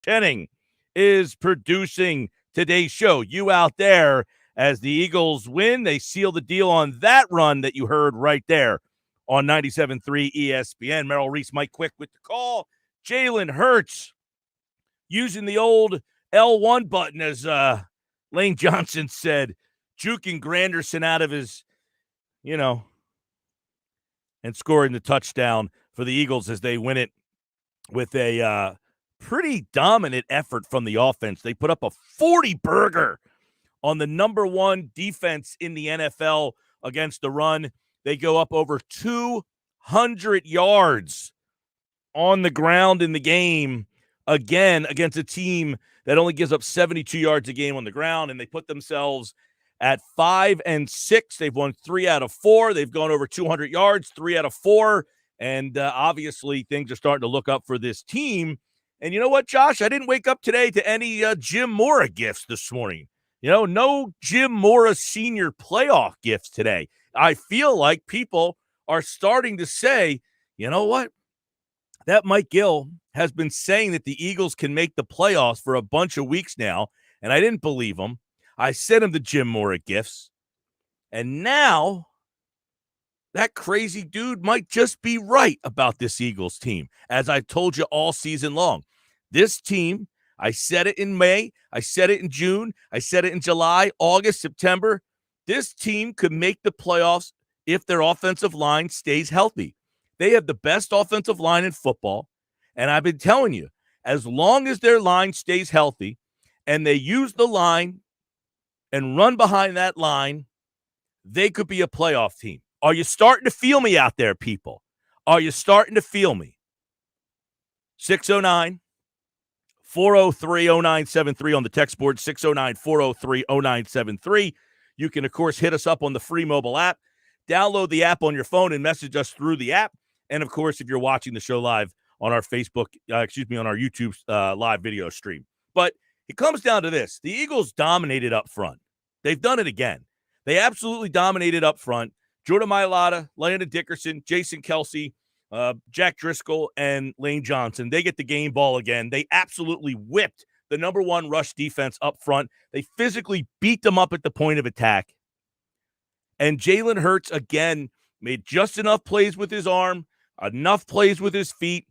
Tenning is producing today's show. You out there, as the Eagles win, they seal the deal on that run that you heard right there on 97.3 ESPN. Merrill Reese, Mike Quick with the call. Jalen Hurts using the old L1 button, as Lane Johnson said, juking Granderson out of his, and scoring the touchdown for the Eagles as they win it with a pretty dominant effort from the offense. They put up a 40-burger on the number one defense in the NFL against the run. They go up over 200 yards on the ground in the game, again, against a team that only gives up 72 yards a game on the ground, and they put themselves at 5-6. They've won 3 out of 4. They've gone over 200 yards, 3 out of 4, and obviously things are starting to look up for this team. And you know what, Josh? I didn't wake up today to any Jim Mora gifts this morning. No Jim Mora Sr. playoff gifts today. I feel like people are starting to say, you know what? That Mike Gill has been saying that the Eagles can make the playoffs for a bunch of weeks now, and I didn't believe him. I sent him the Jim Mora gifts, and now that crazy dude might just be right about this Eagles team, as I've told you all season long. This team, I said it in May, I said it in June, I said it in July, August, September. This team could make the playoffs if their offensive line stays healthy. They have the best offensive line in football, and I've been telling you, as long as their line stays healthy and they use the line and run behind that line, they could be a playoff team. Are you starting to feel me out there, people? Are you starting to feel me? 609-403-0973 on the text board, 609-403-0973. You can, of course, hit us up on the free mobile app. Download the app on your phone and message us through the app. And, of course, if you're watching the show live on our Facebook, on our YouTube live video stream. But it comes down to this. The Eagles dominated up front. They've done it again. They absolutely dominated up front. Jordan Mailata, Landon Dickerson, Jason Kelsey, Jack Driscoll, and Lane Johnson. They get the game ball again. They absolutely whipped the number one rush defense up front. They physically beat them up at the point of attack. And Jalen Hurts, again, made just enough plays with his arm, enough plays with his feet.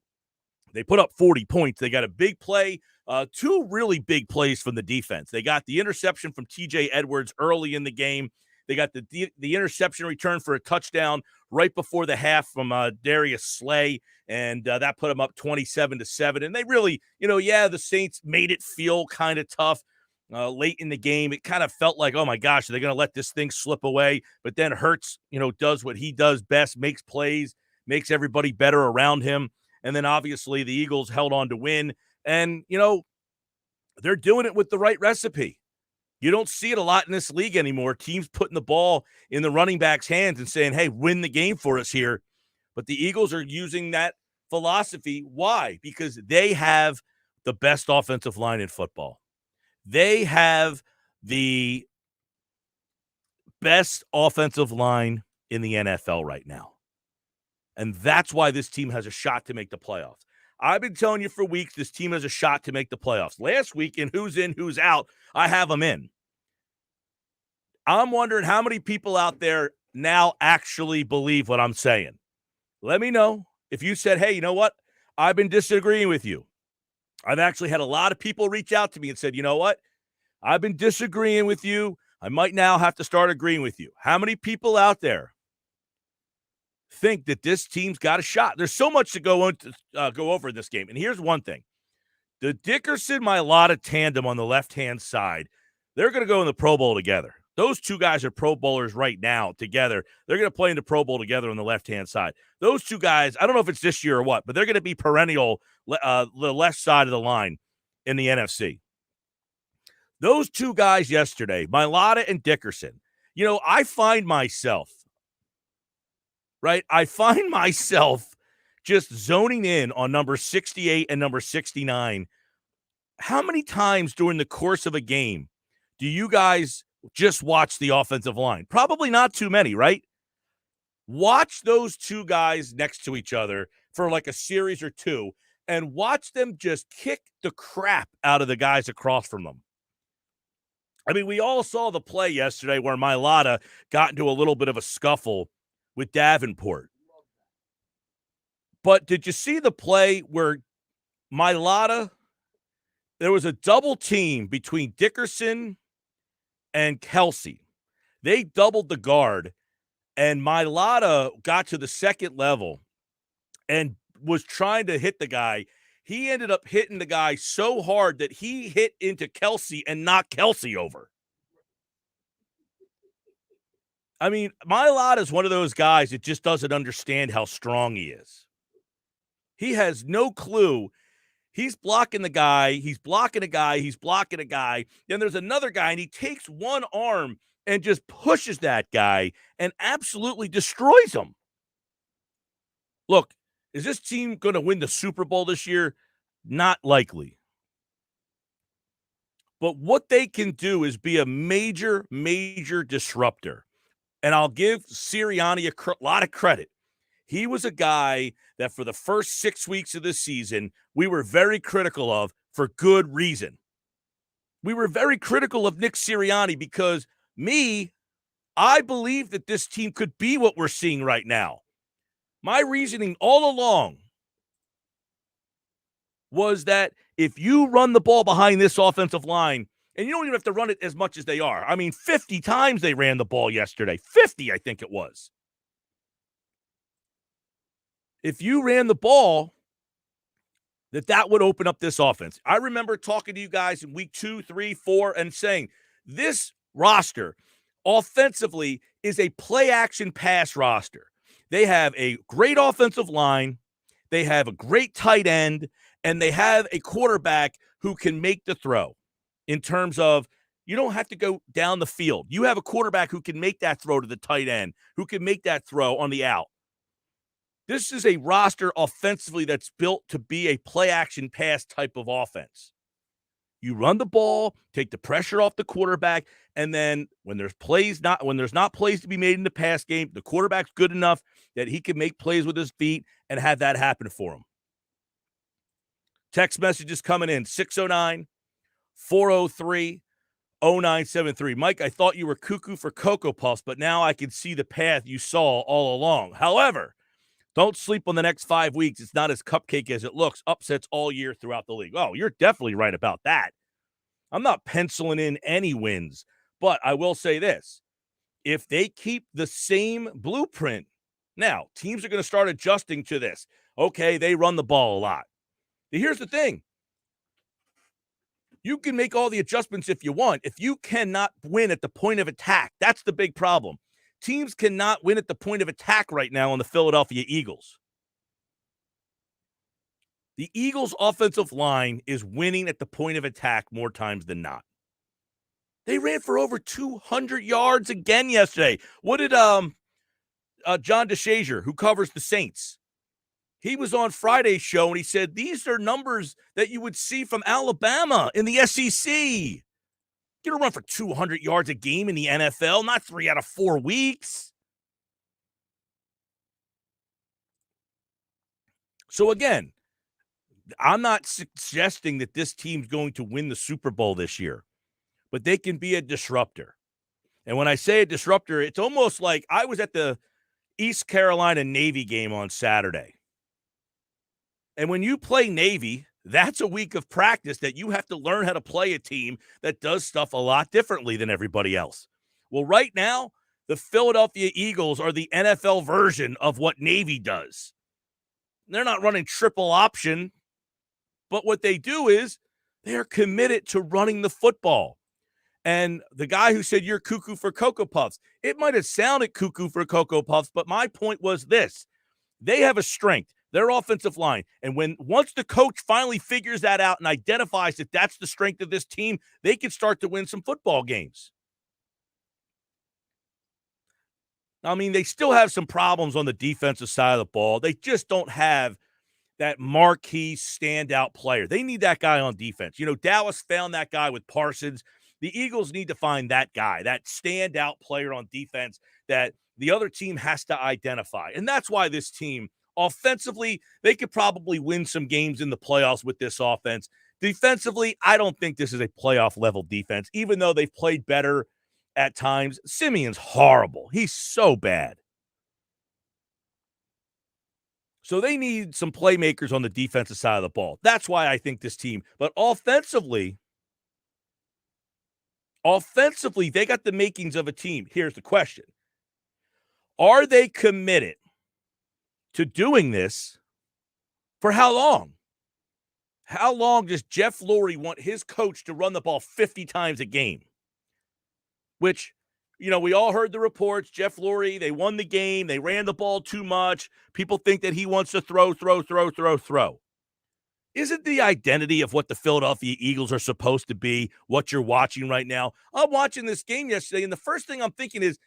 They put up 40 points. They got a big play, 2 really big plays from the defense. They got the interception from T.J. Edwards early in the game. They got the interception return for a touchdown right before the half from Darius Slay, and that put them up 27-7. And they really, the Saints made it feel kind of tough late in the game. It kind of felt like, oh my gosh, are they going to let this thing slip away? But then Hurts, does what he does best, makes plays, makes everybody better around him. And then obviously the Eagles held on to win. And, they're doing it with the right recipe. You don't see it a lot in this league anymore. Teams putting the ball in the running back's hands and saying, hey, win the game for us here. But the Eagles are using that philosophy. Why? Because they have the best offensive line in football. They have the best offensive line in the NFL right now. And that's why this team has a shot to make the playoffs. I've been telling you for weeks this team has a shot to make the playoffs. Last week, in who's in, who's out, I have them in. I'm wondering how many people out there now actually believe what I'm saying. Let me know if you said, hey, you know what? I've been disagreeing with you. I've actually had a lot of people reach out to me and said, you know what? I've been disagreeing with you. I might now have to start agreeing with you. How many people out there think that this team's got a shot? There's so much to go over in this game. And here's one thing. The Dickerson-Mailata tandem on the left-hand side, they're going to go in the Pro Bowl together. Those two guys are Pro Bowlers right now together. They're going to play in the Pro Bowl together on the left-hand side. Those two guys, I don't know if it's this year or what, but they're going to be perennial the left side of the line in the NFC. Those two guys yesterday, Mailata and Dickerson, I find myself just zoning in on number 68 and number 69. How many times during the course of a game do you guys just watch the offensive line? Probably not too many, right? Watch those two guys next to each other for like a series or two and watch them just kick the crap out of the guys across from them. I mean, we all saw the play yesterday where Mailata got into a little bit of a scuffle with Davenport. But did you see the play where Mailata, there was a double team between Dickerson and Kelsey? They doubled the guard, and Mailata got to the second level and was trying to hit the guy. He ended up hitting the guy so hard that he hit into Kelsey and knocked Kelsey over. I mean, Mailata is one of those guys that just doesn't understand how strong he is. He has no clue. He's blocking the guy. He's blocking a guy. He's blocking a guy. Then there's another guy, and he takes one arm and just pushes that guy and absolutely destroys him. Look, is this team going to win the Super Bowl this year? Not likely. But what they can do is be a major, major disruptor. And I'll give Sirianni a lot of credit. He was a guy that for the first 6 weeks of the season, we were very critical of for good reason. We were very critical of Nick Sirianni because I believe that this team could be what we're seeing right now. My reasoning all along was that if you run the ball behind this offensive line, and you don't even have to run it as much as they are. I mean, 50 times they ran the ball yesterday. 50, I think it was. If you ran the ball, that would open up this offense. I remember talking to you guys in week 2, 3, 4, and saying this roster offensively is a play-action pass roster. They have a great offensive line. They have a great tight end, and they have a quarterback who can make the throw. In terms of, you don't have to go down the field. You have a quarterback who can make that throw to the tight end, who can make that throw on the out. This is a roster offensively that's built to be a play-action pass type of offense. You run the ball, take the pressure off the quarterback, and then when there's not plays to be made in the pass game, the quarterback's good enough that he can make plays with his feet and have that happen for him. Text messages coming in, 609-403-0973. Mike, I thought you were cuckoo for Cocoa Puffs, but now I can see the path you saw all along. However, don't sleep on the next 5 weeks. It's not as cupcake as it looks. Upsets all year throughout the league. Oh, you're definitely right about that. I'm not penciling in any wins, but I will say this. If they keep the same blueprint, now teams are going to start adjusting to this. Okay, they run the ball a lot. Here's the thing. You can make all the adjustments if you want. If you cannot win at the point of attack, that's the big problem. Teams cannot win at the point of attack right now on the Philadelphia Eagles. The Eagles' offensive line is winning at the point of attack more times than not. They ran for over 200 yards again yesterday. What did John DeShazier, who covers the Saints, he was on Friday's show, and he said, these are numbers that you would see from Alabama in the SEC. You don't run for 200 yards a game in the NFL, not 3 out of 4 weeks. So again, I'm not suggesting that this team's going to win the Super Bowl this year, but they can be a disruptor. And when I say a disruptor, it's almost like I was at the East Carolina Navy game on Saturday. And when you play Navy, that's a week of practice that you have to learn how to play a team that does stuff a lot differently than everybody else. Well, right now, the Philadelphia Eagles are the NFL version of what Navy does. They're not running triple option, but what they do is they are committed to running the football. And the guy who said you're cuckoo for Cocoa Puffs, it might have sounded cuckoo for Cocoa Puffs, but my point was this. They have a strength, their offensive line. And once the coach finally figures that out and identifies that that's the strength of this team, they can start to win some football games. I mean, they still have some problems on the defensive side of the ball. They just don't have that marquee standout player. They need that guy on defense. You know, Dallas found that guy with Parsons. The Eagles need to find that guy, that standout player on defense that the other team has to identify. And that's why this team Offensively, they could probably win some games in the playoffs with this offense. Defensively, I don't think this is a playoff-level defense, even though they've played better at times. Simeon's horrible. He's so bad. So they need some playmakers on the defensive side of the ball. That's why I think this team. But offensively, they got the makings of a team. Here's the question. Are they committed to doing this for how long? How long does Jeff Lurie want his coach to run the ball 50 times a game? Which, we all heard the reports. Jeff Lurie, they won the game. They ran the ball too much. People think that he wants to throw. Isn't the identity of what the Philadelphia Eagles are supposed to be what you're watching right now? I'm watching this game yesterday, and the first thing I'm thinking is,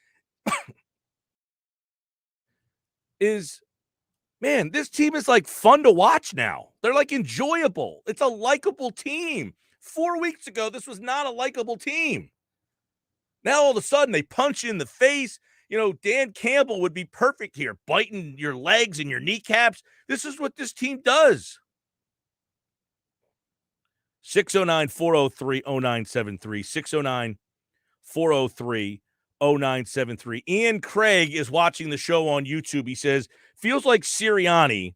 man, this team is like fun to watch now. They're like enjoyable. It's a likable team. 4 weeks ago, this was not a likable team. Now, all of a sudden, they punch you in the face. Dan Campbell would be perfect here, biting your legs and your kneecaps. This is what this team does. 609-403-0973. 609-403-0973. Ian Craig is watching the show on YouTube. He says, feels like Sirianni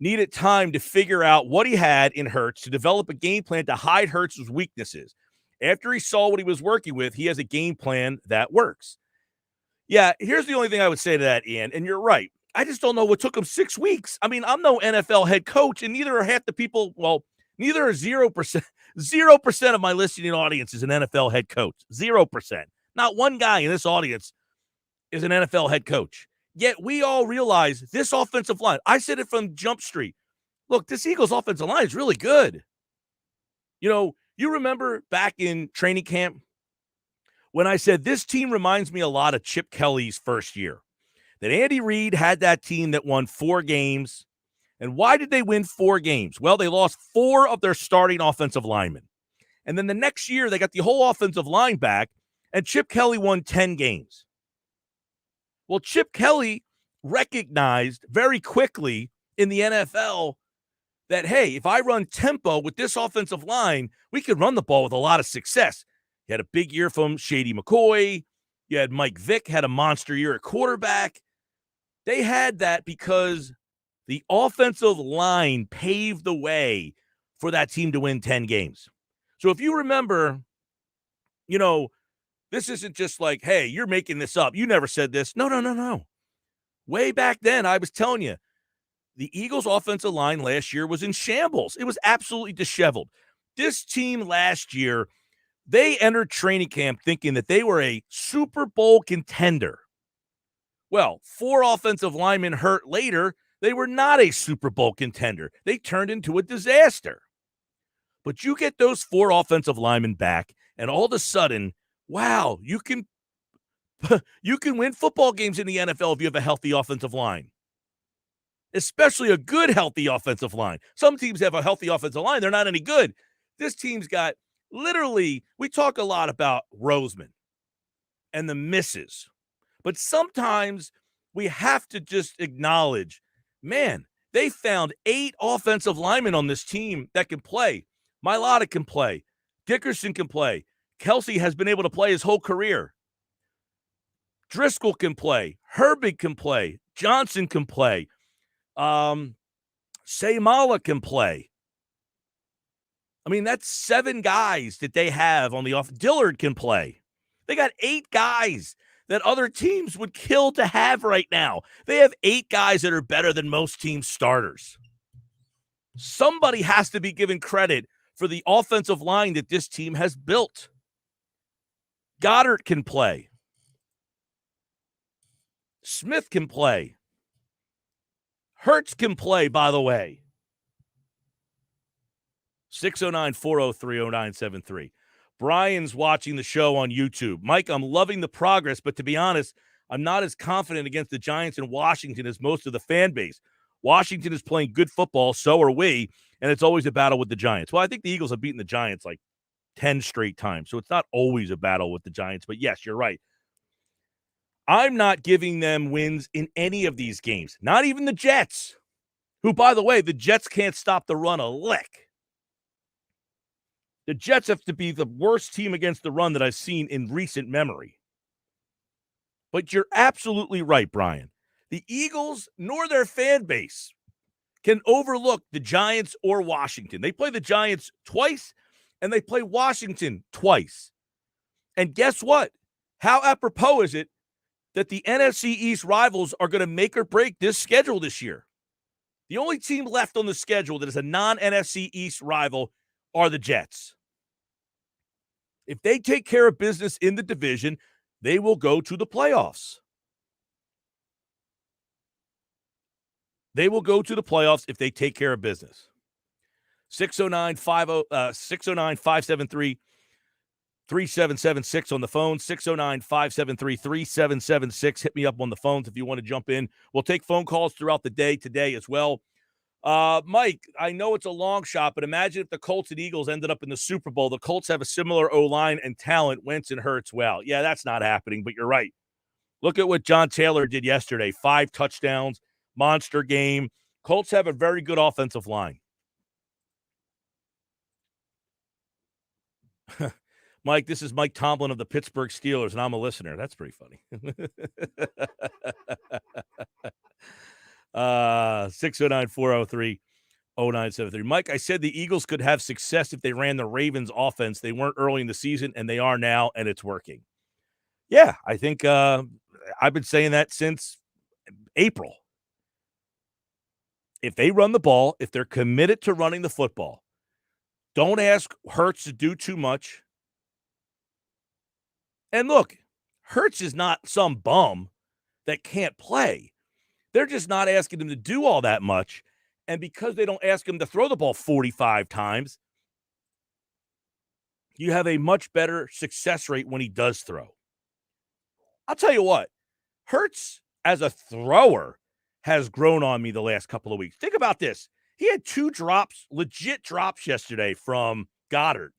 needed time to figure out what he had in Hurts to develop a game plan to hide Hurts' weaknesses. After he saw what he was working with, he has a game plan that works. Yeah, here's the only thing I would say to that, Ian, and you're right. I just don't know what took him 6 weeks. I mean, I'm no NFL head coach, and neither are half the people, neither are 0%. 0% of my listening audience is an NFL head coach. 0%. Not one guy in this audience is an NFL head coach. Yet we all realize this offensive line. I said it from Jump Street. Look, this Eagles offensive line is really good. You remember back in training camp when I said this team reminds me a lot of Chip Kelly's first year. That Andy Reid had that team that won 4 games. And why did they win 4 games? Well, they lost 4 of their starting offensive linemen. And then the next year, they got the whole offensive line back, and Chip Kelly won 10 games. Well, Chip Kelly recognized very quickly in the NFL that, hey, if I run tempo with this offensive line, we could run the ball with a lot of success. You had a big year from Shady McCoy. You had Mike Vick had a monster year at quarterback. They had that because the offensive line paved the way for that team to win 10 games. So if you remember, this isn't just like, hey, you're making this up. You never said this. No. Way back then, I was telling you, the Eagles' offensive line last year was in shambles. It was absolutely disheveled. This team last year, they entered training camp thinking that they were a Super Bowl contender. Well, 4 offensive linemen hurt later. They were not a Super Bowl contender. They turned into a disaster. But you get those 4 offensive linemen back, and all of a sudden, wow, you can win football games in the NFL if you have a healthy offensive line. Especially a good, healthy offensive line. Some teams have a healthy offensive line. They're not any good. This team's got literally, we talk a lot about Roseman and the misses. But sometimes we have to just acknowledge, man, they found 8 offensive linemen on this team that can play. Mailata can play. Dickerson can play. Kelsey has been able to play his whole career. Driscoll can play. Herbig can play. Johnson can play. Seymala can play. I mean, that's 7 guys that they have on the off. Dillard can play. They got 8 guys that other teams would kill to have right now. They have 8 guys that are better than most teams' starters. Somebody has to be given credit for the offensive line that this team has built. Goddard can play. Smith can play. Hurts can play, by the way. 609-403-0973. Brian's watching the show on YouTube. Mike, I'm loving the progress, but to be honest, I'm not as confident against the Giants in Washington as most of the fan base. Washington is playing good football, so are we, and it's always a battle with the Giants. Well, I think the Eagles have beaten the Giants like 10 straight times, so it's not always a battle with the Giants. But yes, you're right. I'm not giving them wins in any of these games, not even the Jets. who, by the way, the Jets can't stop the run a lick. The Jets have to be the worst team against the run that I've seen in recent memory. But you're absolutely right, Brian. The Eagles, nor their fan base, can overlook the Giants or Washington. They play the Giants twice, and they play Washington twice. And guess what? How apropos is it that the NFC East rivals are going to make or break this schedule this year? The only team left on the schedule that is a non-NFC East rival are the Jets. If they take care of business in the division, they will go to the playoffs. They will go to the playoffs if they take care of business. 609-573-3776 on the phone. 609-573-3776. Hit me up on the phones if you want to jump in. We'll take phone calls throughout the day today as well. Mike, I know it's a long shot, but imagine if the Colts and Eagles ended up in the Super Bowl. The Colts have a similar O-line and talent. Wentz and Hurts, well, yeah, that's not happening, but you're right. Look at what John Taylor did yesterday. 5 touchdowns, monster game. Colts have a very good offensive line. Mike, this is Mike Tomlin of the Pittsburgh Steelers, and I'm a listener. That's pretty funny. 609-403-0973. Mike, I said the Eagles could have success if they ran the Ravens offense. They weren't early in the season, and they are now, and it's working. Yeah, I think I've been saying that since April. If they run the ball, if they're committed to running the football, don't ask Hurts to do too much. And look, Hurts is not some bum that can't play. They're just not asking him to do all that much. And because they don't ask him to throw the ball 45 times, you have a much better success rate when he does throw. I'll tell you what, Hurts as a thrower has grown on me the last couple of weeks. Think about this. He had 2 drops, legit drops yesterday from Goddard.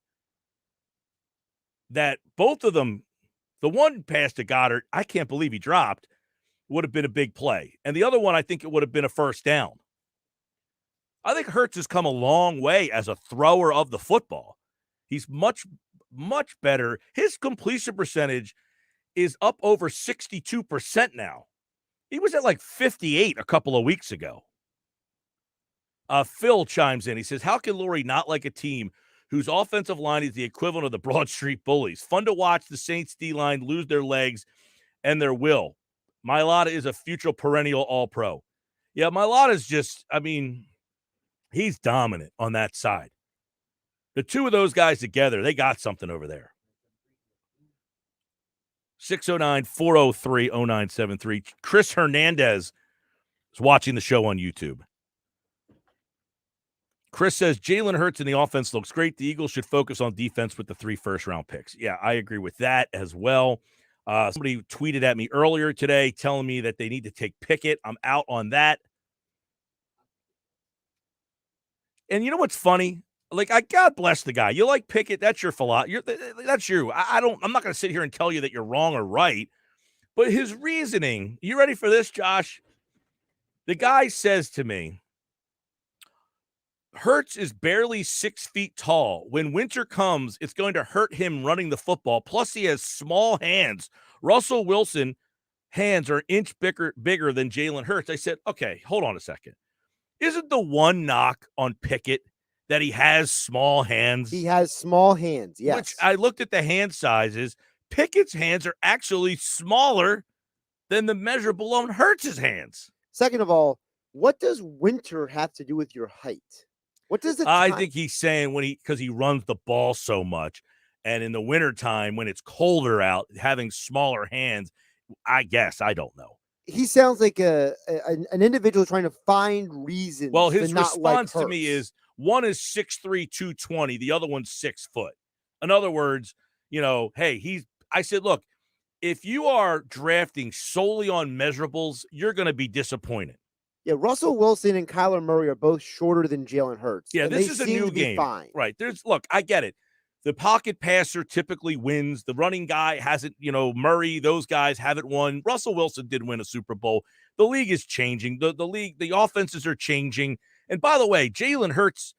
That both of them, the one pass to Goddard, I can't believe he dropped, would have been a big play. And the other one, I think it would have been a first down. I think Hurts has come a long way as a thrower of the football. He's much, much better. His completion percentage is up over 62% now. He was at like 58 a couple of weeks ago. Phil chimes in. He says, how can Lurie not like a team whose offensive line is the equivalent of the Broad Street Bullies? Fun to watch the Saints D-line lose their legs and their will. Mailata is a future perennial All-Pro. Yeah, Mailata's just, I mean, he's dominant on that side. The two of those guys together, they got something over there. 609-403-0973. Chris Hernandez is watching the show on YouTube. Chris says, Jalen Hurts in the offense looks great. The Eagles should focus on defense with the 3 first-round picks. Yeah, I agree with that as well. Somebody tweeted at me earlier today telling me that they need to take Pickett. I'm out on that. And you know what's funny? Like, God bless the guy. You like Pickett, that's your philosophy. That's you. I'm not going to sit here and tell you that you're wrong or right. But his reasoning, you ready for this, Josh? The guy says to me, Hurts is barely 6 feet tall. When winter comes, it's going to hurt him running the football. Plus, he has small hands. Russell Wilson hands are an inch bigger than Jalen Hurts. I said, okay, hold on a second. Isn't the one knock on Pickett that he has small hands? He has small hands, yes. Which I looked at the hand sizes. Pickett's hands are actually smaller than the measurable on Hurts's hands. Second of all, what does winter have to do with your height? What does it? I think he's saying because he runs the ball so much, and in the wintertime when it's colder out, having smaller hands, I guess, I don't know. He sounds like an individual trying to find reasons. Well, his to response not like to me is one is 6'3", 220, the other one's 6 foot. In other words, hey, I said, look, if you are drafting solely on measurables, you're going to be disappointed. Yeah, Russell Wilson and Kyler Murray are both shorter than Jalen Hurts. Yeah, this is a new game. Fine. Right. Look, I get it. The pocket passer typically wins. The running guy hasn't, Murray, those guys haven't won. Russell Wilson did win a Super Bowl. The league is changing. The league, the offenses are changing. And by the way, Jalen Hurts,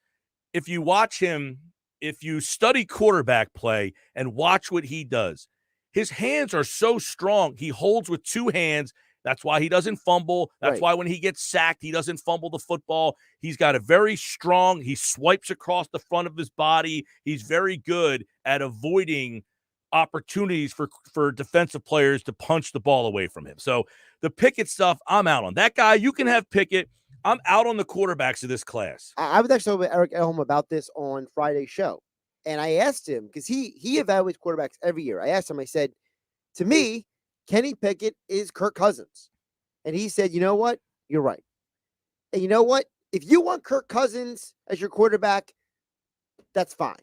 if you watch him, if you study quarterback play and watch what he does, his hands are so strong. He holds with two hands. That's why he doesn't fumble. That's Right. why when he gets sacked, he doesn't fumble the football. He's got a very strong, he swipes across the front of his body. He's very good at avoiding opportunities for defensive players to punch the ball away from him. So the Pickett stuff, I'm out on. That guy, you can have Pickett. I'm out on the quarterbacks of this class. I was actually with Eric Elm about this on Friday's show. And I asked him, because he evaluates quarterbacks every year. I asked him, I said, to me, Kenny Pickett is Kirk Cousins. And he said, you know what? You're right. And you know what? If you want Kirk Cousins as your quarterback, that's fine.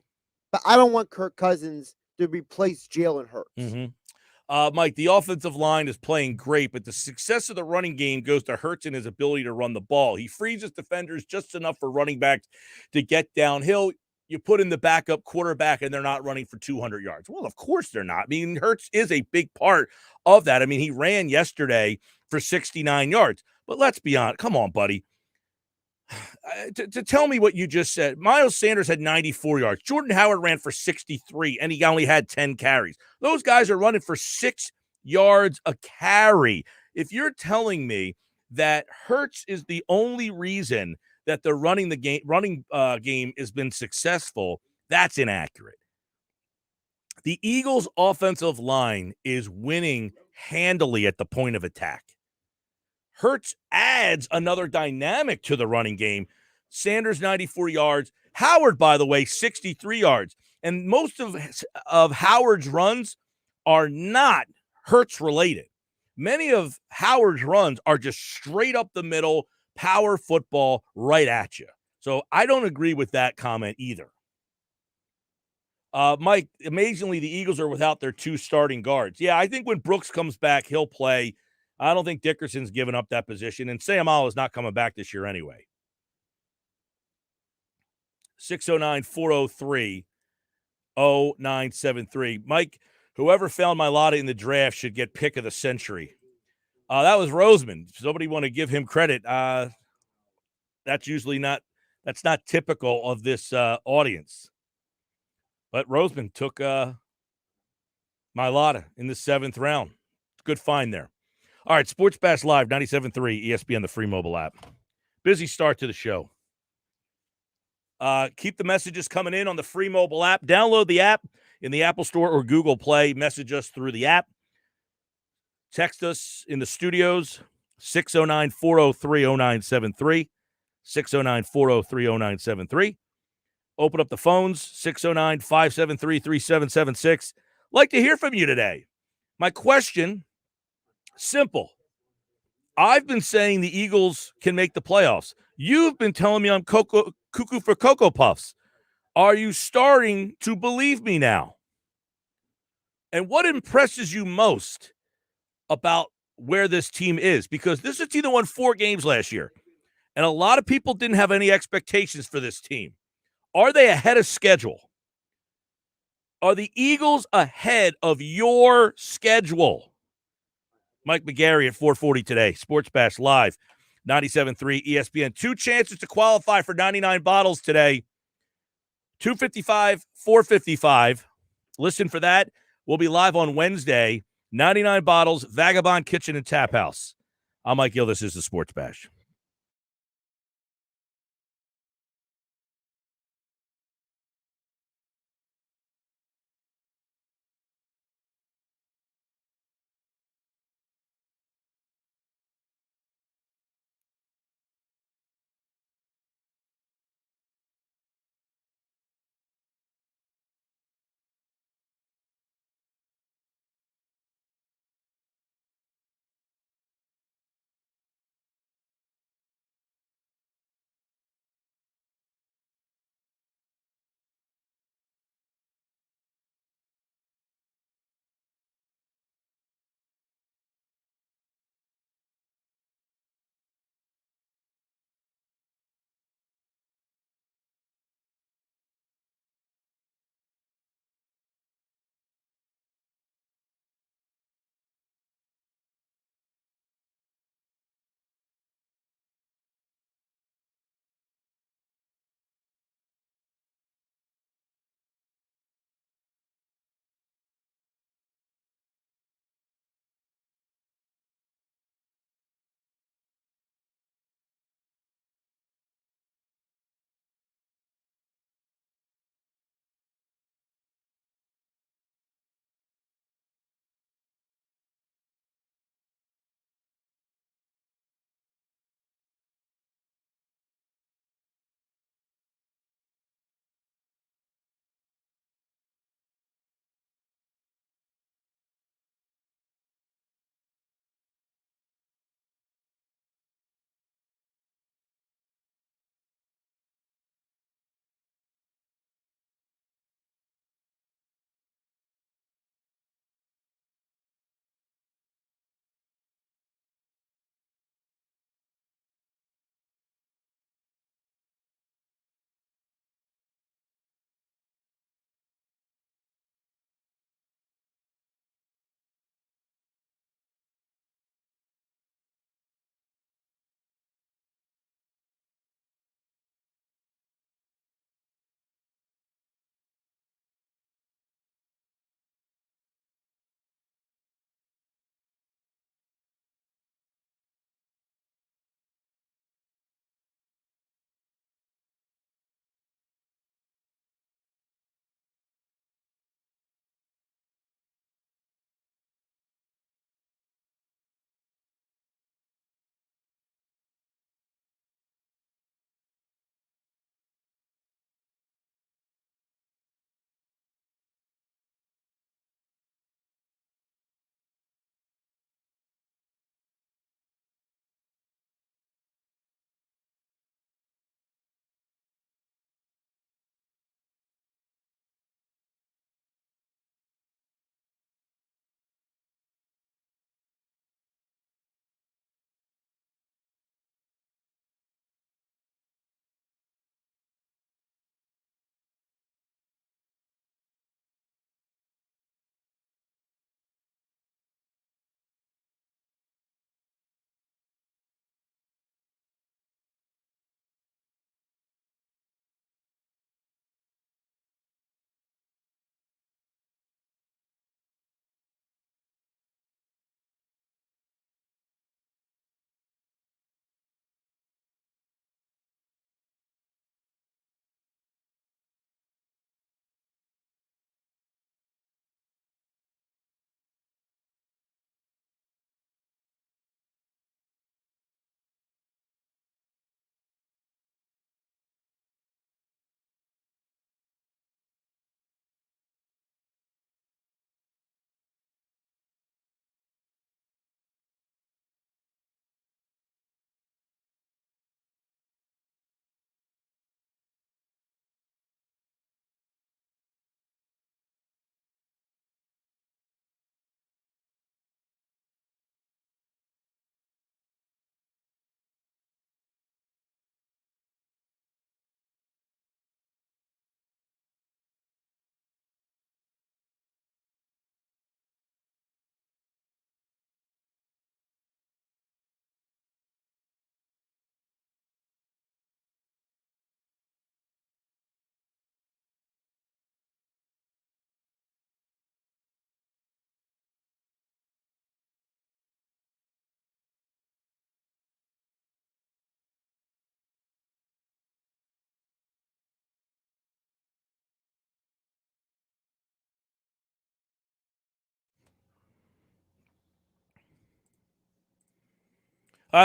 But I don't want Kirk Cousins to replace Jalen Hurts. Mm-hmm. Mike, the offensive line is playing great, but the success of the running game goes to Hurts and his ability to run the ball. He frees his defenders just enough for running backs to get downhill. You put in the backup quarterback and they're not running for 200 yards. Well, of course they're not. I mean, Hurts is a big part of that. I mean, he ran yesterday for 69 yards. But let's be honest. Come on, buddy. To tell me what you just said, Miles Sanders had 94 yards. Jordan Howard ran for 63, and he only had 10 carries. Those guys are running for 6 yards a carry. If you're telling me that Hurts is the only reason that the running game has been successful, that's inaccurate. The Eagles' offensive line is winning handily at the point of attack. Hurts adds another dynamic to the running game. Sanders, 94 yards. Howard, by the way, 63 yards. And most of Howard's runs are not Hurts related. Many of Howard's runs are just straight up the middle, power football right at you. So I don't agree with that comment either. Mike, amazingly, the Eagles are without their two starting guards. Yeah, I think when Brooks comes back, he'll play. I don't think Dickerson's given up that position, and Sam is not coming back this year anyway. 609-403-0973. Mike, whoever found my Lotta in the draft should get pick of the century. That was Roseman. Somebody want to give him credit. That's not typical of this audience. But Roseman took my Lotta in the 7th round. Good find there. All right, Sports Bash Live, 97.3 ESPN, the free mobile app. Busy start to the show. Keep the messages coming in on the free mobile app. Download the app in the Apple Store or Google Play. Message us through the app. Text us in the studios, 609-403-0973, 609-403-0973. Open up the phones, 609-573-3776. Like to hear from you today. My question, simple. I've been saying the Eagles can make the playoffs. You've been telling me I'm cuckoo for Cocoa Puffs. Are you starting to believe me now? And what impresses you most about where this team is? Because this is a team that won 4 games last year, and a lot of people didn't have any expectations for this team. Are they ahead of schedule? Are the Eagles ahead of your schedule? Mike McGarry at 440 today. Sports Bash Live, 97.3 ESPN. 2 chances to qualify for 99 bottles today. 255, 455. Listen for that. We'll be live on Wednesday. 99 bottles, Vagabond Kitchen and Tap House. I'm Mike Gill. This is the Sports Bash.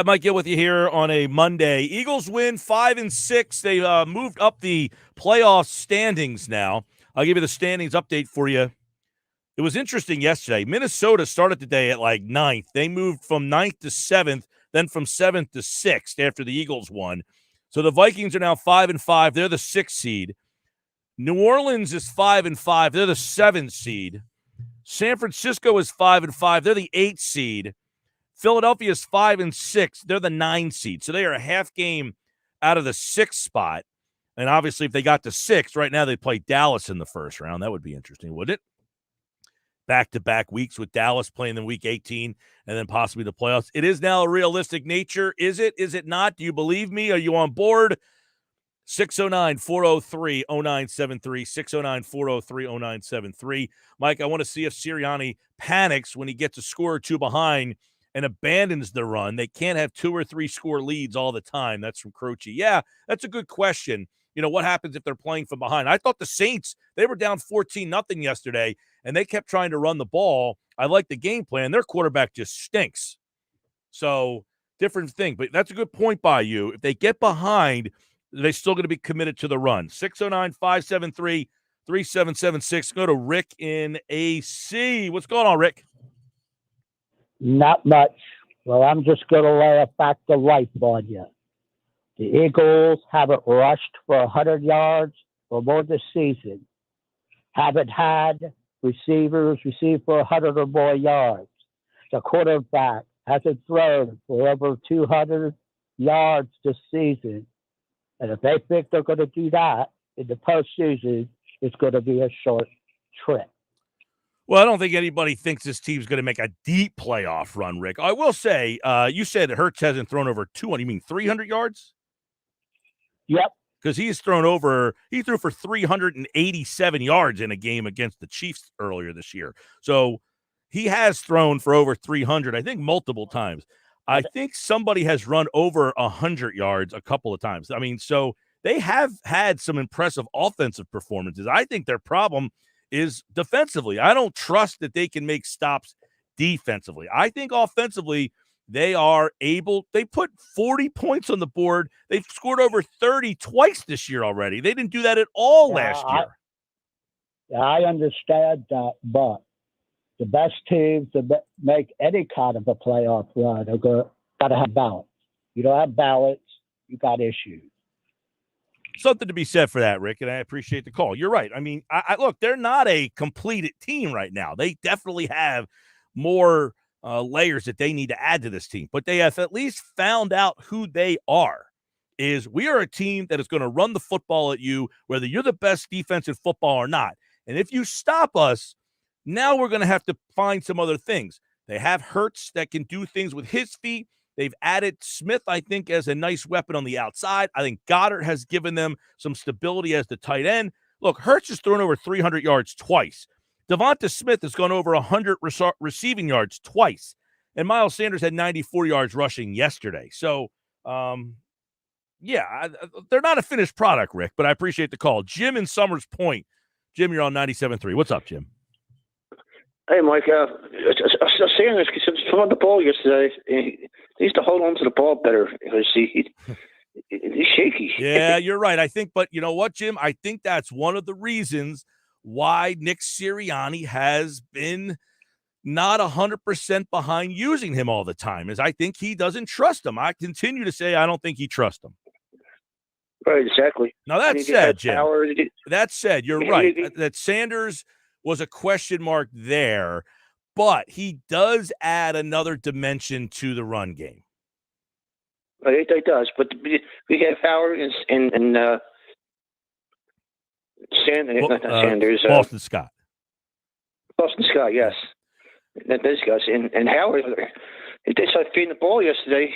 Mike Gill with you here on a Monday. Eagles win 5-6. They moved up the playoff standings now. I'll give you the standings update for you. It was interesting yesterday. Minnesota started the day at like 9th. They moved from 9th to 7th, then from 7th to 6th after the Eagles won. So the Vikings are now 5-5. They're the 6th seed. New Orleans is 5-5. They're the 7th seed. San Francisco is 5-5. They're the 8th seed. Philadelphia is 5-6. They're the 9th seed. So they are a half game out of the 6th spot. And obviously, if they got to 6th, right now they play Dallas in the first round. That would be interesting, wouldn't it? Back-to-back weeks with Dallas playing in Week 18 and then possibly the playoffs. It is now a realistic nature. Is it? Is it not? Do you believe me? Are you on board? 609-403-0973, 609-403-0973. Mike, I want to see if Sirianni panics when he gets a score or two behind and abandons the run. They can't have 2 or 3 score leads all the time. That's from Croce. Yeah, that's a good question. You know, what happens if they're playing from behind? I thought the Saints, they were down 14-0 yesterday, and they kept trying to run the ball. I like the game plan. Their quarterback just stinks. So, different thing. But that's a good point by you. If they get behind, they're still going to be committed to the run. 609-573-3776. Go to Rick in AC. What's going on, Rick? Not much. Well, I'm just going to lay a fact of life on you. The Eagles haven't rushed for 100 yards or more this season. Haven't had receivers receive for 100 or more yards. The quarterback hasn't thrown for over 200 yards this season. And if they think they're going to do that in the postseason, it's going to be a short trip. Well, I don't think anybody thinks this team's going to make a deep playoff run, Rick. I will say, you said Hurts hasn't thrown over 200. You mean 300 yards? Yep. Because he threw for 387 yards in a game against the Chiefs earlier this year. So he has thrown for over 300, I think multiple times. I think somebody has run over 100 yards a couple of times. I mean, so they have had some impressive offensive performances. I think their problem is defensively. I don't trust that they can make stops defensively. I think offensively, they are able. They put 40 points on the board. They've scored over 30 twice this year already. They didn't do that at all last year. I understand that, but the best teams to make any kind of a playoff run are got to have balance. You don't have balance, you got issues. Something to be said for that, Rick, and I appreciate the call. You're right. I mean, I look, they're not a completed team right now. They definitely have more layers that they need to add to this team, but they have at least found out who they are. We are a team that is going to run the football at you, whether you're the best defense in football or not. And if you stop us, now we're going to have to find some other things. They have Hurts that can do things with his feet. They've added Smith, I think, as a nice weapon on the outside. I think Goddard has given them some stability as the tight end. Look, Hurts has thrown over 300 yards twice. Devonta Smith has gone over 100 receiving yards twice. And Miles Sanders had 94 yards rushing yesterday. So, yeah, they're not a finished product, Rick, but I appreciate the call. Jim in Summers Point. Jim, you're on 97.3. What's up, Jim? Hey, Mike. Sanders throwing the ball yesterday. He needs to hold on to the ball better because he's shaky. Yeah, you're right. I think, but you know what, Jim? I think that's one of the reasons why Nick Sirianni has been not 100% behind using him all the time, is I think he doesn't trust him. I continue to say I don't think he trusts him. Right, exactly. Now, that said, Jim, that said, you're right. That Sanders was a question mark there, but he does add another dimension to the run game. It does, but we have Howard and Sanders, not Sanders. Boston Scott. Boston Scott, yes. Those guys. And Howard, they started feeding the ball yesterday.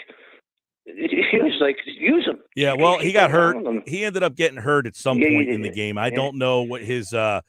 He was like, use him. Yeah, well, he got hurt. He ended up getting hurt at some point in the game. I don't know what his I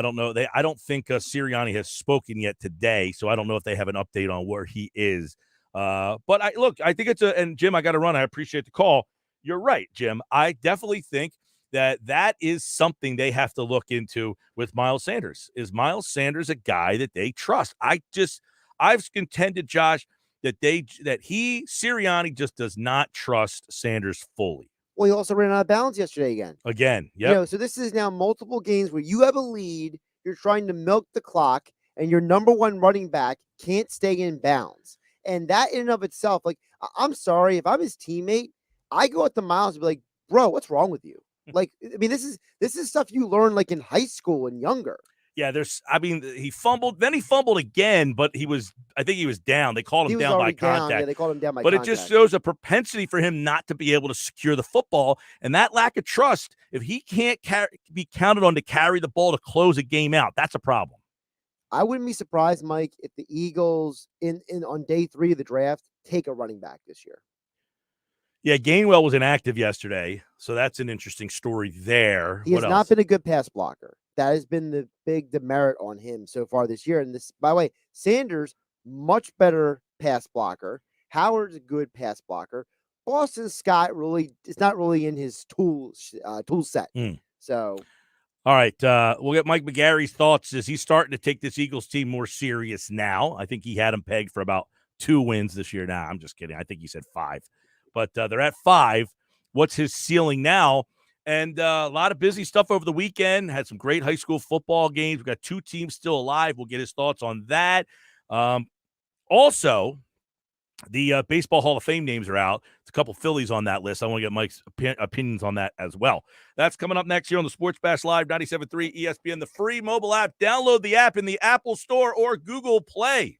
don't know. I don't think Sirianni has spoken yet today, so I don't know if they have an update on where he is. But I think and Jim, I got to run. I appreciate the call. You're right, Jim. I definitely think that is something they have to look into with Miles Sanders. Is Miles Sanders a guy that they trust? I've contended, Josh, that Sirianni just does not trust Sanders fully. Well, he also ran out of bounds yesterday again. Again, You know, so this is now multiple games where you have a lead, you're trying to milk the clock, and your number one running back can't stay in bounds. And that in and of itself, like, I'm sorry, if I'm his teammate, I go at the miles and be like, bro, what's wrong with you? Like, I mean, this is stuff you learn like in high school and younger. Yeah, he fumbled, then he fumbled again, but I think he was down. They called He him was down by already down. contact. Yeah, they called him down by But contact. it just shows a propensity for him not to be able to secure the football. And that lack of trust, if he can't be counted on to carry the ball to close a game out, that's a problem. I wouldn't be surprised, Mike, if the Eagles on day 3 of the draft take a running back this year. Yeah, Gainwell was inactive yesterday, so that's an interesting story there. He has not been a good pass blocker. That has been the big demerit on him so far this year. And this, by the way, Sanders, much better pass blocker. Howard's a good pass blocker. Boston Scott really is not really in his tool set. So, all right, we'll get Mike McGarry's thoughts as he's starting to take this Eagles team more serious now. I think he had him pegged for about 2 wins this year. Nah, I'm just kidding. I think he said 5. But they're at 5. What's his ceiling now? And a lot of busy stuff over the weekend. Had some great high school football games. We've got 2 teams still alive. We'll get his thoughts on that. Also, the Baseball Hall of Fame names are out. There's a couple Phillies on that list. I want to get Mike's opinions on that as well. That's coming up next here on the Sports Bash Live 97.3 ESPN, the free mobile app. Download the app in the Apple Store or Google Play.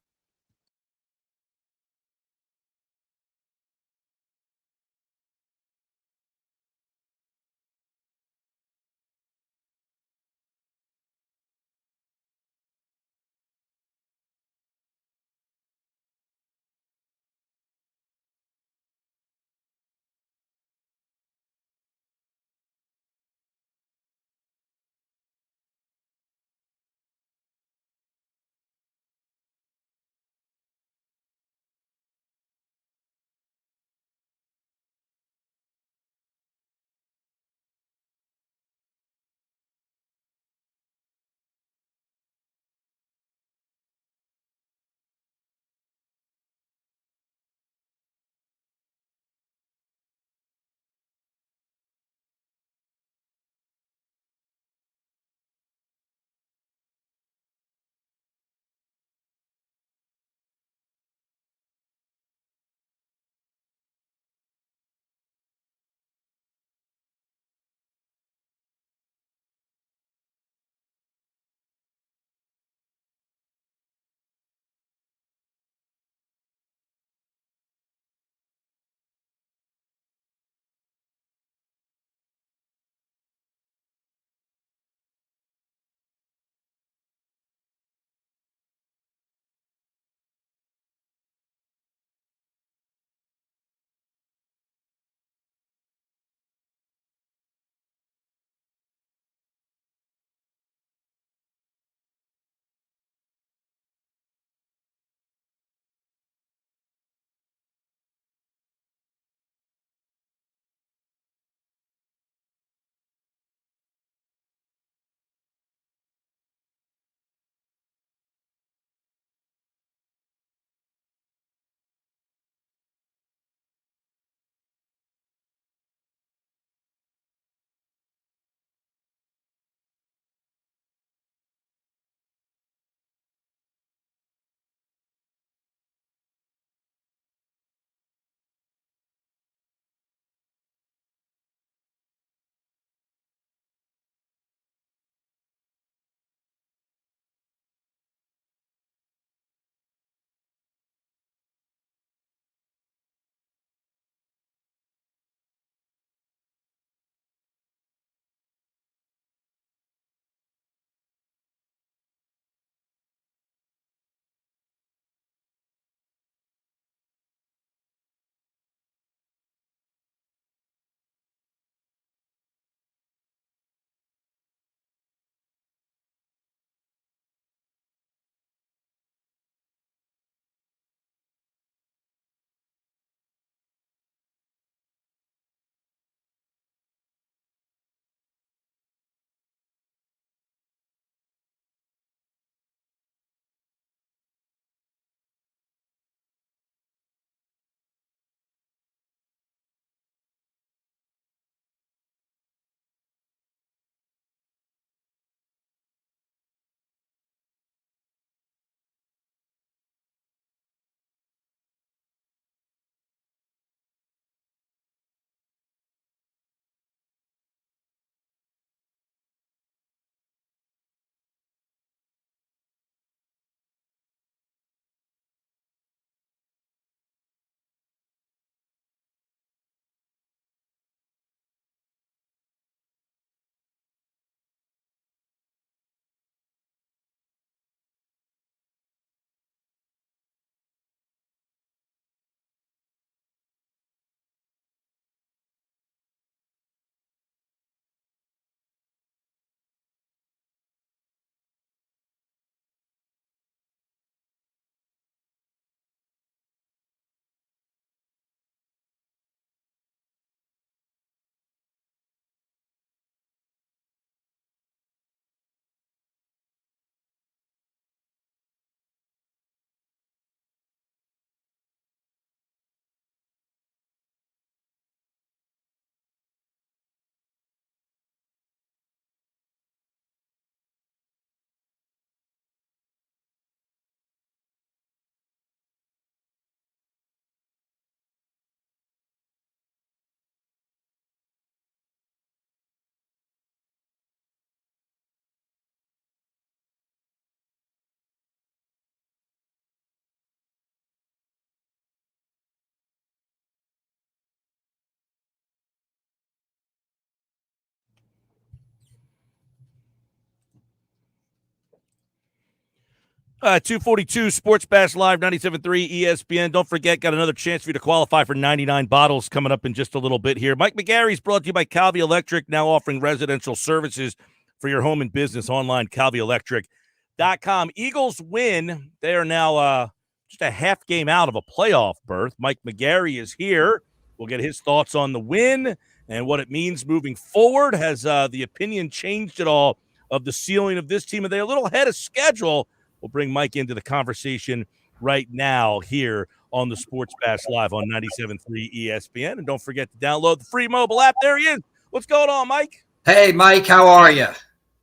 242 Sports Bash Live, 97.3 ESPN. Don't forget, got another chance for you to qualify for 99 bottles coming up in just a little bit here. Mike McGarry is brought to you by Calvi Electric, now offering residential services for your home and business online, calvielectric.com. Eagles win. They are now just a half game out of a playoff berth. Mike McGarry is here. We'll get his thoughts on the win and what it means moving forward. Has the opinion changed at all of the ceiling of this team? Are they a little ahead of schedule? We'll bring Mike into the conversation right now here on the Sports Bash Live on 97.3 ESPN. And don't forget to download the free mobile app. There he is. What's going on, Mike? Hey, Mike, how are you?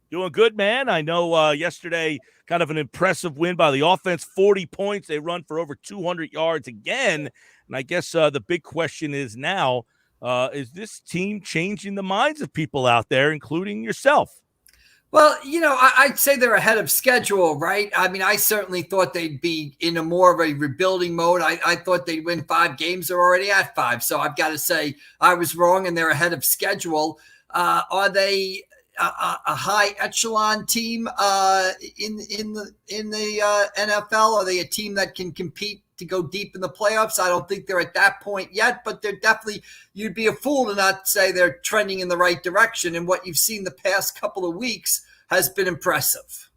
Doing good, man. I know yesterday, kind of an impressive win by the offense, 40 points. They run for over 200 yards again. And I guess the big question is now, is this team changing the minds of people out there, including yourself? Well, I'd say they're ahead of schedule, right? I mean, I certainly thought they'd be in a more of a rebuilding mode. I thought they'd win 5 games. They're already at 5. So I've got to say I was wrong, and they're ahead of schedule. Are they a high echelon team in the NFL? Are they a team that can compete to go deep in the playoffs? I don't think they're at that point yet, but they're definitely, you'd be a fool to not say they're trending in the right direction. And what you've seen the past couple of weeks has been impressive.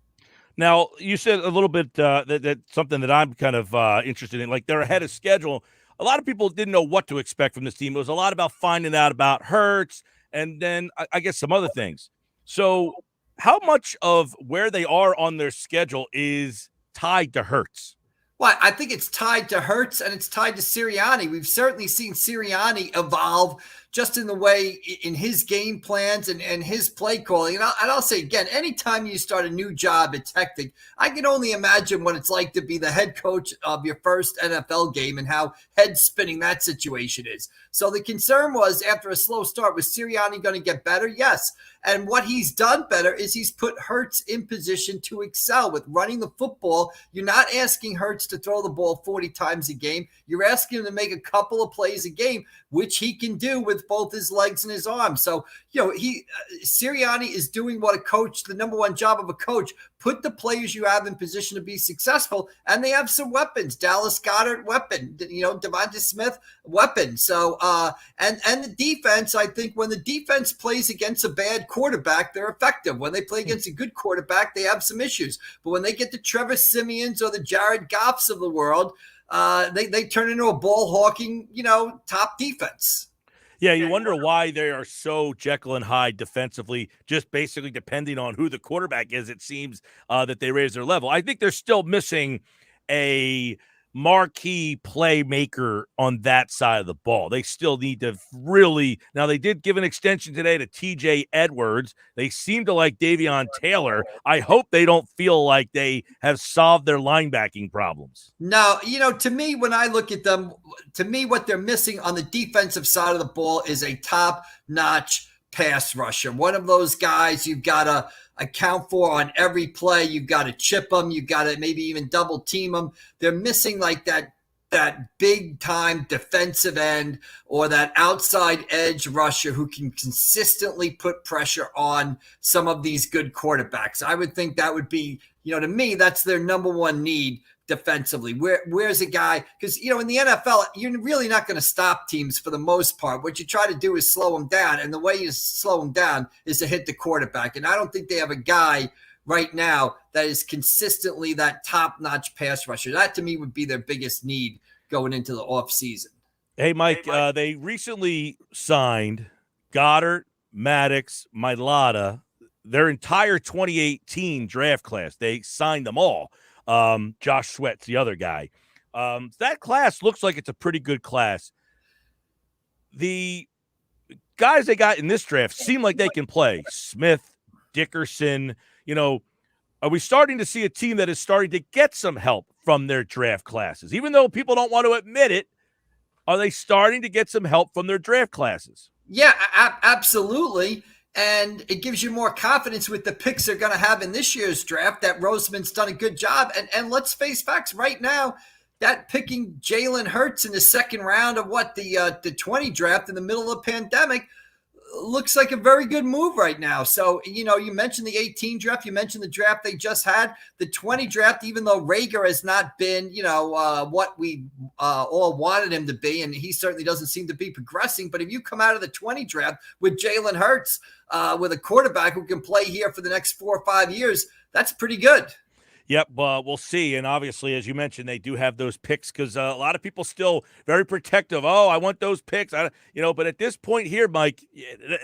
Now, you said a little bit that something that I'm kind of interested in, like they're ahead of schedule. A lot of people didn't know what to expect from this team. It was a lot about finding out about Hurts and then I guess some other things. So how much of where they are on their schedule is tied to Hurts? Well, I think it's tied to Hurts and it's tied to Sirianni. We've certainly seen Sirianni evolve just in the way in his game plans and his play calling. And I'll say again, anytime you start a new job, it's hectic. I can only imagine what it's like to be the head coach of your first NFL game and how head spinning that situation is. So the concern was, after a slow start, was Sirianni going to get better? Yes. And what he's done better is he's put Hurts in position to excel with running the football. You're not asking Hurts to throw the ball 40 times a game. You're asking him to make a couple of plays a game, which he can do with both his legs and his arms. So, Sirianni is doing what a coach, the number one job of a coach, put the players you have in position to be successful. And they have some weapons. Dallas Goddard, weapon. Devonta Smith, weapon. So, and the defense, I think when the defense plays against a bad quarterback, they're effective. When they play against a good quarterback, they have some issues. But when they get the Trevor Siemians or the Jared Goffs of the world, they turn into a ball-hawking, top defense. Yeah, you wonder why they are so Jekyll and Hyde defensively, just basically depending on who the quarterback is. It seems that they raise their level. I think they're still missing a marquee playmaker on that side of the ball. They still need to really – now, they did give an extension today to TJ Edwards. They seem to like Davion Taylor. I hope they don't feel like they have solved their linebacking problems. No, to me, when I look at them, to me, what they're missing on the defensive side of the ball is a top-notch pass rusher. One of those guys you've got to account for on every play. You've got to chip them. You've got to maybe even double team them. They're missing like that big time defensive end or that outside edge rusher who can consistently put pressure on some of these good quarterbacks. I would think that would be, to me, that's their number one need defensively. Where's a guy? Because, in the NFL, you're really not going to stop teams for the most part. What you try to do is slow them down. And the way you slow them down is to hit the quarterback. And I don't think they have a guy right now that is consistently that top-notch pass rusher. That, to me, would be their biggest need going into the offseason. Hey, Mike, they recently signed Goddard, Maddox, Mailata, their entire 2018 draft class. They signed them all. Josh Sweat's the other guy. That class looks like it's a pretty good class. The guys they got in this draft seem like they can play. Smith, Dickerson, are we starting to see a team that is starting to get some help from their draft classes? Even though people don't want to admit it, are they starting to get some help from their draft classes? Yeah, absolutely. And it gives you more confidence with the picks they're going to have in this year's draft that Roseman's done a good job. And let's face facts right now, that picking Jalen Hurts in the second round of the 20 draft in the middle of the pandemic looks like a very good move right now. So, you mentioned the 18 draft. You mentioned the draft they just had. The 20 draft, even though Rager has not been, what we all wanted him to be, and he certainly doesn't seem to be progressing. But if you come out of the 20 draft with Jalen Hurts, with a quarterback who can play here for the next 4 or 5 years, that's pretty good. Yep, we'll see. And obviously, as you mentioned, they do have those picks because a lot of people still very protective. Oh, I want those picks. But at this point here, Mike,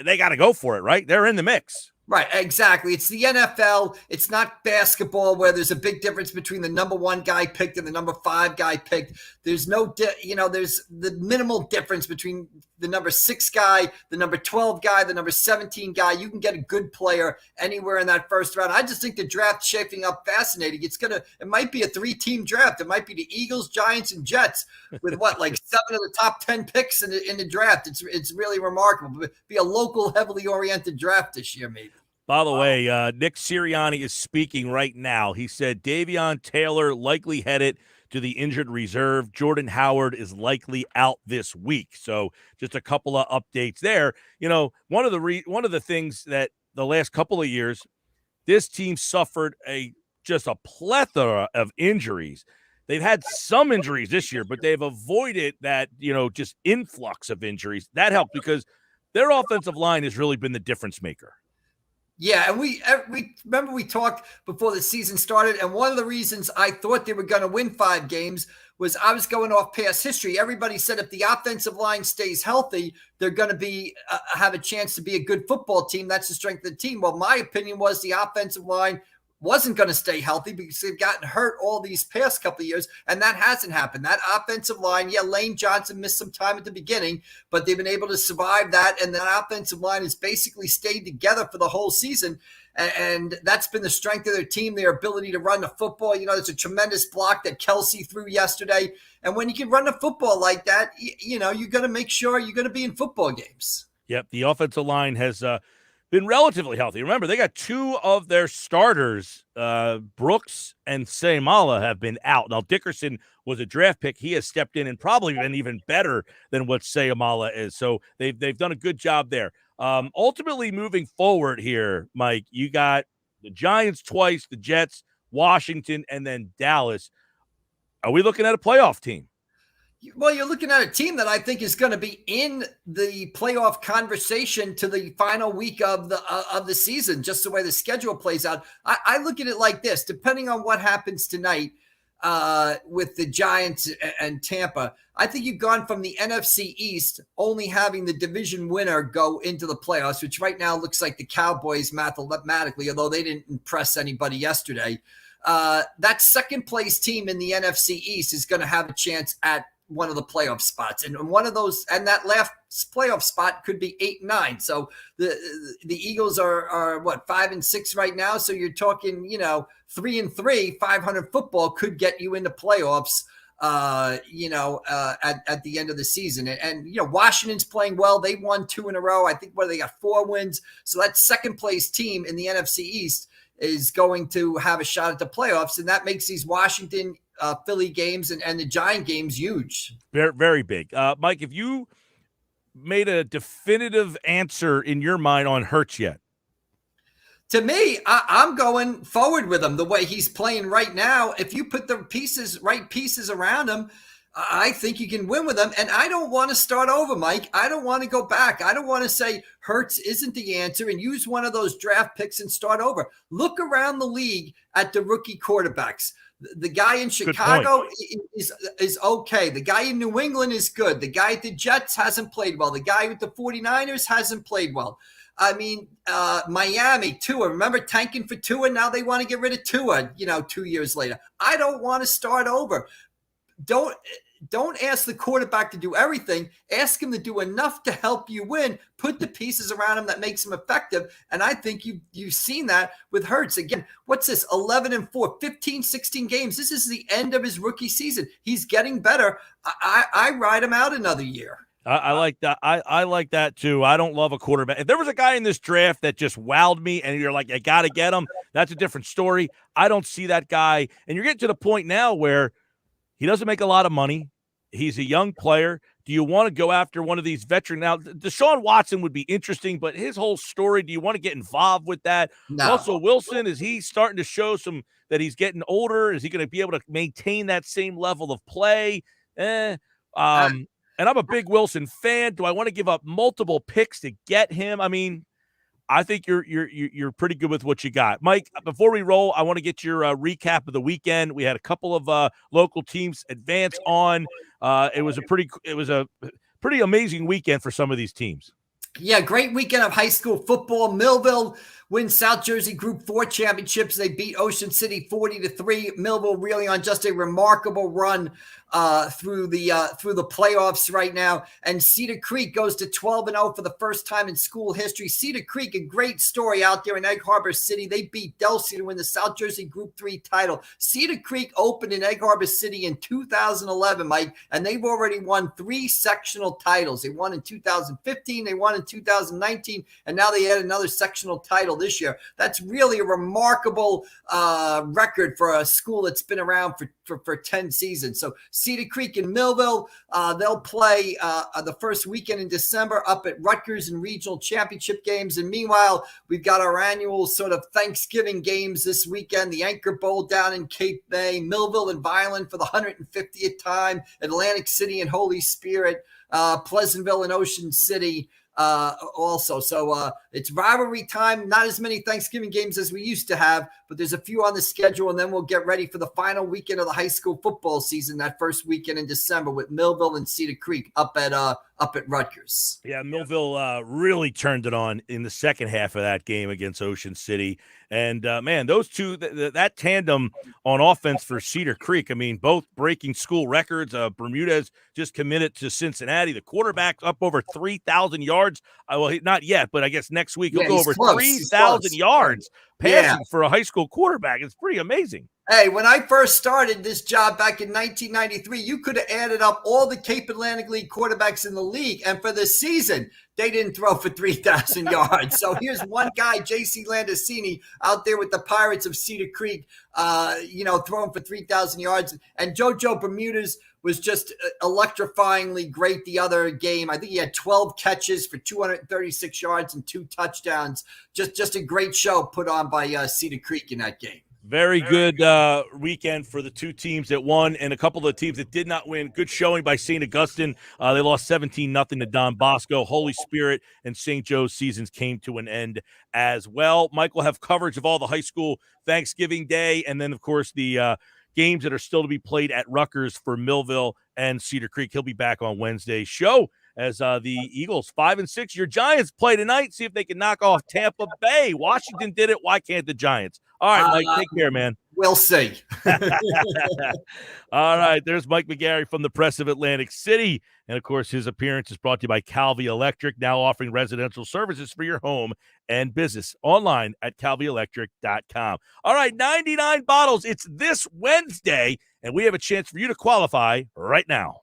they got to go for it, right? They're in the mix. Right, exactly. It's the NFL. It's not basketball where there's a big difference between the number 1 guy picked and the number 5 guy picked. There's there's the minimal difference between the number 6 guy, the number 12 guy, the number 17 guy. You can get a good player anywhere in that first round. I just think the draft's shaping up fascinating. It might be a 3-team draft. It might be the Eagles, Giants, and Jets with 7 of the top 10 picks in the draft. It's really remarkable. It'll be a local, heavily oriented draft this year, maybe. By the way, Nick Sirianni is speaking right now. He said Davion Taylor likely headed to the injured reserve. Jordan Howard is likely out this week. So just a couple of updates there. One of the things that the last couple of years, this team suffered just a plethora of injuries. They've had some injuries this year, but they've avoided that, just influx of injuries. That helped because their offensive line has really been the difference maker. Yeah, and we remember we talked before the season started, and one of the reasons I thought they were going to win 5 games was I was going off past history. Everybody said if the offensive line stays healthy, they're going to be have a chance to be a good football team. That's the strength of the team. Well, my opinion was the offensive line wasn't going to stay healthy because they've gotten hurt all these past couple of years, and that hasn't happened. That offensive line, Lane Johnson missed some time at the beginning, but they've been able to survive that, and that offensive line has basically stayed together for the whole season, and that's been the strength of their team, their ability to run the football. There's a tremendous block that Kelsey threw yesterday, and when you can run the football like that, you're going to make sure you're going to be in football games. Yep, the offensive line has been relatively healthy. Remember, they got 2 of their starters, Brooks and Seumalo, have been out. Now, Dickerson was a draft pick. He has stepped in and probably been even better than what Seumalo is. So they've done a good job there. Ultimately, moving forward here, Mike, you got the Giants twice, the Jets, Washington, and then Dallas. Are we looking at a playoff team? Well, you're looking at a team that I think is going to be in the playoff conversation to the final week of the season, just the way the schedule plays out. I look at it like this, depending on what happens tonight with the Giants and Tampa, I think you've gone from the NFC East only having the division winner go into the playoffs, which right now looks like the Cowboys mathematically, although they didn't impress anybody yesterday. That second place team in the NFC East is going to have a chance at one of the playoff spots, and one of those, and that last playoff spot could be 8-9. So the Eagles are what, 5-6 right now. So you're talking, 3-3, 500 football could get you into playoffs. At the end of the season, and Washington's playing well. They won 2 in a row. I think they got 4 wins. So that second place team in the NFC East is going to have a shot at the playoffs, and that makes these Washington, Philly games and the Giant games huge. Very, very big. Mike, have you made a definitive answer in your mind on Hurts yet? To me, I'm going forward with him the way he's playing right now. If you put the right pieces around him, I think you can win with him. And I don't want to start over, Mike. I don't want to go back. I don't want to say Hurts isn't the answer and use one of those draft picks and start over. Look around the league at the rookie quarterbacks. The guy in Chicago is okay. The guy in New England is good. The guy at the Jets hasn't played well. The guy with the 49ers hasn't played well. I mean, Miami, Tua. Remember tanking for Tua? Now they want to get rid of Tua, 2 years later. I don't want to start over. Don't ask the quarterback to do everything. Ask him to do enough to help you win. Put the pieces around him that makes him effective. And I think you've seen that with Hurts. Again, what's this? 11-4, 15, 16 games. This is the end of his rookie season. He's getting better. I ride him out another year. I like that. I like that too. I don't love a quarterback. If there was a guy in this draft that just wowed me and you're like, I got to get him, that's a different story. I don't see that guy. And you're getting to the point now where he doesn't make a lot of money. He's a young player. Do you want to go after one of these veteran? Now, Deshaun Watson would be interesting, but his whole story, do you want to get involved with that? No. Russell Wilson, is he starting to show that he's getting older? Is he going to be able to maintain that same level of play? And I'm a big Wilson fan. Do I want to give up multiple picks to get him? I mean, I think you're pretty good with what you got, Mike. Before we roll, I want to get your recap of the weekend. We had a couple of local teams advance on. It was a pretty amazing weekend for some of these teams. Yeah, great weekend of high school football. Millville wins South Jersey Group 4 championships. They beat Ocean City 40-3. Millville really on just a remarkable run through the playoffs right now. And Cedar Creek goes to 12-0 for the first time in school history. Cedar Creek, a great story out there in Egg Harbor City. They beat Delsea to win the South Jersey Group 3 title. Cedar Creek opened in Egg Harbor City in 2011, Mike, and they've already won 3 sectional titles. They won in 2015, they won in 2019, and now they had another sectional title this year. That's really a remarkable record for a school that's been around for 10 seasons. So Cedar Creek and Millville, they'll play the first weekend in December up at Rutgers in regional championship games. And meanwhile, we've got our annual sort of Thanksgiving games this weekend, the Anchor Bowl down in Cape May, Millville and Violin for the 150th time, Atlantic City and Holy Spirit, Pleasantville and Ocean City also. So it's rivalry time. Not as many Thanksgiving games as we used to have, but there's a few on the schedule, and then we'll get ready for the final weekend of the high school football season, that first weekend in December with Millville and Cedar Creek up at Rutgers. Yeah, Millville really turned it on in the second half of that game against Ocean City. And, man, those two, that tandem on offense for Cedar Creek, I mean, both breaking school records. Bermudez just committed to Cincinnati. The quarterback up over 3,000 yards. Well, not yet, but I guess next week he'll go over 3,000 yards passing for a high school quarterback. It's pretty amazing. Hey, when I first started this job back in 1993, you could have added up all the Cape Atlantic League quarterbacks in the league, and for the season, they didn't throw for 3,000 yards. So here's one guy, J.C. Landesini, out there with the Pirates of Cedar Creek, throwing for 3,000 yards. And JoJo Bermudez was just electrifyingly great the other game. I think he had 12 catches for 236 yards and 2 touchdowns. Just a great show put on by Cedar Creek in that game. Very good weekend for the two teams that won and a couple of the teams that did not win. Good showing by St. Augustine. They lost 17-0 to Don Bosco. Holy Spirit and St. Joe's seasons came to an end as well. Mike will have coverage of all the high school Thanksgiving Day and then, of course, the games that are still to be played at Rutgers for Millville and Cedar Creek. He'll be back on Wednesday's show as the Eagles 5-6. Your Giants play tonight. See if they can knock off Tampa Bay. Washington did it. Why can't the Giants? All right, Mike, take care, man. We'll see. All right, there's Mike McGarry from the Press of Atlantic City. And, of course, his appearance is brought to you by Calvi Electric, now offering residential services for your home and business online at calvielectric.com. All right, 99 bottles. It's this Wednesday, and we have a chance for you to qualify right now.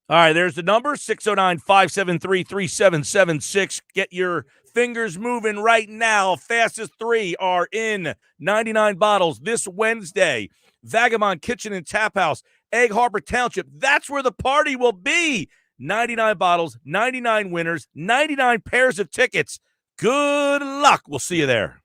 All right, there's the number, 609-573-3776. Get your fingers moving right now. Fastest 3 are in 99 bottles this Wednesday. Vagabond Kitchen and Tap House, Egg Harbor Township. That's where the party will be. 99 bottles, 99 winners, 99 pairs of tickets. Good luck. We'll see you there.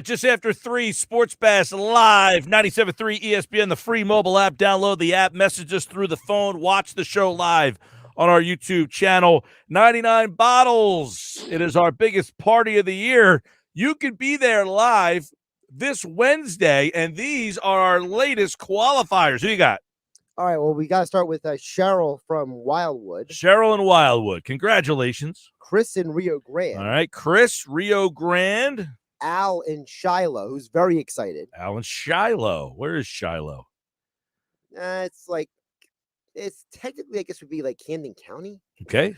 Just after 3, Sports Bass live, 97.3 ESPN, the free mobile app. Download the app, message us through the phone, watch the show live on our YouTube channel. 99 bottles. It is our biggest party of the year. You can be there live this Wednesday, and these are our latest qualifiers. Who you got? All right, well, we got to start with Cheryl from Wildwood. Cheryl in Wildwood. Congratulations. Chris in Rio Grande. All right, Chris, Rio Grande. Al in Shiloh, who's very excited. Al in Shiloh. Where is Shiloh? It's technically, I guess, would be like Camden County. Okay.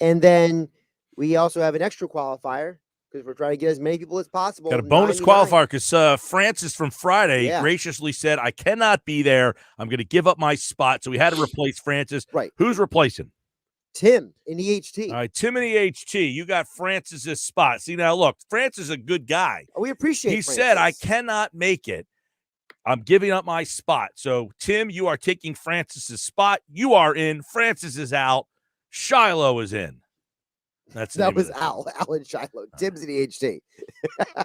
And then we also have an extra qualifier because we're trying to get as many people as possible. Got a bonus 99. qualifier because Francis from Friday Yeah. graciously said, I cannot be there. I'm going to give up my spot. So we had to replace Francis. Right. Who's replacing? Tim in EHT. All right, Tim in EHT. You got Francis's spot. See, now look, Francis is a good guy. We appreciate He Francis. said, I cannot make it. I'm giving up my spot. So, Tim, you are taking Francis's spot. You are in. Francis is out. Shiloh is in. That was Al in Shiloh. Tim's in EHT. All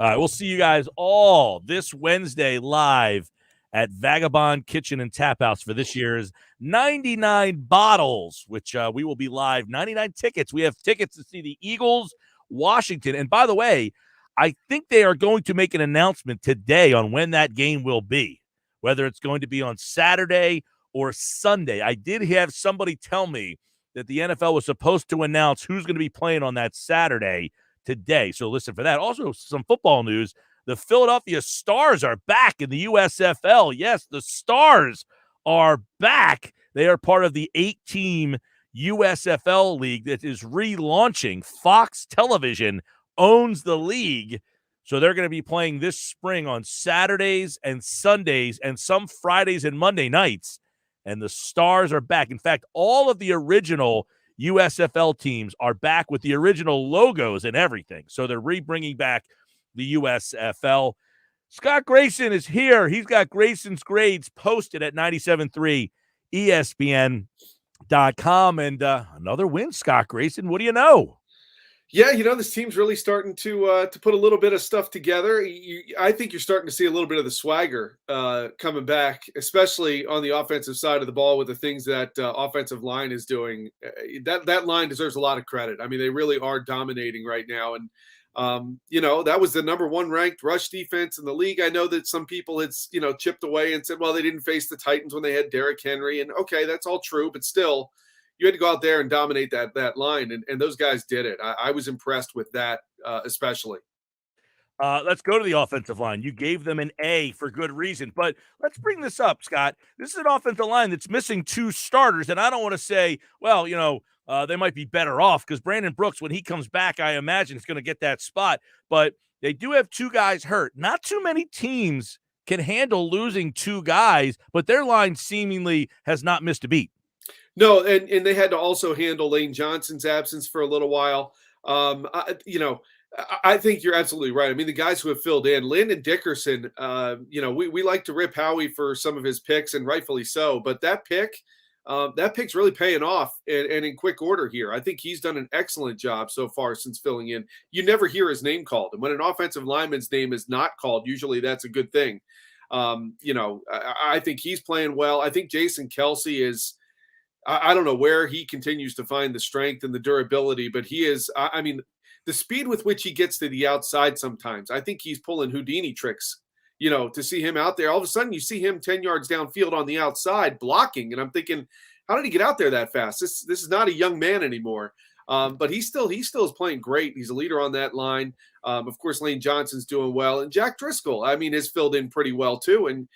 right, we'll see you guys all this Wednesday live at Vagabond Kitchen and Tap House for this year's 99 bottles, which we will be live. 99 tickets. We have tickets to see the Eagles, Washington. And by the way, I think they are going to make an announcement today on when that game will be, whether it's going to be on Saturday or Sunday. I did have somebody tell me that the NFL was supposed to announce who's going to be playing on that Saturday today. So listen for that. Also, some football news. The Philadelphia Stars are back in the USFL. Yes, the Stars are back. They are part of the 8-team USFL league that is relaunching. Fox Television owns the league. So they're going to be playing this spring on Saturdays and Sundays and some Fridays and Monday nights. And the Stars are back. In fact, all of the original USFL teams are back with the original logos and everything. So they're rebringing back the USFL. Scott Grayson is here. He's got Grayson's grades posted at 97.3 ESPN.com. And another win, Scott Grayson. What do you know? Yeah, this team's really starting to put a little bit of stuff together. I think you're starting to see a little bit of the swagger coming back, especially on the offensive side of the ball with the things that offensive line is doing. That line deserves a lot of credit. I mean, they really are dominating right now. And, that was the number 1 ranked rush defense in the league. I know that some people had, chipped away and said, well, they didn't face the Titans when they had Derrick Henry. And okay, that's all true, but still, you had to go out there and dominate that line, and those guys did it. I was impressed with that, especially. Let's go to the offensive line. You gave them an A for good reason, but let's bring this up, Scott. This is an offensive line that's missing 2 starters, and I don't want to say, well, they might be better off because Brandon Brooks, when he comes back, I imagine is going to get that spot, but they do have 2 guys hurt. Not too many teams can handle losing 2 guys, but their line seemingly has not missed a beat. No, and they had to also handle Lane Johnson's absence for a little while. I think you're absolutely right. I mean, the guys who have filled in, Landon Dickerson, we like to rip Howie for some of his picks, and rightfully so. But that pick's really paying off and in quick order here. I think he's done an excellent job so far since filling in. You never hear his name called. And when an offensive lineman's name is not called, usually that's a good thing. I think he's playing well. I think Jason Kelsey is – I don't know where he continues to find the strength and the durability, but he is, I mean, the speed with which he gets to the outside sometimes, I think he's pulling Houdini tricks, to see him out there. All of a sudden you see him 10 yards downfield on the outside blocking. And I'm thinking, how did he get out there that fast? This is not a young man anymore. But he still is playing great. He's a leader on that line. Of course, Lane Johnson's doing well. And Jack Driscoll, has filled in pretty well too. And,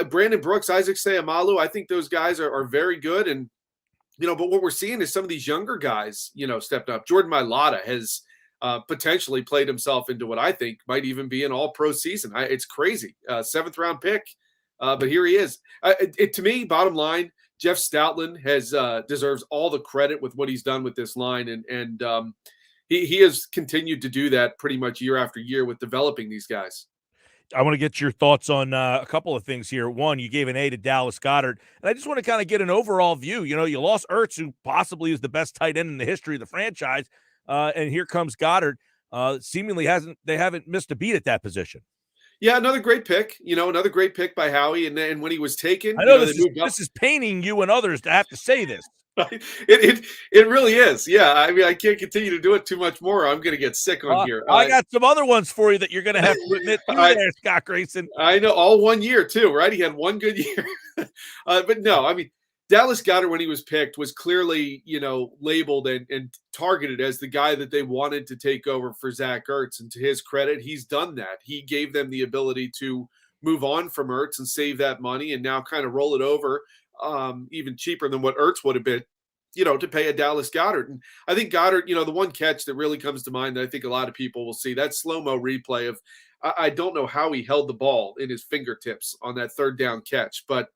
Brandon Brooks, Isaac Seumalo, I think those guys are very good. And, but what we're seeing is some of these younger guys, stepped up. Jordan Mailata has potentially played himself into what I think might even be an all-pro season. It's crazy. 7th round pick. But here he is. To me, bottom line, Jeff Stoutland deserves all the credit with what he's done with this line. And he has continued to do that pretty much year after year with developing these guys. I want to get your thoughts on a couple of things here. One, you gave an A to Dallas Goddard, and I just want to kind of get an overall view. You lost Ertz, who possibly is the best tight end in the history of the franchise, and here comes Goddard. seemingly they haven't missed a beat at that position. Yeah, another great pick. Another great pick by Howie. And then when he was taken, I know they moved up. this is paining you and others to have to say this. It really is. Yeah, I mean, I can't continue to do it too much more. I'm going to get sick on here. I got some other ones for you that you're going to have to admit to there, Scott Grayson. I know, all 1 year too, right? He had one good year. But no, I mean, Dallas Goddard, when he was picked, was clearly, labeled and targeted as the guy that they wanted to take over for Zach Ertz. And to his credit, he's done that. He gave them the ability to move on from Ertz and save that money and now kind of roll it over even cheaper than what Ertz would have been, to pay a Dallas Goddard. And I think Goddard, the one catch that really comes to mind that I think a lot of people will see, that slow-mo replay of, I don't know how he held the ball in his fingertips on that third down catch, but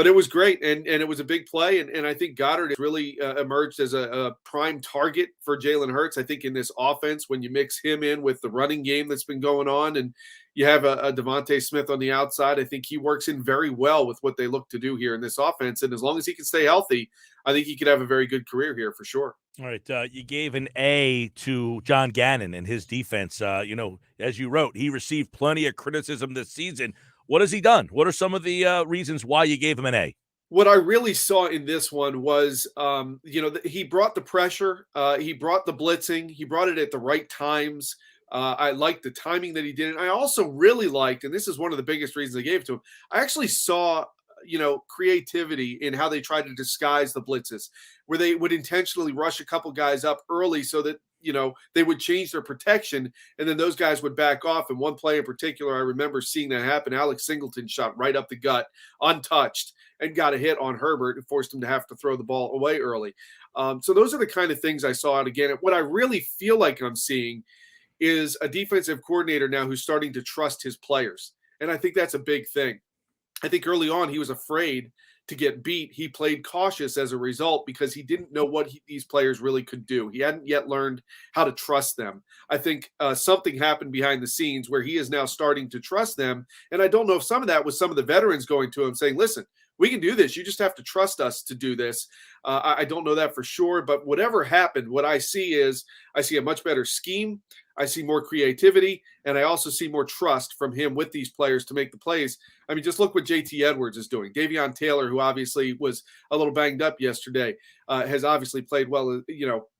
it was great, and it was a big play, and I think Goddard has really emerged as a prime target for Jalen Hurts. I think in this offense, when you mix him in with the running game that's been going on, and you have a Devontae Smith on the outside, I think he works in very well with what they look to do here in this offense, and as long as he can stay healthy, I think he could have a very good career here for sure. All right, you gave an A to John Gannon and his defense. As you wrote, he received plenty of criticism this season. What has he done? What are some of the reasons why you gave him an A? What I really saw in this one was, he brought the pressure. He brought the blitzing. He brought it at the right times. I liked the timing that he did. And I also really liked, and this is one of the biggest reasons I gave it to him, I actually saw, creativity in how they tried to disguise the blitzes, where they would intentionally rush a couple guys up early so that, they would change their protection, and then those guys would back off. And one play in particular, I remember seeing that happen. Alex Singleton shot right up the gut, untouched, and got a hit on Herbert and forced him to have to throw the ball away early. So those are the kind of things I saw out again. What I really feel like I'm seeing is a defensive coordinator now who's starting to trust his players. And I think that's a big thing. I think early on he was afraid to get beat. He played cautious as a result because he didn't know what these players really could do. He hadn't yet learned how to trust them. I think something happened behind the scenes where he is now starting to trust them. And I don't know if some of that was some of the veterans going to him saying, listen, we can do this. You just have to trust us to do this. I don't know that for sure, but whatever happened, what I see is I see a much better scheme. I see more creativity, and I also see more trust from him with these players to make the plays. I mean, just look what JT Edwards is doing. Davion Taylor, who obviously was a little banged up yesterday, has obviously played well.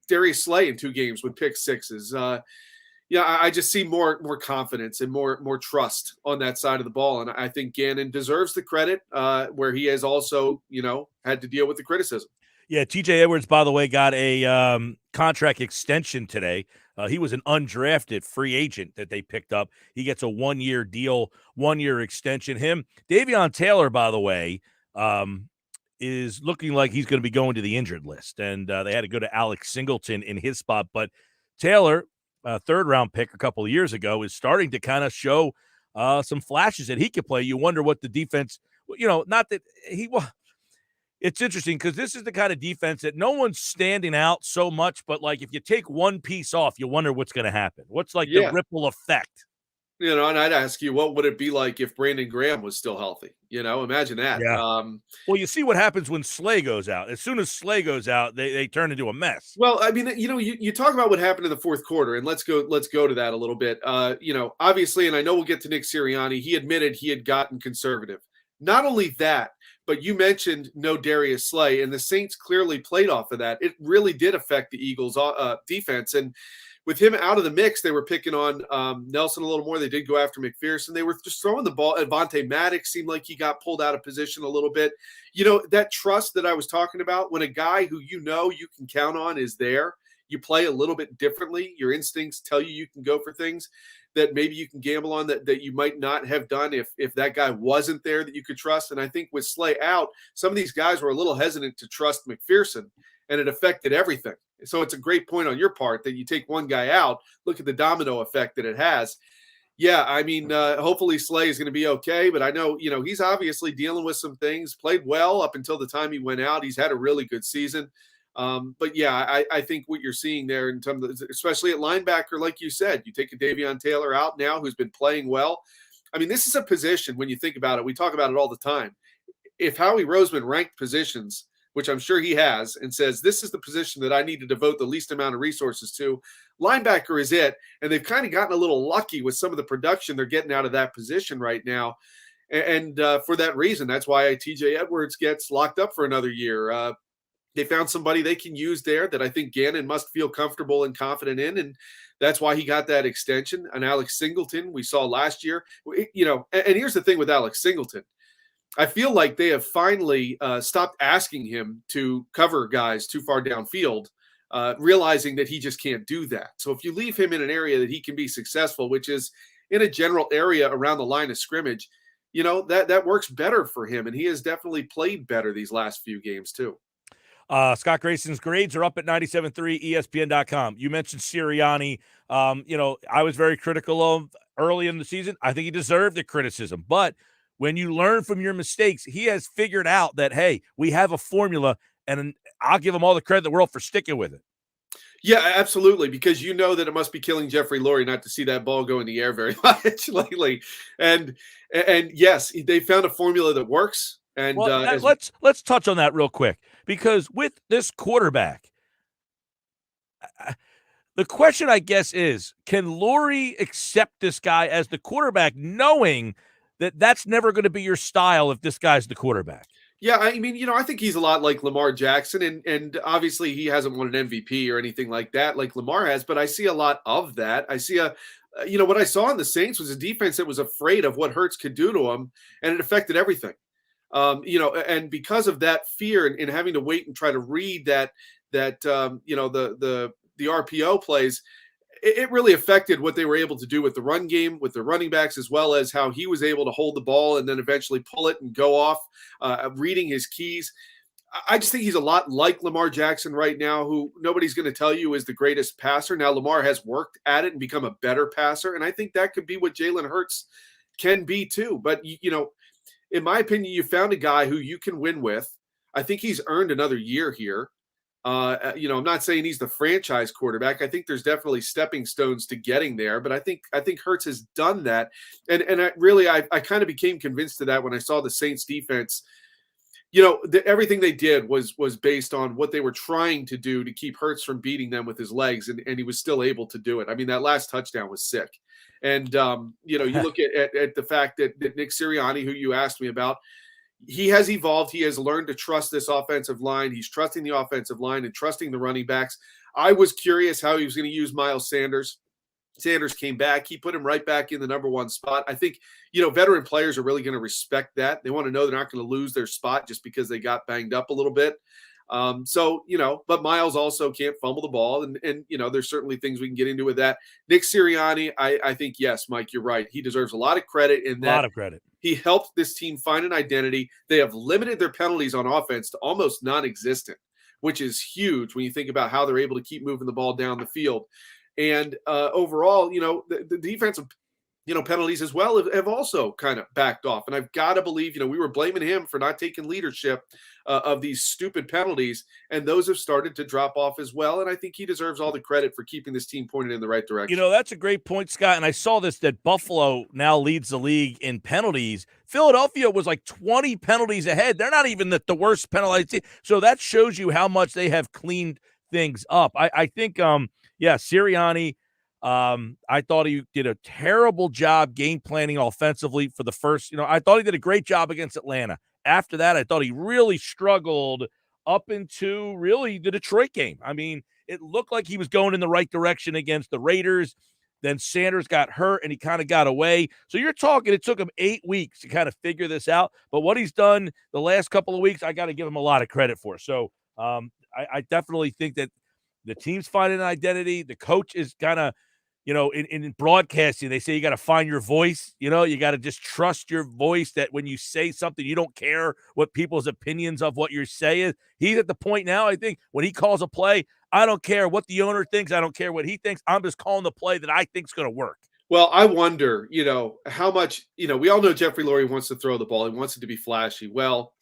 Darius Slay in 2 games with pick sixes. I just see more confidence and more trust on that side of the ball. And I think Gannon deserves the credit where he has also, had to deal with the criticism. Yeah, TJ Edwards, by the way, got a contract extension today. He was an undrafted free agent that they picked up. He gets a 1-year deal, 1-year extension. Davion Taylor, by the way, is looking like he's going to be going to the injured list. And they had to go to Alex Singleton in his spot. But Taylor, a 3rd-round pick a couple of years ago, is starting to kind of show some flashes that he could play. You wonder what the defense, not that he – it's interesting because this is the kind of defense that no one's standing out so much, but like if you take one piece off, you wonder what's going to happen. What's like the ripple effect? And I'd ask you, what would it be like if Brandon Graham was still healthy? Imagine that. Yeah. Well, you see what happens when Slay goes out. As soon as Slay goes out, they turn into a mess. Well, I mean, you talk about what happened in the 4th quarter, and let's go to that a little bit. Obviously, and I know we'll get to Nick Sirianni. He admitted he had gotten conservative. Not only that, but you mentioned no Darius Slay, and the Saints clearly played off of that. It really did affect the Eagles' defense. And with him out of the mix, they were picking on Nelson a little more. They did go after McPherson. They were just throwing the ball. Avonte Maddox seemed like he got pulled out of position a little bit. That trust that I was talking about, when a guy who you can count on is there, you play a little bit differently. Your instincts tell you can go for things that maybe you can gamble on that you might not have done if that guy wasn't there that you could trust. And I think with Slay out, some of these guys were a little hesitant to trust McPherson, and it affected everything. So it's a great point on your part that you take one guy out, look at the domino effect that it has. Yeah, I mean, hopefully Slay is going to be okay, but I know, he's obviously dealing with some things, played well up until the time he went out. He's had a really good season. But yeah, I think what you're seeing there in terms of, especially at linebacker, like you said, you take a Davion Taylor out now who's been playing well. I mean, this is a position, when you think about it, we talk about it all the time. If Howie Roseman ranked positions, which I'm sure he has, and says, this is the position that I need to devote the least amount of resources to, linebacker is it. And they've kind of gotten a little lucky with some of the production they're getting out of that position right now. And for that reason, that's why TJ Edwards gets locked up for another year. They found somebody they can use there that I think Gannon must feel comfortable and confident in. And that's why he got that extension. And Alex Singleton, we saw last year, and here's the thing with Alex Singleton. I feel like they have finally stopped asking him to cover guys too far downfield, realizing that he just can't do that. So if you leave him in an area that he can be successful, which is in a general area around the line of scrimmage, that works better for him. And he has definitely played better these last few games too. Scott Grayson's grades are up at 97.3 ESPN.com. You mentioned Sirianni. I was very critical of early in the season. I think he deserved the criticism. But when you learn from your mistakes, he has figured out that, hey, we have a formula, and I'll give him all the credit in the world for sticking with it. Yeah, absolutely, because you know that it must be killing Jeffrey Lurie not to see that ball go in the air very much lately. And yes, they found a formula that works. And let's touch on that real quick, because with this quarterback, the question, I guess, is, can Lurie accept this guy as the quarterback, knowing that that's never going to be your style if this guy's the quarterback? Yeah, I mean, I think he's a lot like Lamar Jackson, and obviously he hasn't won an MVP or anything like that like Lamar has, but I see a lot of that. I see what I saw in the Saints was a defense that was afraid of what Hurts could do to them, and it affected everything. And because of that fear and having to wait and try to read the RPO plays, it really affected what they were able to do with the run game, with the running backs, as well as how he was able to hold the ball and then eventually pull it and go off, reading his keys. I just think he's a lot like Lamar Jackson right now, who nobody's going to tell you is the greatest passer. Now, Lamar has worked at it and become a better passer, and I think that could be what Jalen Hurts can be too. But, in my opinion, you found a guy who you can win with. I think he's earned another year here. I'm not saying he's the franchise quarterback. I think there's definitely stepping stones to getting there, but I think Hurts has done that. And I kind of became convinced of that when I saw the Saints defense. Everything they did was based on what they were trying to do to keep Hurts from beating them with his legs, and he was still able to do it. I mean, that last touchdown was sick. And, you look at the fact that Nick Sirianni, who you asked me about, he has evolved. He has learned to trust this offensive line. He's trusting the offensive line and trusting the running backs. I was curious how he was going to use Miles Sanders. Sanders came back. He put him right back in the number one spot. I think, veteran players are really going to respect that. They want to know they're not going to lose their spot just because they got banged up a little bit. But Miles also can't fumble the ball. And there's certainly things we can get into with that. Nick Sirianni, I think, yes, Mike, you're right. He deserves a lot of credit in that. A lot of credit. He helped this team find an identity. They have limited their penalties on offense to almost non-existent, which is huge when you think about how they're able to keep moving the ball down the field. And overall, the defensive, penalties as well have also kind of backed off. And I've got to believe, we were blaming him for not taking leadership of these stupid penalties, and those have started to drop off as well. And I think he deserves all the credit for keeping this team pointed in the right direction. That's a great point, Scott. And I saw this, that Buffalo now leads the league in penalties. Philadelphia was like 20 penalties ahead. They're not even the worst penalty team. So that shows you how much they have cleaned things up. I think, Sirianni, I thought he did a terrible job game planning offensively for the first, I thought he did a great job against Atlanta. After that, I thought he really struggled up into really the Detroit game. I mean, it looked like he was going in the right direction against the Raiders. Then Sanders got hurt and he kind of got away. So you're talking, it took him 8 weeks to kind of figure this out. But what he's done the last couple of weeks, I got to give him a lot of credit for. So I definitely think that the team's finding an identity. The coach is kind of, in broadcasting, they say you got to find your voice. You got to just trust your voice, that when you say something, you don't care what people's opinions of what you're saying. He's at the point now, I think, when he calls a play, I don't care what the owner thinks. I don't care what he thinks. I'm just calling the play that I think is going to work. Well, I wonder, how much, we all know Jeffrey Lurie wants to throw the ball. He wants it to be flashy. Well,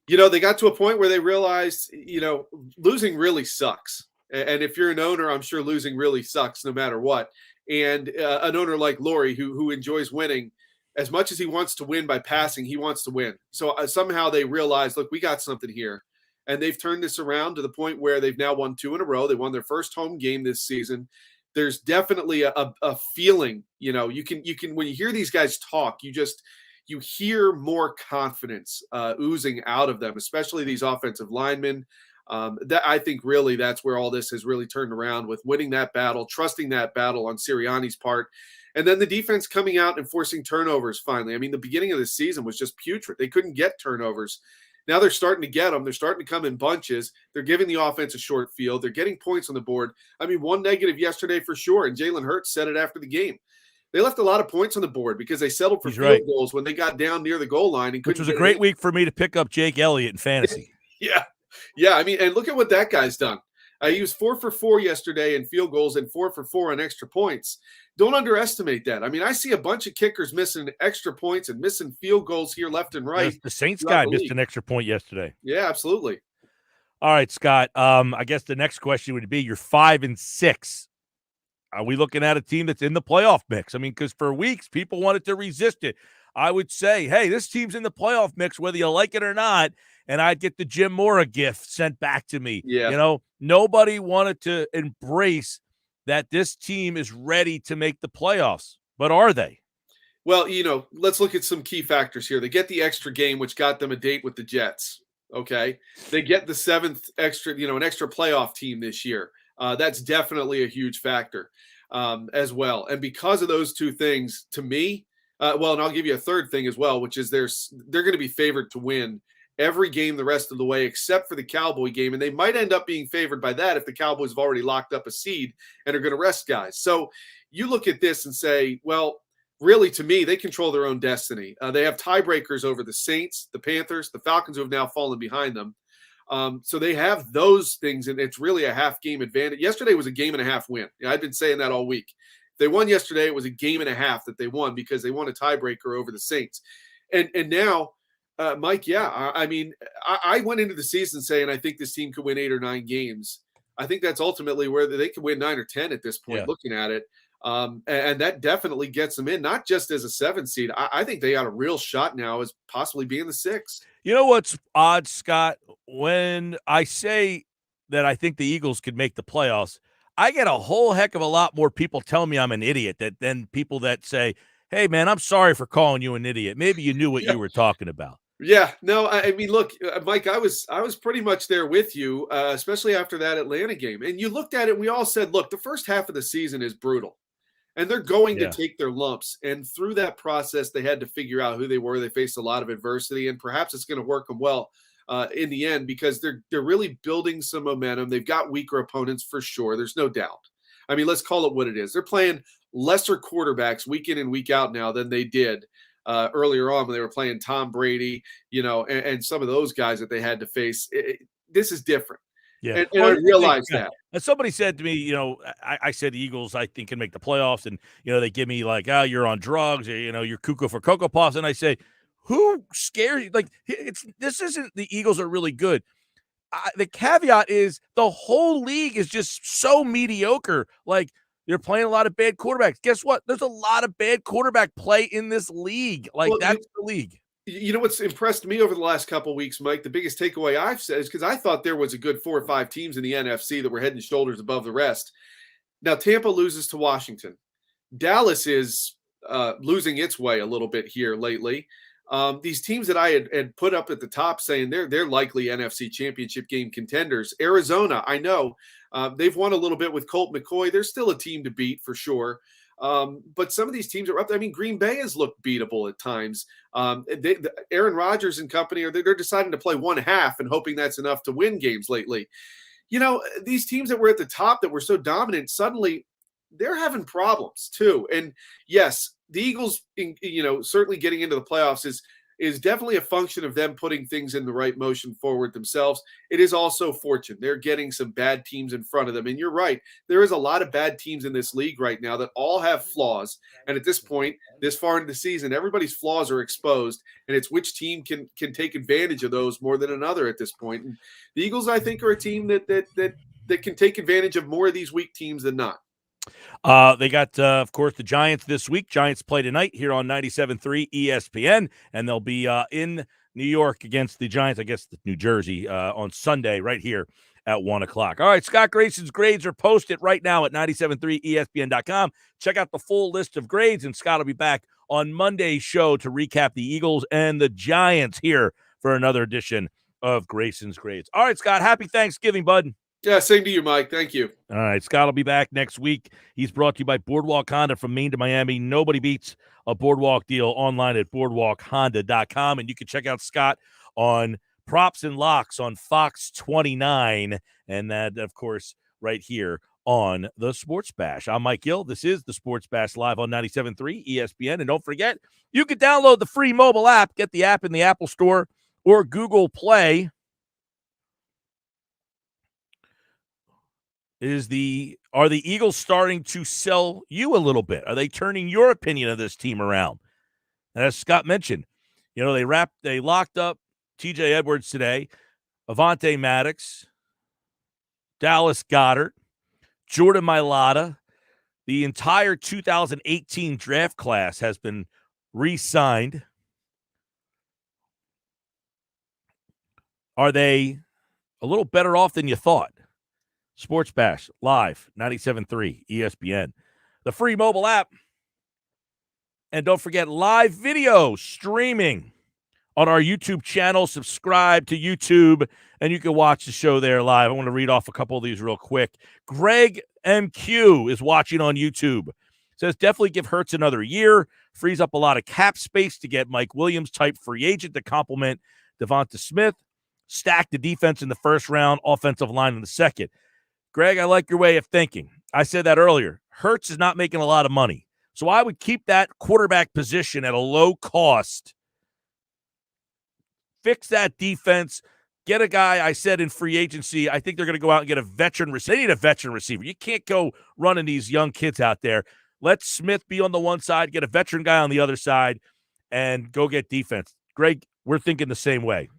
they got to a point where they realized, losing really sucks. And if you're an owner, I'm sure losing really sucks no matter what. And an owner like Lurie, who enjoys winning, as much as he wants to win by passing, he wants to win. So somehow they realize, look, we got something here. and they've turned this around to the point where they've now won 2 in a row. They won their first home game this season. There's definitely a feeling, you can when you hear these guys talk, you hear more confidence oozing out of them, especially these offensive linemen. That I think really that's where all this has really turned around, with winning that battle, trusting that battle on Sirianni's part. And then the defense coming out and forcing turnovers finally. I mean, the beginning of the season was just putrid. They couldn't get turnovers. Now they're starting to get them. They're starting to come in bunches. They're giving the offense a short field. They're getting points on the board. I mean, one negative yesterday for sure, and Jalen Hurts said it after the game. They left a lot of points on the board because they settled for field goals when they got down near the goal line. And which was a great week for me to pick up Jake Elliott in fantasy. Yeah. I mean, and look at what that guy's done. He was 4 for 4 yesterday in field goals and 4 for 4 on extra points. Don't underestimate that. I mean, I see a bunch of kickers missing extra points and missing field goals here left and right. The Saints guy missed an extra point yesterday. Yeah, absolutely. All right, Scott. I guess the next question would be, you're 5-6. Are we looking at a team that's in the playoff mix? I mean, because for weeks, people wanted to resist it. I would say, hey, this team's in the playoff mix, whether you like it or not. And I'd get the Jim Mora gift sent back to me. Yeah. Nobody wanted to embrace that this team is ready to make the playoffs. But are they? Well, let's look at some key factors here. They get the extra game, which got them a date with the Jets. Okay. They get the 7th extra, an extra playoff team this year. That's definitely a huge factor as well. And because of those two things, to me, and I'll give you a third thing as well, which is they're going to be favored to win every game the rest of the way, except for the Cowboy game. And they might end up being favored by that if the Cowboys have already locked up a seed and are going to rest guys. So you look at this and say, well, really, to me, they control their own destiny. They have tiebreakers over the Saints, the Panthers, the Falcons, who have now fallen behind them. So they have those things, and it's really a half-game advantage. Yesterday was a game-and-a-half win. I've been saying that all week. If they won yesterday, it was a game-and-a-half that they won because they won a tiebreaker over the Saints. And now, Mike, I mean, I went into the season saying I think this team could win 8 or 9 games. I think that's ultimately where they could win 9 or 10 at this point, looking at it. And that definitely gets them in, not just as a 7 seed. I think they got a real shot now as possibly being the 6th. You know what's odd, Scott? When I say that I think the Eagles could make the playoffs, I get a whole heck of a lot more people telling me I'm an idiot than people that say, hey, man, I'm sorry for calling you an idiot. Maybe you knew what you were talking about. Yeah, no, I mean, look, Mike, I was pretty much there with you, especially after that Atlanta game. And you looked at it, and we all said, look, the first half of the season is brutal. And they're going to take their lumps. And through that process, they had to figure out who they were. They faced a lot of adversity, and perhaps it's going to work them well in the end because they're really building some momentum. They've got weaker opponents for sure. There's no doubt. I mean, let's call it what it is. They're playing lesser quarterbacks week in and week out now than they did earlier on when they were playing Tom Brady, and some of those guys that they had to face. This is different. Yeah, and I realize that. And somebody said to me, I said the Eagles, I think, can make the playoffs, and they give me like, oh, you're on drugs, or you're cuckoo for Cocoa Puffs, and I say, who scares you? Like, this isn't the Eagles are really good. The caveat is the whole league is just so mediocre. Like, they're playing a lot of bad quarterbacks. Guess what? There's a lot of bad quarterback play in this league. Like, that's the league. You know what's impressed me over the last couple of weeks, Mike? The biggest takeaway I've said is because I thought there was a good 4 or 5 teams in the NFC that were head and shoulders above the rest. Now, Tampa loses to Washington. Dallas is losing its way a little bit here lately. These teams that I had put up at the top saying they're likely NFC Championship game contenders. Arizona, I know they've won a little bit with Colt McCoy. They're still a team to beat for sure. But some of these teams are up there. I mean, Green Bay has looked beatable at times. Aaron Rodgers and company, they're deciding to play one half and hoping that's enough to win games lately. These teams that were at the top that were so dominant, suddenly they're having problems too. And yes, the Eagles, certainly getting into the playoffs is definitely a function of them putting things in the right motion forward themselves. It is also fortune. They're getting some bad teams in front of them. And you're right. There is a lot of bad teams in this league right now that all have flaws. And at this point, this far into the season, everybody's flaws are exposed. And it's which team can take advantage of those more than another at this point. And the Eagles, I think, are a team that can take advantage of more of these weak teams than not. They got, of course, the Giants this week. Giants play tonight here on 97.3 ESPN, and they'll be in New York against the Giants, I guess New Jersey, on Sunday right here at 1 o'clock. All right, Scott Grayson's grades are posted right now at 973ESPN.com. Check out the full list of grades, and Scott will be back on Monday's show to recap the Eagles and the Giants here for another edition of Grayson's Grades. All right, Scott, happy Thanksgiving, bud. Yeah, same to you, Mike. Thank you. All right, Scott will be back next week. He's brought to you by Boardwalk Honda from Maine to Miami. Nobody beats a Boardwalk deal online at boardwalkhonda.com. And you can check out Scott on Props and Locks on Fox 29. And that, of course, right here on the Sports Bash. I'm Mike Gill. This is the Sports Bash live on 97.3 ESPN. And don't forget, you can download the free mobile app. Get the app in the Apple Store or Google Play. Are the Eagles starting to sell you a little bit? Are they turning your opinion of this team around? And as Scott mentioned, they locked up TJ Edwards today, Avonte Maddox, Dallas Goddard, Jordan Mailata. The entire 2018 draft class has been re-signed. Are they a little better off than you thought? Sports Bash, live, 97.3 ESPN. The free mobile app. And don't forget, live video streaming on our YouTube channel. Subscribe to YouTube, and you can watch the show there live. I want to read off a couple of these real quick. Greg MQ is watching on YouTube. Says, definitely give Hurts another year. Frees up a lot of cap space to get Mike Williams-type free agent to complement Devonta Smith. Stack the defense in the first round, offensive line in the second. Greg, I like your way of thinking. I said that earlier. Hurts is not making a lot of money. So I would keep that quarterback position at a low cost. Fix that defense. Get a guy, I said in free agency, I think they're going to go out and get a veteran receiver. They need a veteran receiver. You can't go running these young kids out there. Let Smith be on the one side, get a veteran guy on the other side, and go get defense. Greg, we're thinking the same way.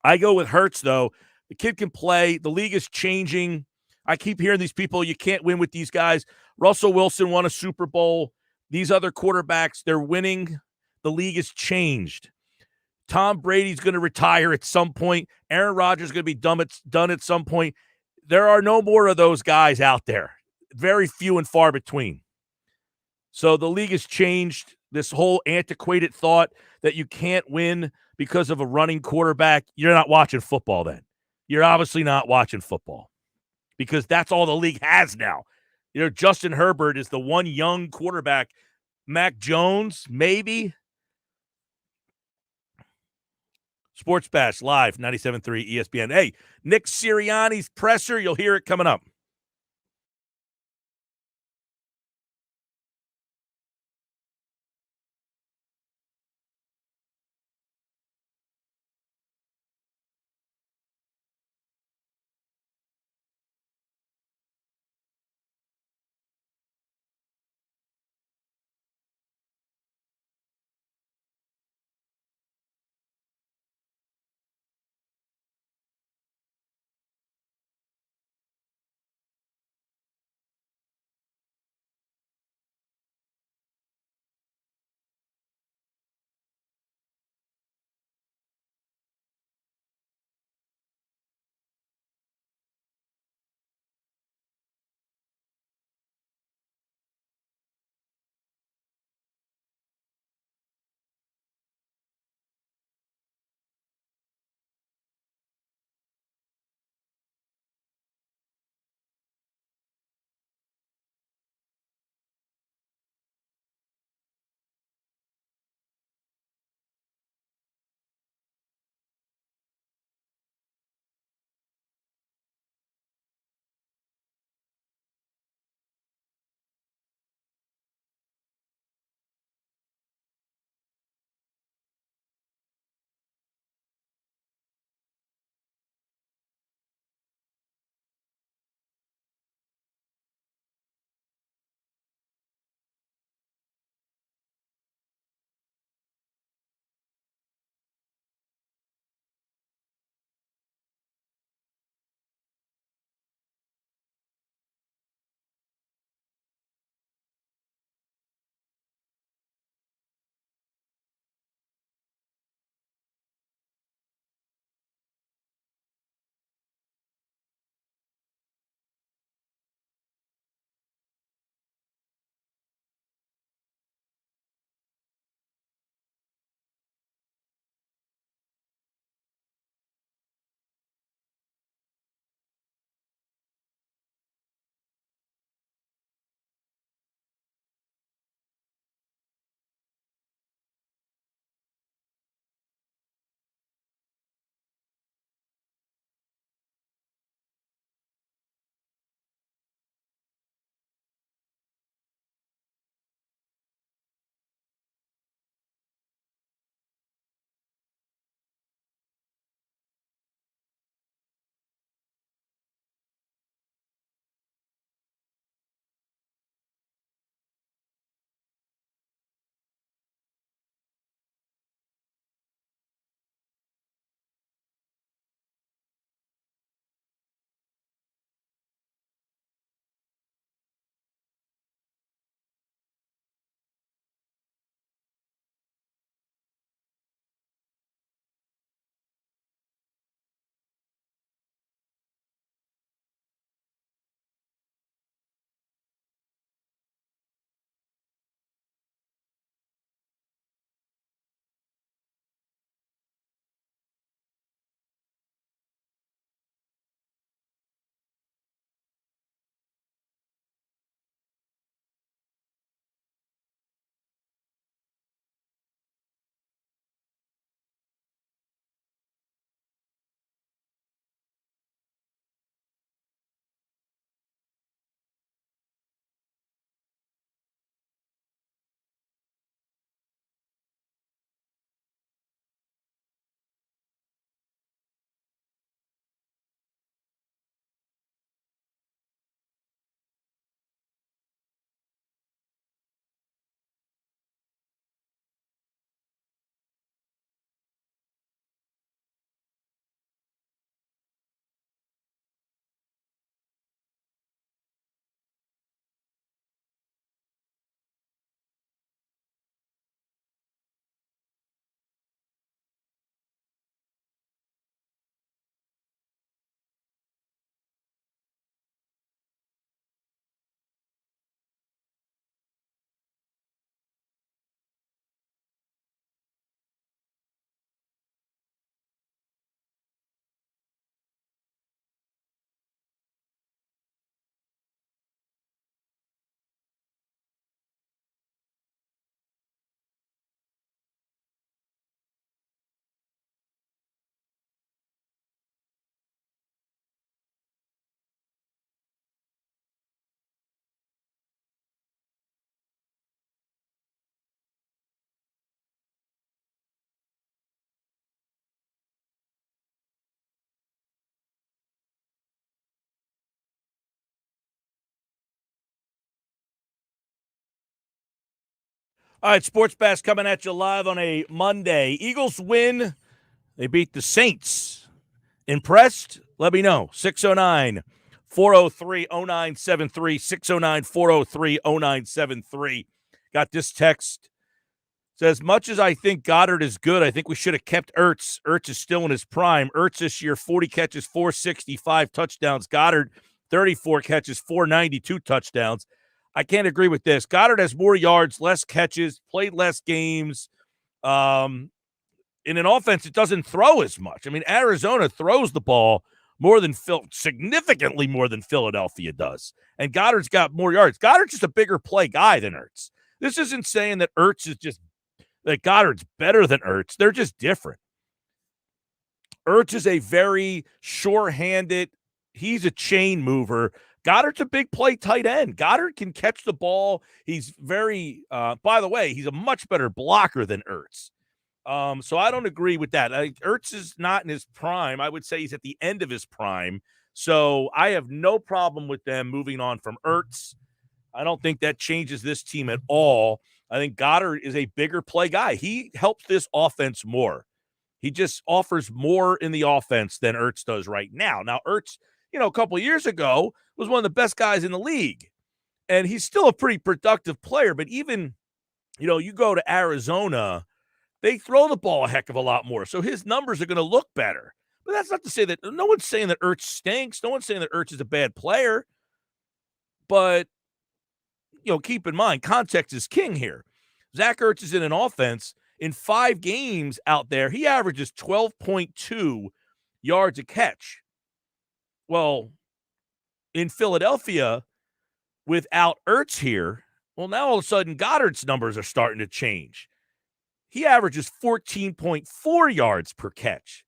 I go with Hurts, though. The kid can play. The league is changing. I keep hearing these people, you can't win with these guys. Russell Wilson won a Super Bowl. These other quarterbacks, they're winning. The league has changed. Tom Brady's going to retire at some point. Aaron Rodgers is going to be done at some point. There are no more of those guys out there. Very few and far between. So the league has changed. This whole antiquated thought that you can't win because of a running quarterback, you're not watching football then. You're obviously not watching football. Because that's all the league has now. Justin Herbert is the one young quarterback. Mac Jones, maybe. Sports Bash, live, 97.3 ESPN. Hey, Nick Sirianni's presser, you'll hear it coming up. All right, Sports Bash coming at you live on a Monday. Eagles win. They beat the Saints. Impressed? Let me know. 609 403 0973. 609 403 0973. Got this text. Says, much as I think Goddard is good, I think we should have kept Ertz. Ertz is still in his prime. Ertz this year, 40 catches, 465 touchdowns. Goddard, 34 catches, 492 touchdowns. I can't agree with this. Goddard has more yards, less catches, played less games. In an offense, it doesn't throw as much. I mean, Arizona throws the ball significantly more than Philadelphia does. And Goddard's got more yards. Goddard's just a bigger play guy than Ertz. This isn't saying that Goddard's better than Ertz. They're just different. Ertz is a very sure-handed, he's a chain mover. Goddard's a big play tight end. Goddard can catch the ball. He's very, by the way, he's a much better blocker than Ertz. So I don't agree with that. Ertz is not in his prime. I would say he's at the end of his prime. So I have no problem with them moving on from Ertz. I don't think that changes this team at all. I think Goddard is a bigger play guy. He helps this offense more. He just offers more in the offense than Ertz does right now. Now, Ertz, a couple of years ago was one of the best guys in the league. And he's still a pretty productive player. But even, you go to Arizona, they throw the ball a heck of a lot more. So his numbers are going to look better. But that's not to say that no one's saying that Ertz stinks. No one's saying that Ertz is a bad player. But, keep in mind, context is king here. Zach Ertz is in an offense. In 5 games out there, he averages 12.2 yards a catch. Well, in Philadelphia, without Ertz here, now all of a sudden Goddard's numbers are starting to change. He averages 14.4 yards per catch.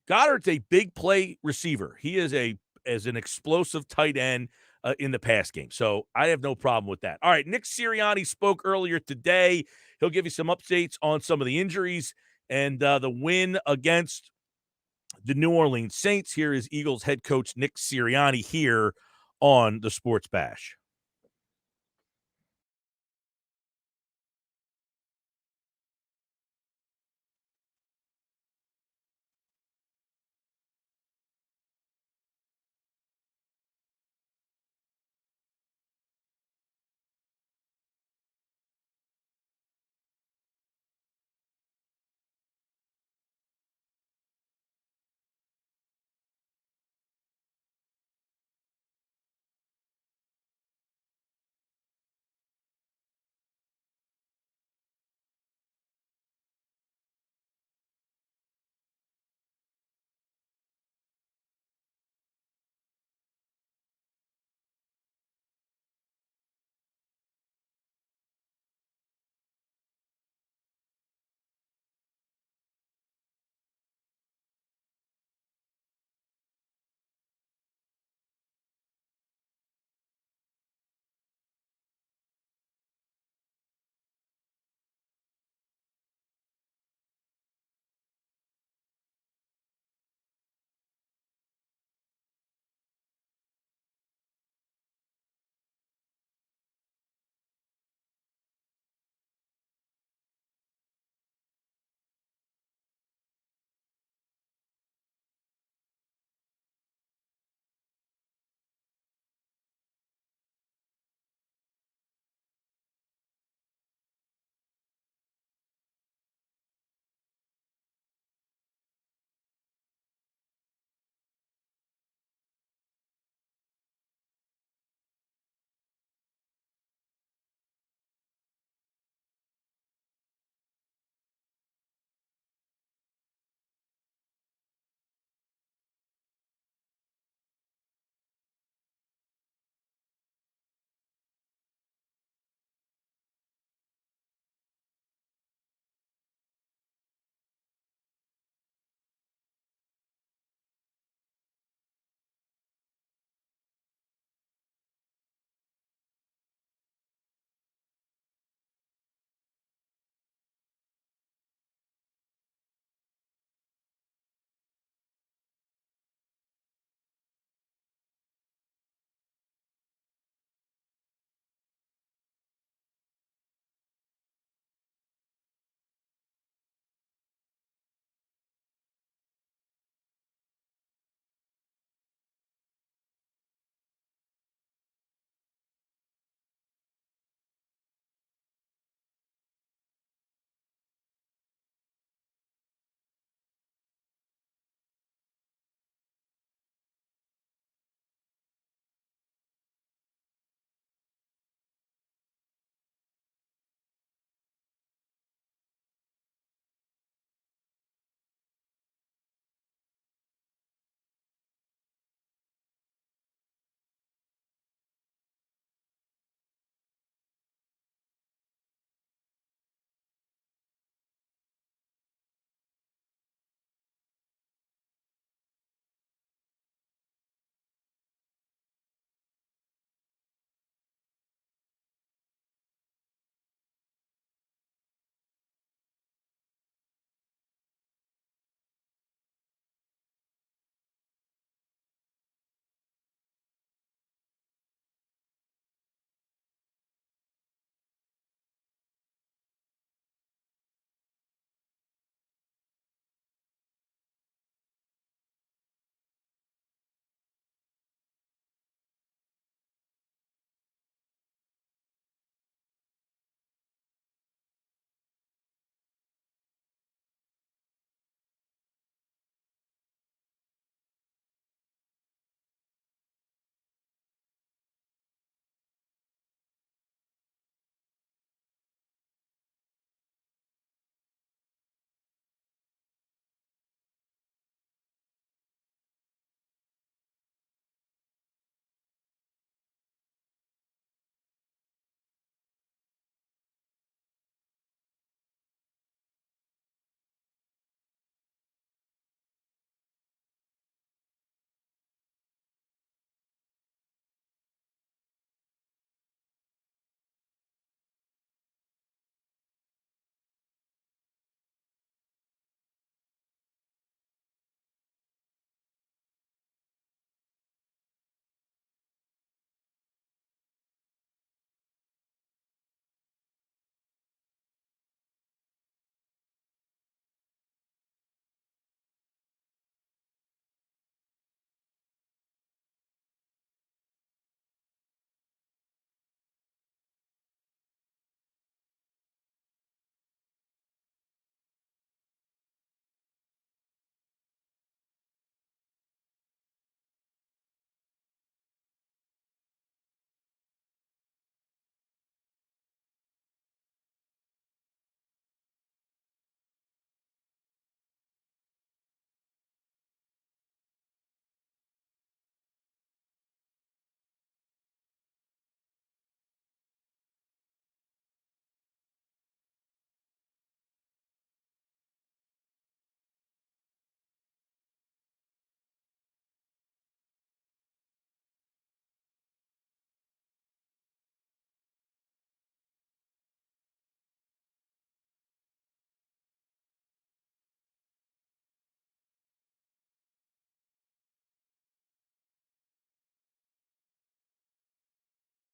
Goddard's a big play receiver. He is an explosive tight end in the pass game. So I have no problem with that. All right, Nick Sirianni spoke earlier today. He'll give you some updates on some of the injuries and the win against the New Orleans Saints. Here is Eagles head coach Nick Sirianni here on the Sports Bash.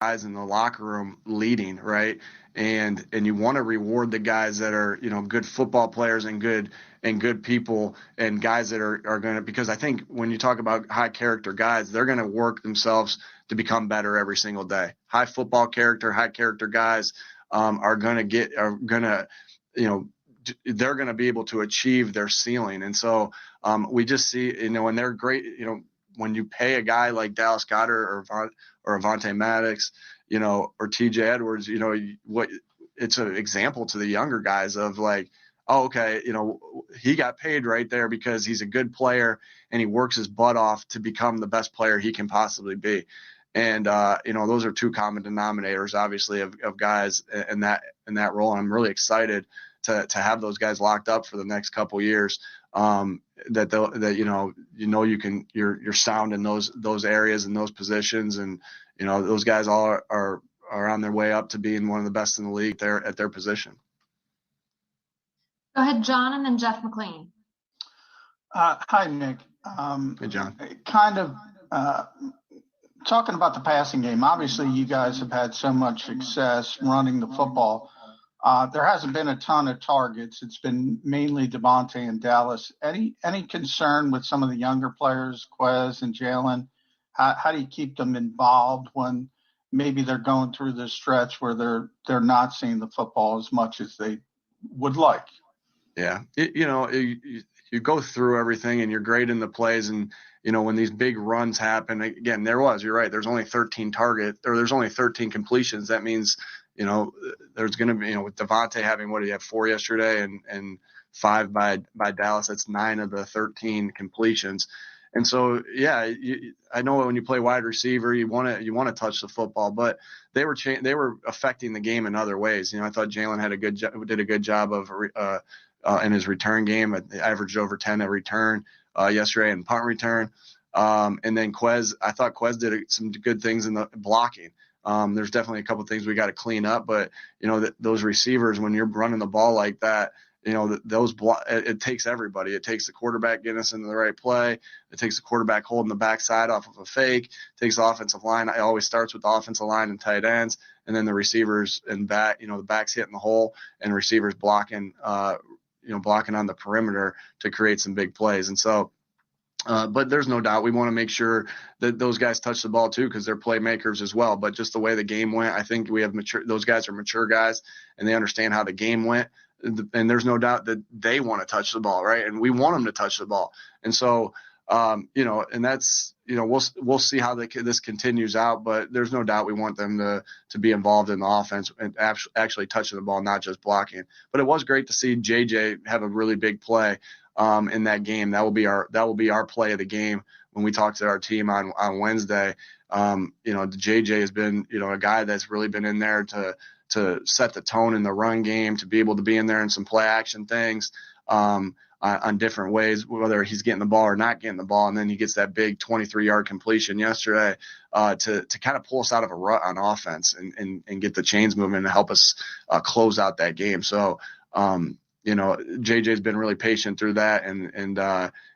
guys in the locker room leading, right? And you want to reward the guys that are, good football players and good people, and guys that are going to, because I think when you talk about high character guys, they're going to work themselves to become better every single day. High football character, high character guys are going to they're going to be able to achieve their ceiling. And so we just see, and they're great, when you pay a guy like Dallas Goddard or Avonte Maddox, or TJ Edwards, it's an example to the younger guys of like, oh, okay, he got paid right there because he's a good player and he works his butt off to become the best player he can possibly be. And, those are two common denominators, obviously, of guys in that role. And I'm really excited to have those guys locked up for the next couple of years. You're sound in those areas and those positions, and those guys all are on their way up to being one of the best in the league there at their position. Go ahead, John, and then Jeff McLean. Hi, Nick. Hey, John. Kind of talking about the passing game. Obviously, you guys have had so much success running the football. There hasn't been a ton of targets. It's been mainly Devontae and Dallas. Any concern with some of the younger players, Quez and Jalen? How do you keep them involved when maybe they're going through this stretch where they're not seeing the football as much as they would like? Yeah, you go through everything and you're grading the plays, and when these big runs happen, again, you're right. There's only 13 there's only 13 completions. That means there's going to be, with Devontae having, what did he have, 4 yesterday and 5 by Dallas, that's 9 of the 13 completions. And so, yeah, I know when you play wide receiver, you want to touch the football, but they were affecting the game in other ways. I thought Jalen did a good job of in his return game. Averaged over 10 a return yesterday in punt return. And then I thought Quez did some good things in the blocking. There's definitely a couple of things we got to clean up, but those receivers, when you're running the ball like that, it takes everybody. It takes the quarterback getting us into the right play. It takes the quarterback holding the backside off of a fake. It takes the offensive line. It always starts with the offensive line and tight ends, and then the receivers and back. The back's hitting the hole, and receivers blocking on the perimeter to create some big plays. And so, but there's no doubt we want to make sure that those guys touch the ball too, because they're playmakers as well. But just the way the game went, I think we have those guys are mature guys, and they understand how the game went. And there's no doubt that they want to touch the ball, right? And we want them to touch the ball. And so, and that's, we'll see how this continues out. But there's no doubt we want them to be involved in the offense and actually touching the ball, not just blocking. But it was great to see JJ have a really big play in that game. That will be our play of the game when we talk to our team on Wednesday. JJ has been, a guy that's really been in there to set the tone in the run game, to be able to be in there in some play action things on different ways, whether he's getting the ball or not getting the ball. And then he gets that big 23-yard completion yesterday to kind of pull us out of a rut on offense and get the chains moving and help us close out that game. So, JJ's been really patient through that. And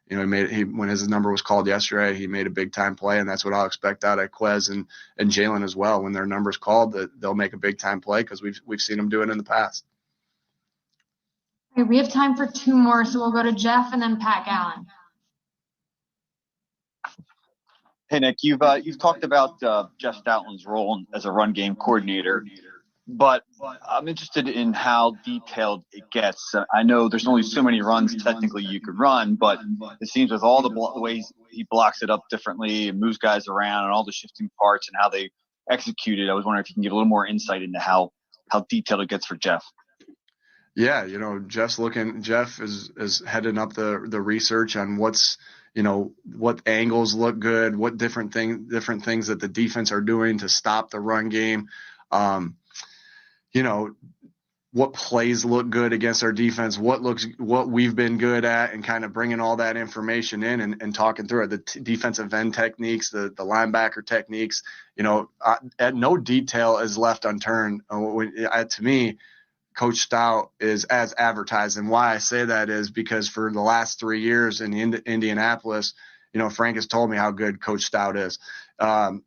when his number was called yesterday, he made a big time play, and that's what I'll expect out of Quez and Jalen as well. When their number's called, that they'll make a big time play, because we've seen them do it in the past. Okay, we have time for 2 more, so we'll go to Jeff and then Pat Gallen. Hey, Nick, you've talked about Jeff Stoutland's role as a run game coordinator, but I'm interested in how detailed it gets. I know there's only so many runs technically you could run, but it seems with all the ways he blocks it up differently and moves guys around and all the shifting parts and how they execute it, I was wondering if you can give a little more insight into how detailed it gets for Jeff. Yeah, Jeff is heading up the research on what angles look good, what different things that the defense are doing to stop the run game. What plays look good against our defense, what we've been good at, and kind of bringing all that information in and talking through it. The defensive end techniques, the linebacker techniques, no detail is left unturned. To me, Coach Stout is as advertised. And why I say that is because for the last 3 years in Indianapolis, Frank has told me how good Coach Stout is. And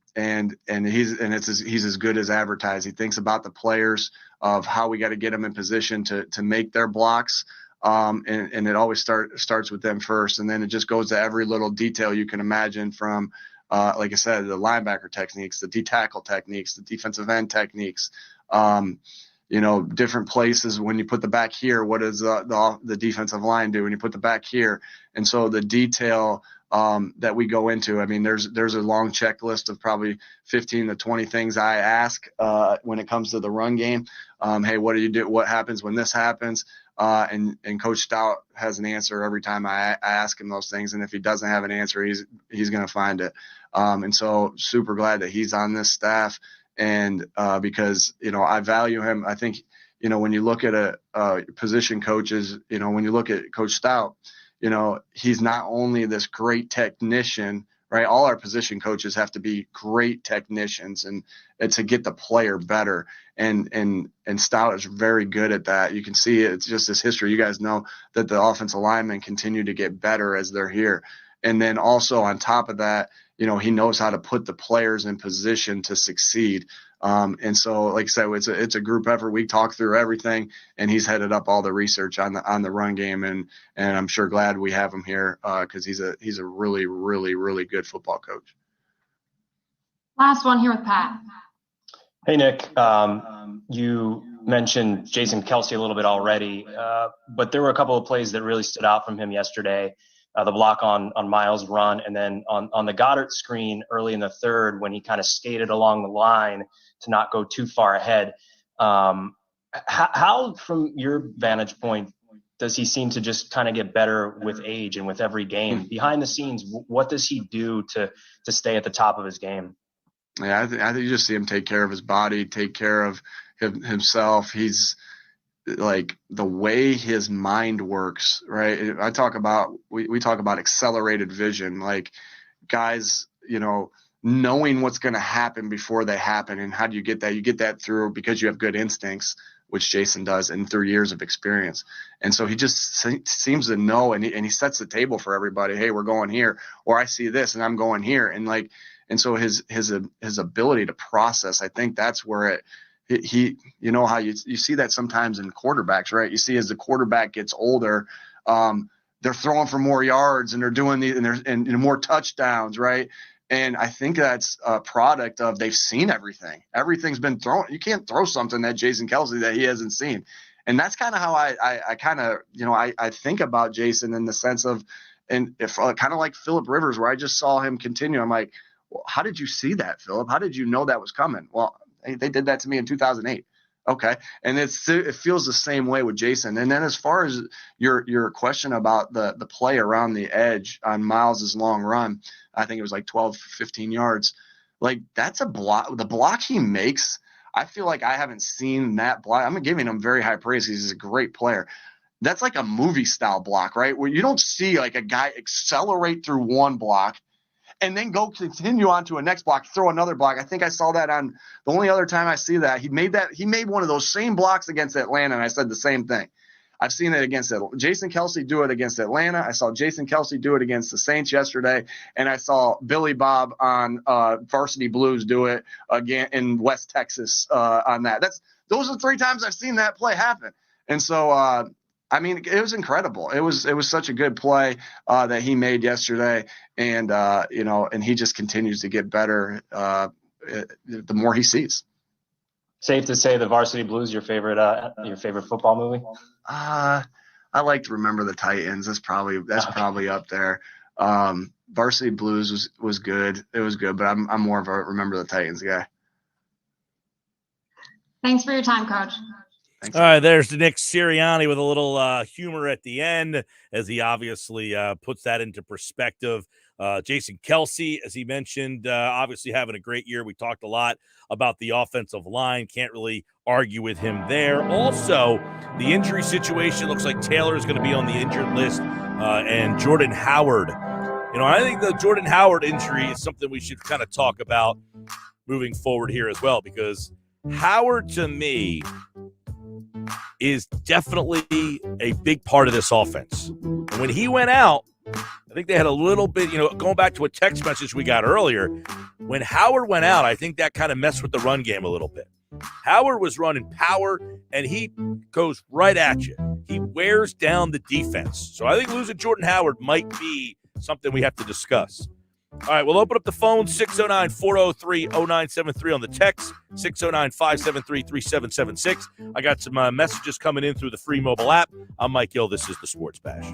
and he's as good as advertised. He thinks about the players, of how we got to get them in position to make their blocks. And it always starts with them first, and then it just goes to every little detail you can imagine, from like I said, the linebacker techniques, the D-tackle techniques, the defensive end techniques, different places. When you put the back here, what does the defensive line do when you put the back here? And so the detail that we go into, I mean, there's a long checklist of probably 15 to 20 things I ask when it comes to the run game. Hey, what do you do? What happens when this happens? And Coach Stout has an answer every time I ask him those things. And if he doesn't have an answer, he's going to find it. And so super glad that he's on this staff. And because, I value him. I think, when you look at position coaches, when you look at Coach Stout, he's not only this great technician, right? All our position coaches have to be great technicians and to get the player better. And Stout is very good at that. You can see it's just his history. You guys know that the offensive linemen continue to get better as they're here. And then also on top of that, he knows how to put the players in position to succeed. And so, like I said, it's a group effort. We talk through everything, and he's headed up all the research on the run game. And I'm sure glad we have him here because he's a really, really, really good football coach. Last one here with Pat. Hey, Nick. You mentioned Jason Kelce a little bit already, but there were a couple of plays that really stood out from him yesterday. The block on Miles' run, and then on the Goddard screen early in the third when he kind of skated along the line to not go too far ahead. How, from your vantage point, does he seem to just kind of get better with age and with every game? Behind the scenes, what does he do to stay at the top of his game? Yeah, I think you just see him take care of his body, take care of himself. He's like the way his mind works, right? We talk about accelerated vision, like guys, knowing what's going to happen before they happen. And how do you get that? You get that through because you have good instincts, which Jason does, and through years of experience. And so he just seems to know, and he sets the table for everybody. Hey, we're going here, or I see this and I'm going here. And so his ability to process, I think that's where he how you see that sometimes in quarterbacks, right? You see as the quarterback gets older, they're throwing for more yards and they're doing and more touchdowns, right? And I think that's a product of they've seen everything. Everything's been thrown. You can't throw something that Jason Kelce that he hasn't seen. And that's kind of how I think about Jason in the sense of, and if kind of like Phillip Rivers, where I just saw him continue. I'm like, well, how did you see that, Phillip? How did you know that was coming? Well, they did that to me in 2008. Okay. And it feels the same way with Jason. And then as far as your question about the play around the edge on Miles's long run, I think it was like 12, 15 yards. Like that's a block. The block he makes, I feel like I haven't seen that block. I'm giving him very high praise. He's a great player. That's like a movie style block, right? Where you don't see like a guy accelerate through one block and then go continue on to a next block, throw another block. I think I saw that on the only other time I see that. He made one of those same blocks against Atlanta, and I said the same thing. I've seen it against Jason Kelce do it against Atlanta. I saw Jason Kelce do it against the Saints yesterday, and I saw Billy Bob on Varsity Blues do it again in West Texas on that. Those are 3 times I've seen that play happen. And so I mean, it was incredible. It was such a good play that he made yesterday, and and he just continues to get better the more he sees. Safe to say, the Varsity Blues your favorite football movie? I like to Remember the Titans. That's probably up there. Varsity Blues was good. It was good, but I'm more of a Remember the Titans guy. Thanks for your time, Coach. Thanks. All right, there's Nick Sirianni with a little humor at the end as he obviously puts that into perspective. Jason Kelce, as he mentioned, obviously having a great year. We talked a lot about the offensive line. Can't really argue with him there. Also, the injury situation looks like Taylor is going to be on the injured list, and Jordan Howard. I think the Jordan Howard injury is something we should kind of talk about moving forward here as well, because Howard, to me, is definitely a big part of this offense. And when he went out, I think they had a little bit, going back to a text message we got earlier. When Howard went out, I think that kind of messed with the run game a little bit. Howard was running power, and he goes right at you. He wears down the defense. So I think losing Jordan Howard might be something we have to discuss. All right, we'll open up the phone, 609-403-0973 on the text, 609-573-3776. I got some messages coming in through the free mobile app. I'm Mike Gill. This is the Sports Bash.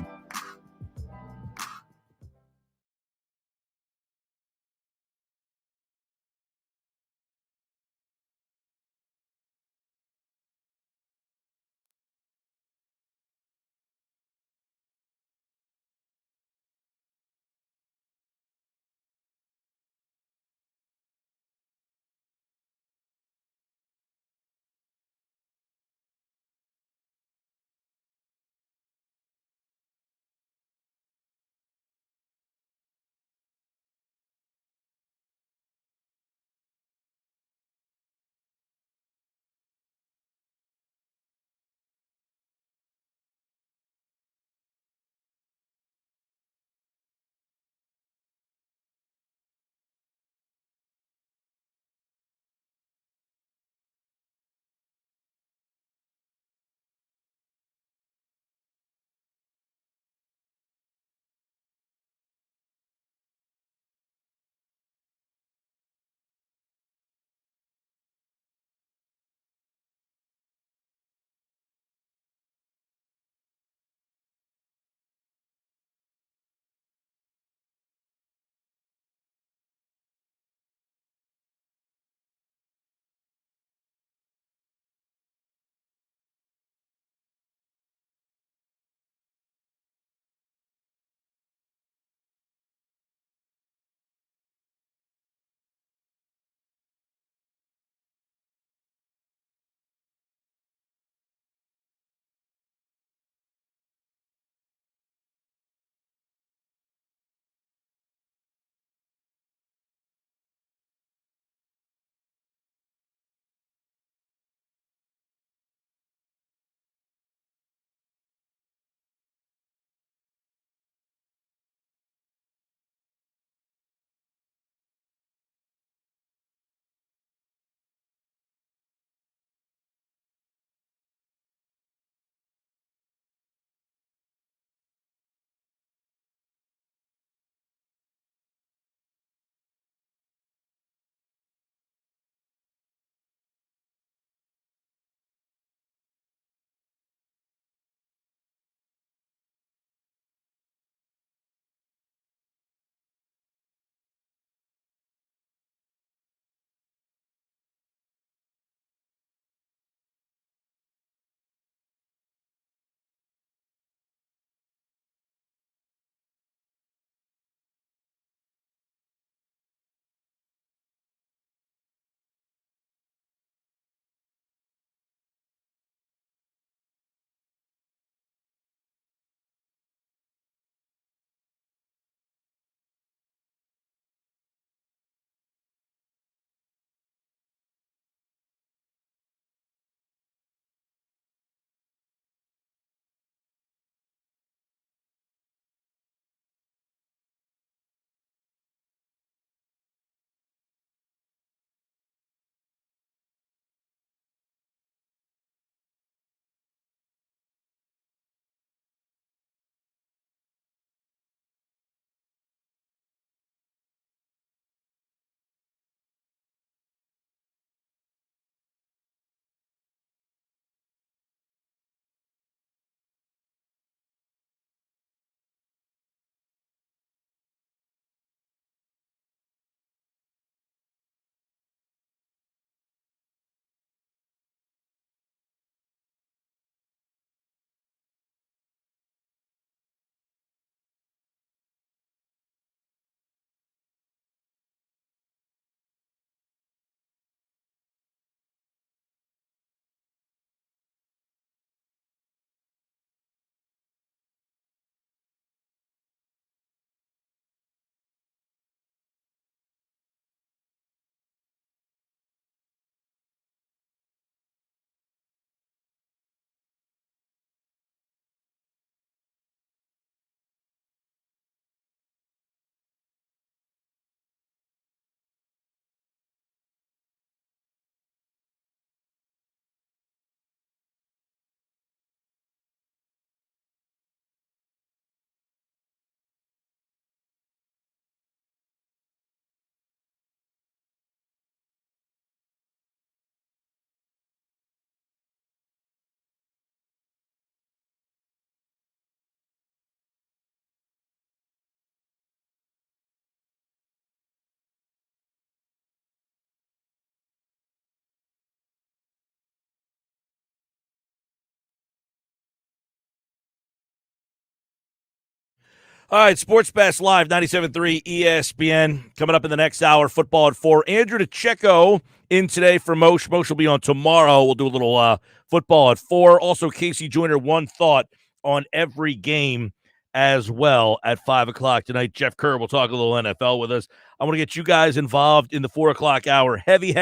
All right, Sports Bash Live, 97.3 ESPN. Coming up in the next hour, football at 4. Andrew DeCecco in today for Mosher. Mosher will be on tomorrow. We'll do a little football at 4. Also, Casey Joyner, one thought on every game as well at 5 o'clock tonight. Geoff Kerr will talk a little NFL with us. I want to get you guys involved in the 4 o'clock hour. Heavy.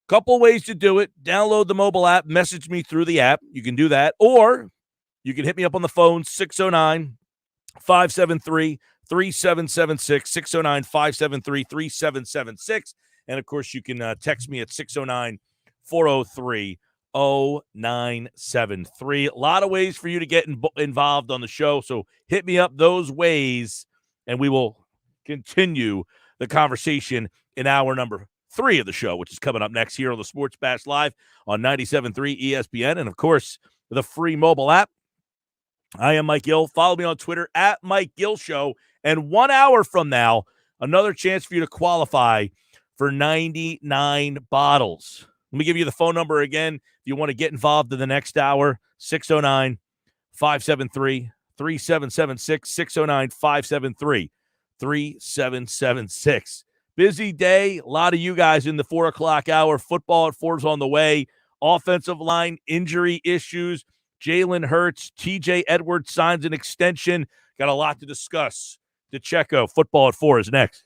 Couple ways to do it. Download the mobile app. Message me through the app. You can do that. Or you can hit me up on the phone, 609-573-3776, 609-573-3776. And, of course, you can text me at 609-403-0973. A lot of ways for you to get involved on the show, so hit me up those ways, and we will continue the conversation in hour number 3 of the show, which is coming up next here on the Sports Bash Live on 97.3 ESPN. And, of course, the free mobile app. I am Mike Gill. Follow me on Twitter at Mike Gill Show. And 1 hour from now, another chance for you to qualify for 99 bottles. Let me give you the phone number again if you want to get involved in the next hour, 609-573-3776, 609-573-3776. Busy day. A lot of you guys in the 4 o'clock hour. Football at 4 is on the way. Offensive line injury issues. Jalen Hurts, TJ Edwards signs an extension. Got a lot to discuss. DeCecco, football at 4 is next.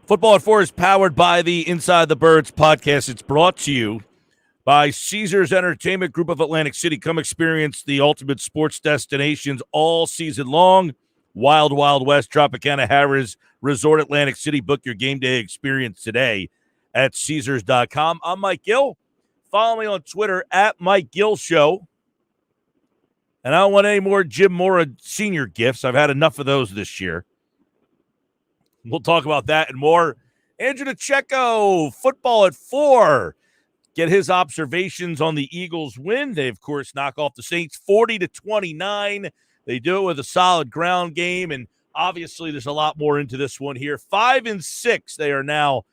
Football at 4 is powered by the Inside the Birds podcast. It's brought to you by Caesars Entertainment Group of Atlantic City. Come experience the ultimate sports destinations all season long. Wild Wild West, Tropicana Harrah's Resort Atlantic City. Book your game day experience today at Caesars.com. I'm Mike Gill. Follow me on Twitter at Mike Gill Show. And I don't want any more Jim Mora Sr. gifts. I've had enough of those this year. We'll talk about that and more. Andrew DeCecco, Football at 4. Get his observations on the Eagles' win. They, of course, knock off the Saints 40-29. They do it with a solid ground game, and obviously there's a lot more into this one here. 5-6. They are now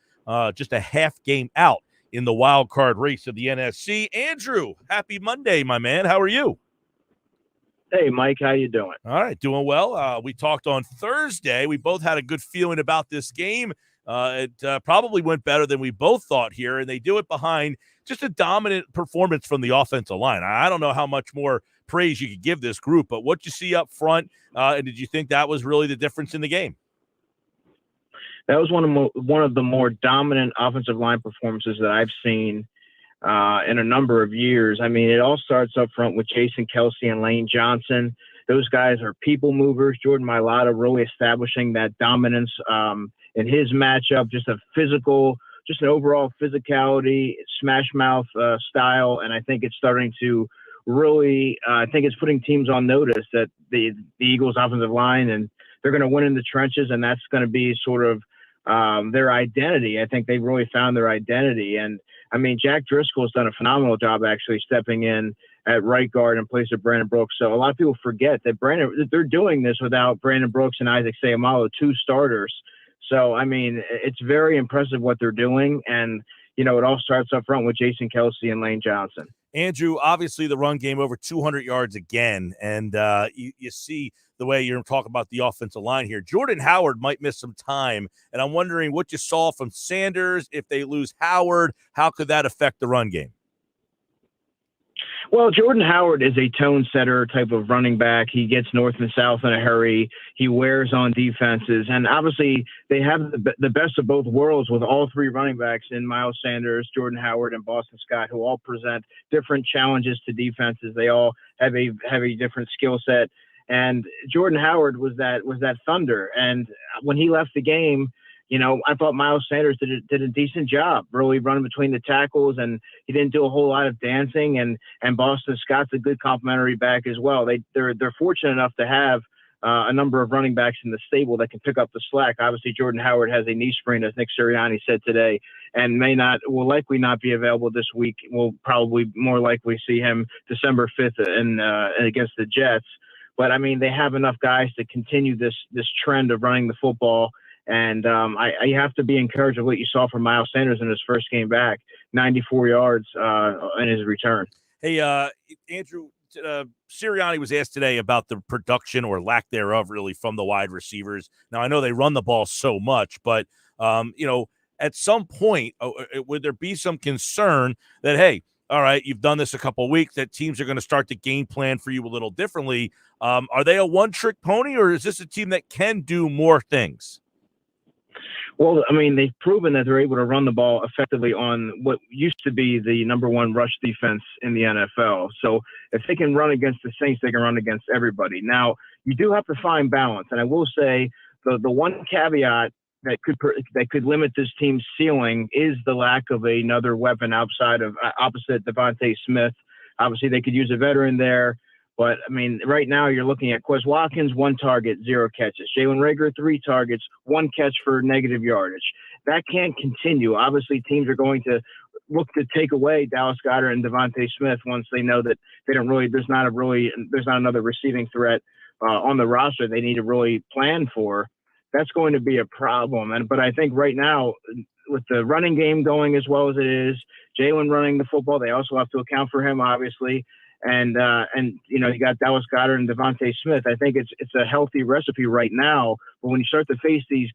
just a half game out in the wild card race of the NFC. Andrew, happy Monday, my man. How are you? Hey, Mike, how you doing? All right, doing well. We talked on Thursday. We both had a good feeling about this game. It probably went better than we both thought here, and they do it behind just a dominant performance from the offensive line. I don't know how much more praise you could give this group, but what you see up front, and did you think that was really the difference in the game? That was one of the more dominant offensive line performances that I've seen in a number of years. I mean, it all starts up front with Jason Kelsey and Lane Johnson. Those guys are people movers. Jordan Mailata really establishing that dominance in his matchup, just an overall physicality, smash mouth style. And I think it's starting to really, I think it's putting teams on notice that the Eagles offensive line, and they're going to win in the trenches. And that's going to be sort of their identity. I think they've really found their identity. And I mean, Jack Driscoll's done a phenomenal job actually stepping in at right guard in place of Brandon Brooks. So a lot of people forget that they're doing this without Brandon Brooks and Isaac Seumalo, 2 starters. So, I mean, it's very impressive what they're doing. And, you know, it all starts up front with Jason Kelsey and Lane Johnson. Andrew, obviously the run game over 200 yards again. And you see the way you're talking about the offensive line here. Jordan Howard might miss some time. And I'm wondering what you saw from Sanders. If they lose Howard, how could that affect the run game? Well, Jordan Howard is a tone setter type of running back. He gets north and south in a hurry. He wears on defenses. And obviously they have the best of both worlds with all 3 running backs in Miles Sanders, Jordan Howard, and Boston Scott, who all present different challenges to defenses. They all have a different skill set. And Jordan Howard was that thunder. And when he left the game, you know, I thought Miles Sanders did a decent job really running between the tackles, and he didn't do a whole lot of dancing. And Boston Scott's a good complimentary back as well. They're fortunate enough to have a number of running backs in the stable that can pick up the slack. Obviously, Jordan Howard has a knee sprain, as Nick Sirianni said today, and will likely not be available this week. We'll probably more likely see him December 5th against the Jets. But I mean, they have enough guys to continue this trend of running the football. And I have to be encouraged of what you saw from Miles Sanders in his first game back, 94 yards in his return. Hey, Andrew, Sirianni was asked today about the production or lack thereof, really, from the wide receivers. Now, I know they run the ball so much, but, you know, at some point, would there be some concern that, hey, all right, you've done this a couple of weeks, that teams are going to start to game plan for you a little differently? Are they a one-trick pony, or is this a team that can do more things? Well, I mean, they've proven that they're able to run the ball effectively on what used to be the number 1 rush defense in the NFL. So if they can run against the Saints, they can run against everybody. Now, you do have to find balance. And I will say the one caveat that could limit this team's ceiling is the lack of another weapon opposite Devontae Smith. Obviously, they could use a veteran there. But, I mean, right now you're looking at Quez Watkins, 1 target, 0 catches. Jalen Reagor, 3 targets, 1 catch for negative yardage. That can't continue. Obviously, teams are going to look to take away Dallas Goddard and Devontae Smith once they know that there's not another receiving threat on the roster they need to really plan for. That's going to be a problem. But I think right now, with the running game going as well as it is, Jalen running the football, they also have to account for him, obviously. And you know, you got Dallas Goddard and Devontae Smith. I think it's a healthy recipe right now. But when you start to face these,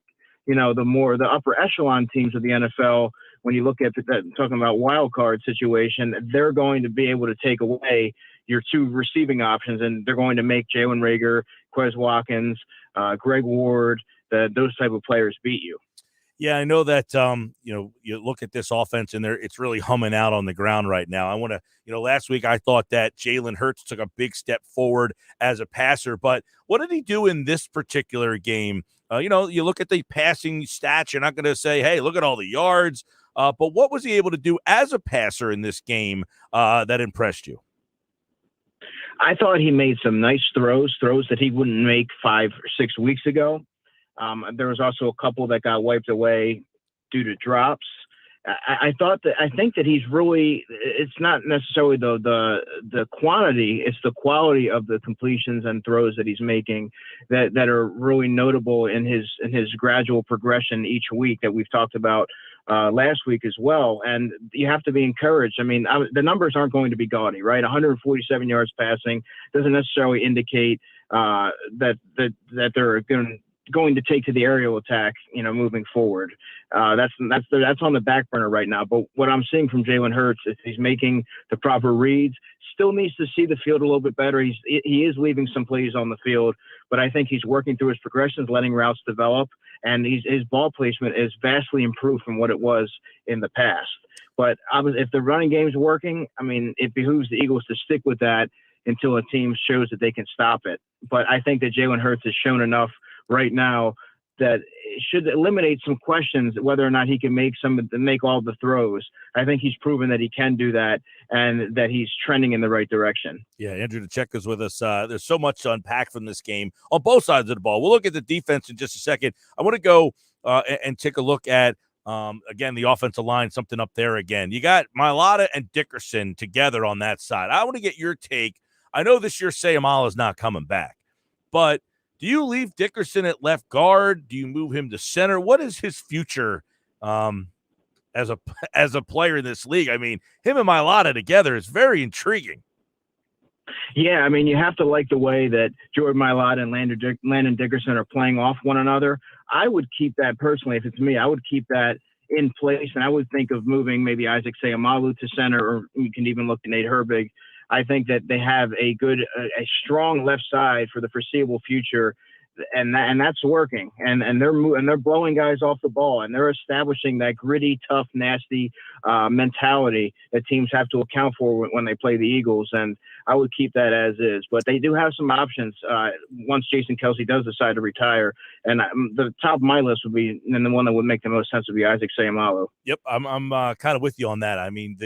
you know, the upper echelon teams of the NFL, when you look at talking about wild card situation, they're going to be able to take away your 2 receiving options, and they're going to make Jalen Reagor, Quez Watkins, Greg Ward, those type of players beat you. Yeah, I know that, you look at this offense and it's really humming out on the ground right now. I want to, last week I thought that Jalen Hurts took a big step forward as a passer, but what did he do in this particular game? You look at the passing stats, you're not going to say, hey, look at all the yards, but what was he able to do as a passer in this game that impressed you? I thought he made some nice throws that he wouldn't make 5 or 6 weeks ago. There was also a couple that got wiped away due to drops. I think that he's really, it's not necessarily the quantity, it's the quality of the completions and throws that he's making that are really notable in his gradual progression each week that we've talked about last week as well. And you have to be encouraged. I mean, the numbers aren't going to be gaudy, right? 147 yards passing doesn't necessarily indicate that they're going to take to the aerial attack, moving forward. That's on the back burner right now. But what I'm seeing from Jalen Hurts is he's making the proper reads. Still needs to see the field a little bit better. He is leaving some plays on the field, but I think he's working through his progressions, letting routes develop, and his ball placement is vastly improved from what it was in the past. But if the running game's working, I mean, it behooves the Eagles to stick with that until a team shows that they can stop it. But I think that Jalen Hurts has shown enough right now that it should eliminate some questions whether or not he can make all the throws. I think he's proven that he can do that and that he's trending in the right direction. Yeah, Andrew DeCheck is with us. There's so much to unpack from this game on both sides of the ball. We'll look at the defense in just a second. I want to go and take a look at, again, the offensive line, something up there again. You got Mailata and Dickerson together on that side. I want to get your take. I know this year Sayamala is not coming back, but do you leave Dickerson at left guard? Do you move him to center? What is his future as a player in this league? I mean, him and Mailata together is very intriguing. Yeah, I mean, you have to like the way that Jordan Mailata and Landon Dickerson are playing off one another. I would keep that personally. If it's me, I would keep that in place, and I would think of moving maybe Isaac Sayamalu to center, or you can even look to Nate Herbig. I think that they have a strong left side for the foreseeable future, and that's working. And they're blowing guys off the ball, and they're establishing that gritty, tough, nasty mentality that teams have to account for when they play the Eagles. And I would keep that as is. But they do have some options once Jason Kelce does decide to retire. And the top of my list would be, and the one that would make the most sense would be Isaac Sayamalu. Yep, I'm kind of with you on that. I mean,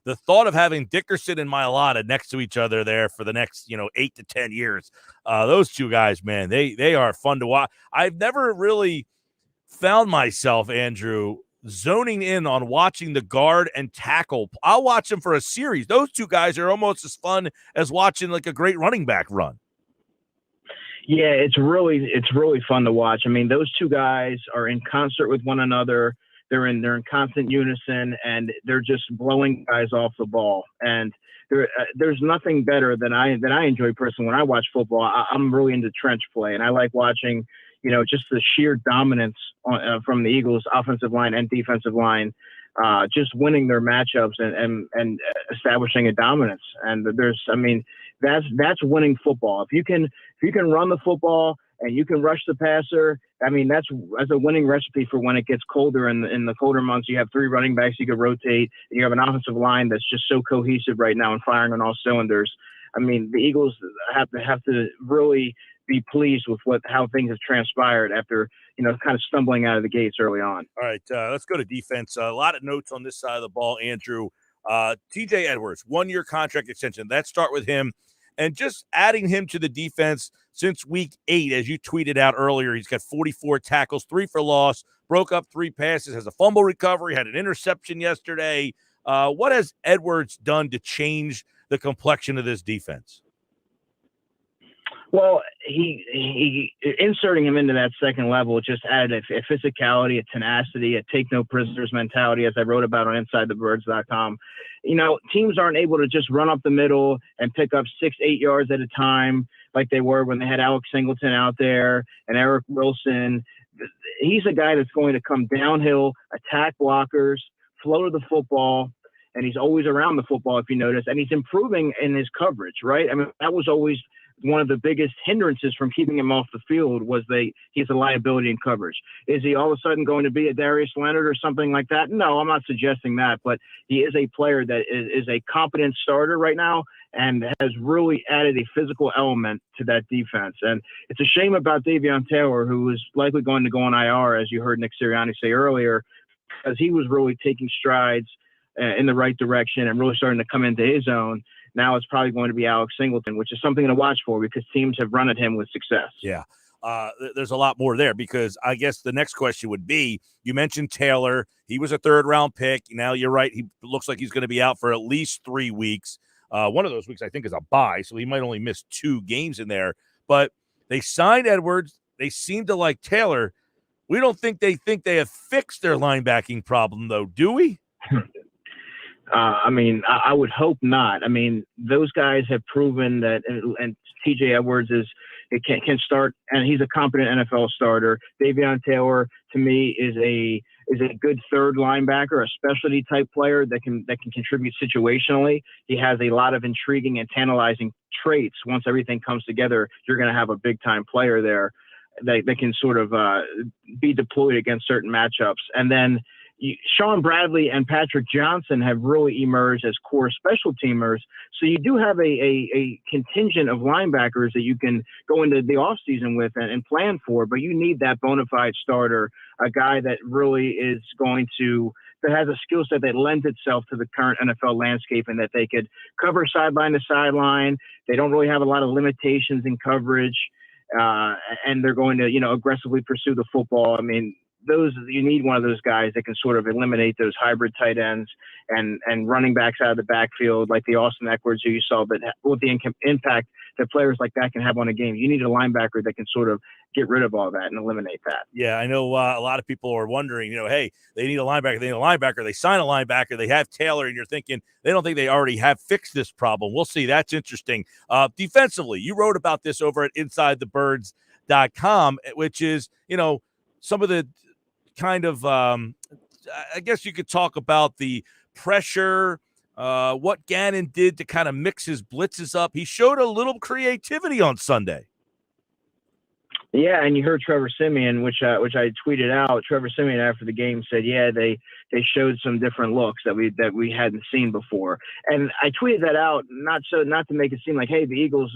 the thought of having Dickerson and Mailata next to each other there for the next, 8 to 10 years, those two guys, man, they are fun to watch. I've never really found myself, Andrew, zoning in on watching the guard and tackle. I'll watch them for a series. Those two guys are almost as fun as watching like a great running back run. Yeah, it's really fun to watch. I mean, those two guys are in concert with one another. They're in constant unison, and they're just blowing guys off the ball. And there's nothing better than I enjoy personally when I watch football. I'm really into trench play, and I like watching, just the sheer dominance from the Eagles' offensive line and defensive line, just winning their matchups and establishing a dominance. And that's winning football. If you can run the football and you can rush the passer, I mean, that's a winning recipe for when it gets colder. In the colder months, you have 3 running backs you could rotate. And you have an offensive line that's just so cohesive right now and firing on all cylinders. I mean, the Eagles have to really be pleased with how things have transpired after, kind of stumbling out of the gates early on. All right, let's go to defense. A lot of notes on this side of the ball, Andrew. TJ Edwards, 1-year contract extension. Let's start with him. And just adding him to the defense since week 8, as you tweeted out earlier, he's got 44 tackles, 3 for loss, broke up 3 passes, has a fumble recovery, had an interception yesterday. What has Edwards done to change the complexion of this defense? Well, he inserting him into that second level just added a physicality, a tenacity, a take no prisoners mentality, as I wrote about on InsideTheBirds.com. Teams aren't able to just run up the middle and pick up 6-8 yards at a time like they were when they had Alex Singleton out there and Eric Wilson. He's a guy that's going to come downhill, attack blockers, flow to the football, and he's always around the football, if you notice, and he's improving in his coverage, right? I mean, that was always one of the biggest hindrances from keeping him off the field was he's a liability in coverage. Is he all of a sudden going to be a Darius Leonard or something like that? No, I'm not suggesting that, but he is a player that is a competent starter right now and has really added a physical element to that defense. And it's a shame about Davion Taylor, who is likely going to go on IR, as you heard Nick Sirianni say earlier, because he was really taking strides in the right direction and really starting to come into his own. Now it's probably going to be Alex Singleton, which is something to watch for because teams have run at him with success. Yeah. There's a lot more there because I guess the next question would be, you mentioned Taylor. He was a 3rd-round pick. Now you're right. He looks like he's going to be out for at least 3 weeks. One of those weeks, I think, is a bye, so he might only miss 2 games in there. But they signed Edwards. They seem to like Taylor. We don't think they have fixed their linebacking problem, though, do we? I mean, I would hope not. I mean, those guys have proven that, and TJ Edwards can start, and he's a competent NFL starter. Davion Taylor, to me, is a good 3rd linebacker, a specialty type player that can contribute situationally. He has a lot of intriguing and tantalizing traits. Once everything comes together, you're going to have a big time player there that can sort of be deployed against certain matchups. And then Sean Bradley and Patrick Johnson have really emerged as core special teamers. So you do have a contingent of linebackers that you can go into the offseason with and plan for, but you need that bona fide starter, a guy that really is that has a skill set that lends itself to the current NFL landscape and that they could cover sideline to sideline. They don't really have a lot of limitations in coverage, and they're going to, aggressively pursue the football. I mean, you need one of those guys that can sort of eliminate those hybrid tight ends and running backs out of the backfield, like the Austin Ecklerds who you saw, but with the impact that players like that can have on a game. You need a linebacker that can sort of get rid of all that and eliminate that. Yeah, I know a lot of people are wondering, hey, they need a linebacker. They need a linebacker. They sign a linebacker. They have Taylor, and you're thinking they don't think they already have fixed this problem. We'll see. That's interesting. Defensively, you wrote about this over at InsideTheBirds.com, which is, some of the kind of, I guess you could talk about the pressure, what Gannon did to kind of mix his blitzes up. He showed a little creativity on Sunday. Yeah, and you heard Trevor Siemian, which I tweeted out. Trevor Siemian after the game said, "Yeah, they showed some different looks that we hadn't seen before." And I tweeted that out not to make it seem like, hey, the Eagles,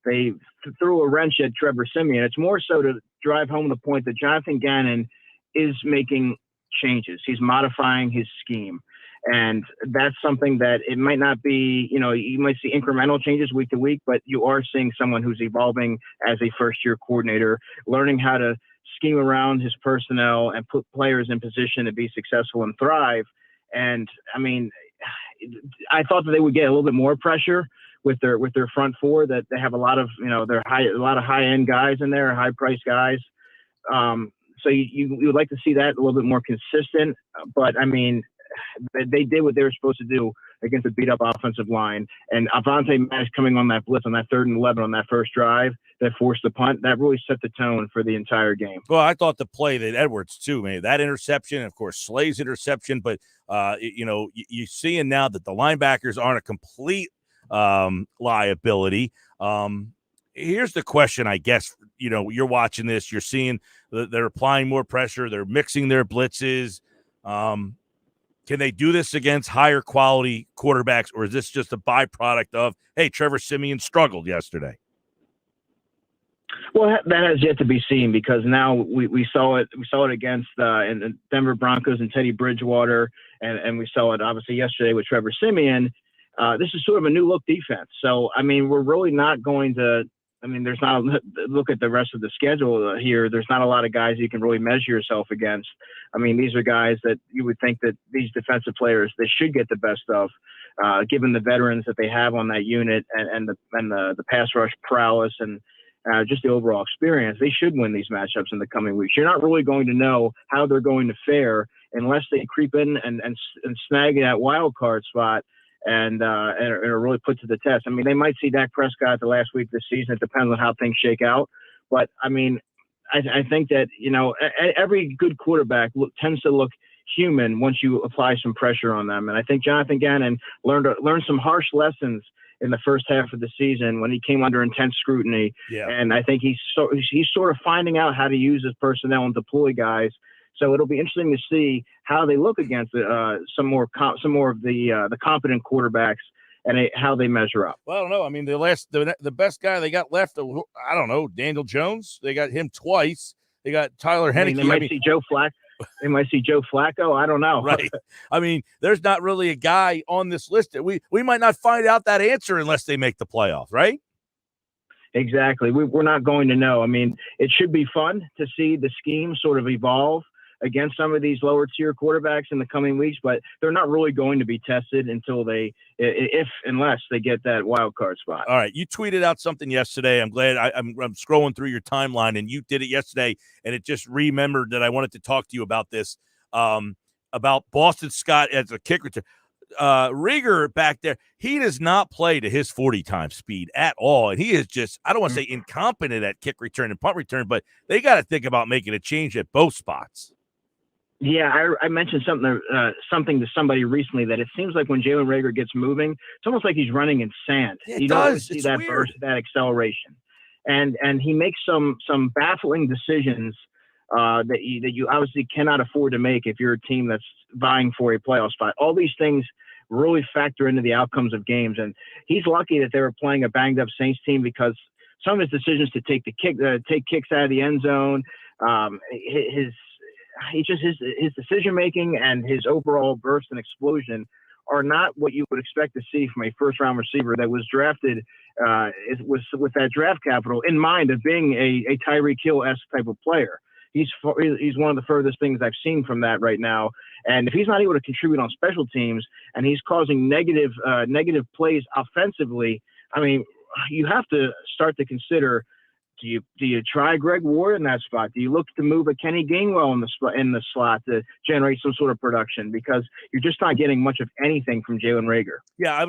they threw a wrench at Trevor Siemian. It's more so to drive home the point that Jonathan Gannon is making changes. He's modifying his scheme. And that's something that it might not be, you might see incremental changes week to week, but you are seeing someone who's evolving as a first-year coordinator, learning how to scheme around his personnel and put players in position to be successful and thrive. And, I mean, I thought that they would get a little bit more pressure with their front four, that they have a lot of, a lot of high-end guys in there, high-priced guys. So you would like to see that a little bit more consistent. But, I mean, they did what they were supposed to do against a beat-up offensive line. And Avonte Maddox coming on that blitz on that 3rd and 11 on that first drive that forced the punt, that really set the tone for the entire game. Well, I thought the play that Edwards, too, man, that interception, of course, Slay's interception, but, you're seeing now that the linebackers aren't a complete liability. Here's the question, I guess, you're watching this, you're seeing they're applying more pressure, they're mixing their blitzes. Can they do this against higher quality quarterbacks, or is this just a byproduct of, hey, Trevor Siemian struggled yesterday? Well, that has yet to be seen, because now we saw it against in the Denver Broncos and Teddy Bridgewater, and we saw it obviously yesterday with Trevor Siemian. This is sort of a new look defense. So, I mean, we're really not going to – I mean, there's not – look at the rest of the schedule here. There's not a lot of guys you can really measure yourself against. I mean, these are guys that you would think that these defensive players, they should get the best of, given the veterans that they have on that unit and the pass rush prowess and just the overall experience. They should win these matchups in the coming weeks. You're not really going to know how they're going to fare unless they creep in and snag that wild card spot and are really put to the test. I mean, they might see Dak Prescott the last week of the season. It depends on how things shake out. But, I mean, I think that, every good quarterback tends to look human once you apply some pressure on them. And I think Jonathan Gannon learned some harsh lessons in the first half of the season when he came under intense scrutiny. Yeah. And I think he's sort of finding out how to use his personnel and deploy guys. So it'll be interesting to see how they look against some more of the competent quarterbacks and how they measure up. Well, I don't know. I mean, the best guy they got left, I don't know, Daniel Jones. They got him twice. They got Tyler Henneke. They might see Joe Flacco. They might see Joe Flacco. I don't know. Right. I mean, there's not really a guy on this list that we might not find out that answer unless they make the playoffs, right? Exactly. We're not going to know. I mean, it should be fun to see the scheme sort of evolve against some of these lower tier quarterbacks in the coming weeks, but they're not really going to be tested until unless they get that wild card spot. All right. You tweeted out something yesterday. I'm glad I'm scrolling through your timeline and you did it yesterday. And it just remembered that I wanted to talk to you about this, about Boston Scott as a kick return. Rieger back there, he does not play to his 40 time speed at all. And he is just, I don't want to say incompetent at kick return and punt return, but they got to think about making a change at both spots. Yeah, I mentioned something to somebody recently that it seems like when Jalen Reagor gets moving, it's almost like he's running in sand. Yeah, you don't see that burst, that acceleration, and he makes some baffling decisions that you obviously cannot afford to make if you're a team that's vying for a playoff spot. All these things really factor into the outcomes of games, and he's lucky that they were playing a banged up Saints team because some of his decisions to take kicks out of the end zone, his decision making and his overall burst and explosion are not what you would expect to see from a first round receiver that was drafted with that draft capital in mind of being a Tyreek Hill-esque type of player. He's one of the furthest things I've seen from that right now. And if he's not able to contribute on special teams and he's causing negative plays offensively, I mean, you have to start to consider, do you try Greg Ward in that spot? Do you look to move a Kenny Gainwell in the slot to generate some sort of production? Because you're just not getting much of anything from Jalen Reagor. Yeah,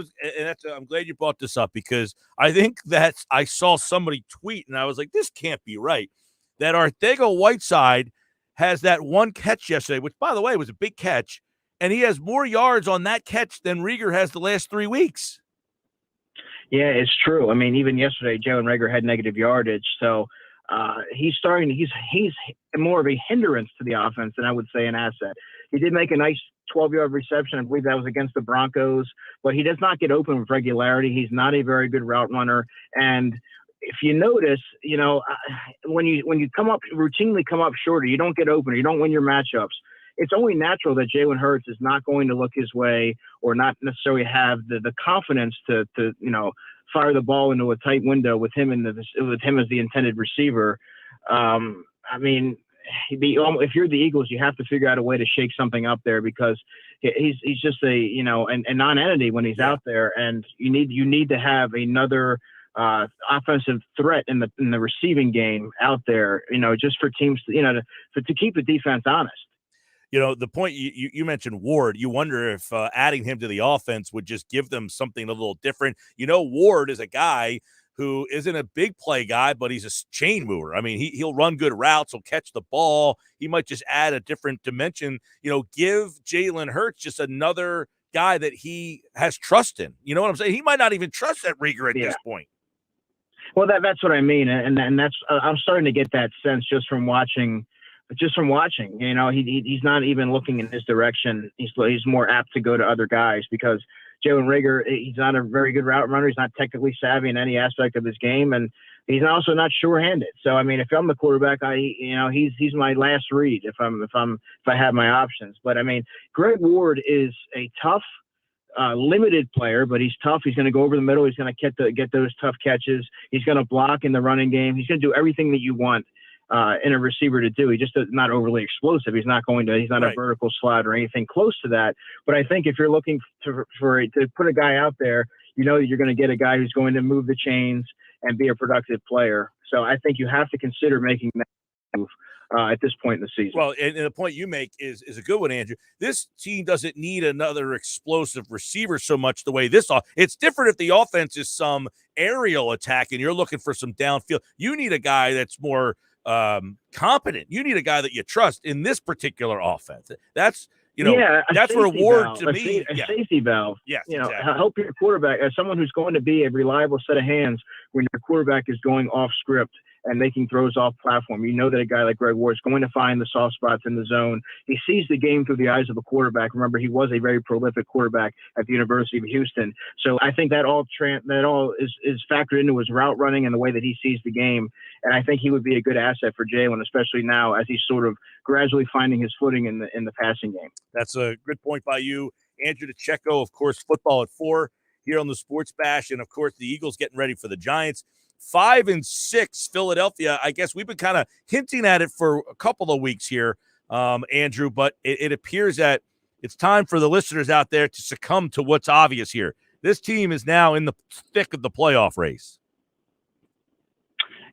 I'm glad you brought this up because I think that I saw somebody tweet and I was like, this can't be right. That Arcega-Whiteside has that one catch yesterday, which, by the way, was a big catch, and he has more yards on that catch than Reagor has the last 3 weeks. Yeah, it's true. I mean, even yesterday, Jalen Reagor had negative yardage, so he's more of a hindrance to the offense than I would say an asset. He did make a nice 12-yard reception. I believe that was against the Broncos, but he does not get open with regularity. He's not a very good route runner, and if you notice, when you routinely come up shorter, you don't get open, or you don't win your matchups. It's only natural that Jalen Hurts is not going to look his way or not necessarily have the confidence to fire the ball into a tight window with him as the intended receiver. I mean, if you're the Eagles, you have to figure out a way to shake something up there because he's just a non-entity when he's out there, and you need to have another offensive threat in the receiving game out there, just for teams to keep the defense honest. The point you mentioned Ward, you wonder if adding him to the offense would just give them something a little different. Ward is a guy who isn't a big play guy, but he's a chain mover. I mean, he'll run good routes. He'll catch the ball. He might just add a different dimension, give Jalen Hurts just another guy that he has trust in. You know what I'm saying? He might not even trust that Reagor at this point. Well, that's what I mean. And that's, I'm starting to get that sense just from watching, he's not even looking in his direction. He's more apt to go to other guys because Jalen Reagor, he's not a very good route runner. He's not technically savvy in any aspect of his game, and he's also not sure-handed. So, I mean, if I'm the quarterback, he's my last read if I have my options. But I mean, Greg Ward is a tough, limited player, but he's tough. He's going to go over the middle. He's going to get those tough catches. He's going to block in the running game. He's going to do everything that you want in a receiver to do. He just is not overly explosive. He's not a vertical slot or anything close to that. But I think if you're looking to put a guy out there, you're going to get a guy who's going to move the chains and be a productive player. So I think you have to consider making that move at this point in the season. Well, and the point you make is a good one, Andrew. This team doesn't need another explosive receiver so much the way it's different if the offense is some aerial attack and you're looking for some downfield. You need a guy that's more competent. You need a guy that you trust in this particular offense. That's, that's safety reward valve, to me. A safety valve. Yes, exactly. exactly. Help your quarterback as someone who's going to be a reliable set of hands when your quarterback is going off script and making throws off platform. You know that a guy like Greg Ward is going to find the soft spots in the zone. He sees the game through the eyes of a quarterback. Remember, he was a very prolific quarterback at the University of Houston. So I think that all is factored into his route running and the way that he sees the game. And I think he would be a good asset for Jalen, especially now as he's sort of gradually finding his footing in the passing game. That's a good point by you. Andrew DeCecco, of course, football at 4 here on the Sports Bash. And, of course, the Eagles getting ready for the Giants. 5-6 Philadelphia. I guess we've been kind of hinting at it for a couple of weeks here, Andrew, but it appears that it's time for the listeners out there to succumb to what's obvious here. This team is now in the thick of the playoff race.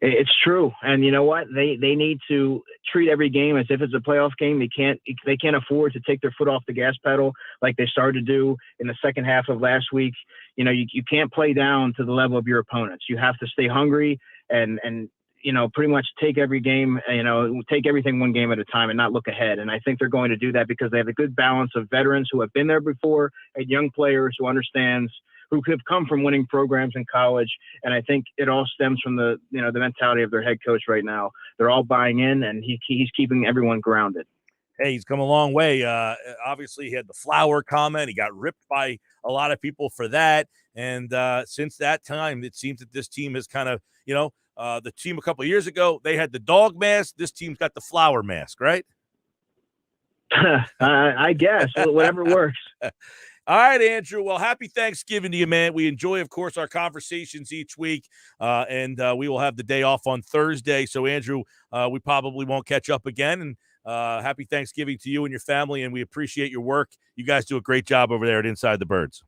It's true. And you know what? They need to treat every game as if it's a playoff game. They can't afford to take their foot off the gas pedal like they started to do in the second half of last week. You can't play down to the level of your opponents. You have to stay hungry and pretty much take every game, take everything one game at a time and not look ahead. And I think they're going to do that because they have a good balance of veterans who have been there before and young players who who have come from winning programs in college. And I think it all stems from the mentality of their head coach right now. They're all buying in, and he's keeping everyone grounded. Hey, he's come a long way. Obviously, he had the flower comment. He got ripped by a lot of people for that. And since that time, it seems that this team has kind of, the team a couple of years ago, they had the dog mask. This team's got the flower mask, right? I guess. Whatever works. All right, Andrew. Well, happy Thanksgiving to you, man. We enjoy, of course, our conversations each week, and we will have the day off on Thursday. So, Andrew, we probably won't catch up again. And happy Thanksgiving to you and your family, and we appreciate your work. You guys do a great job over there at Inside the Birds.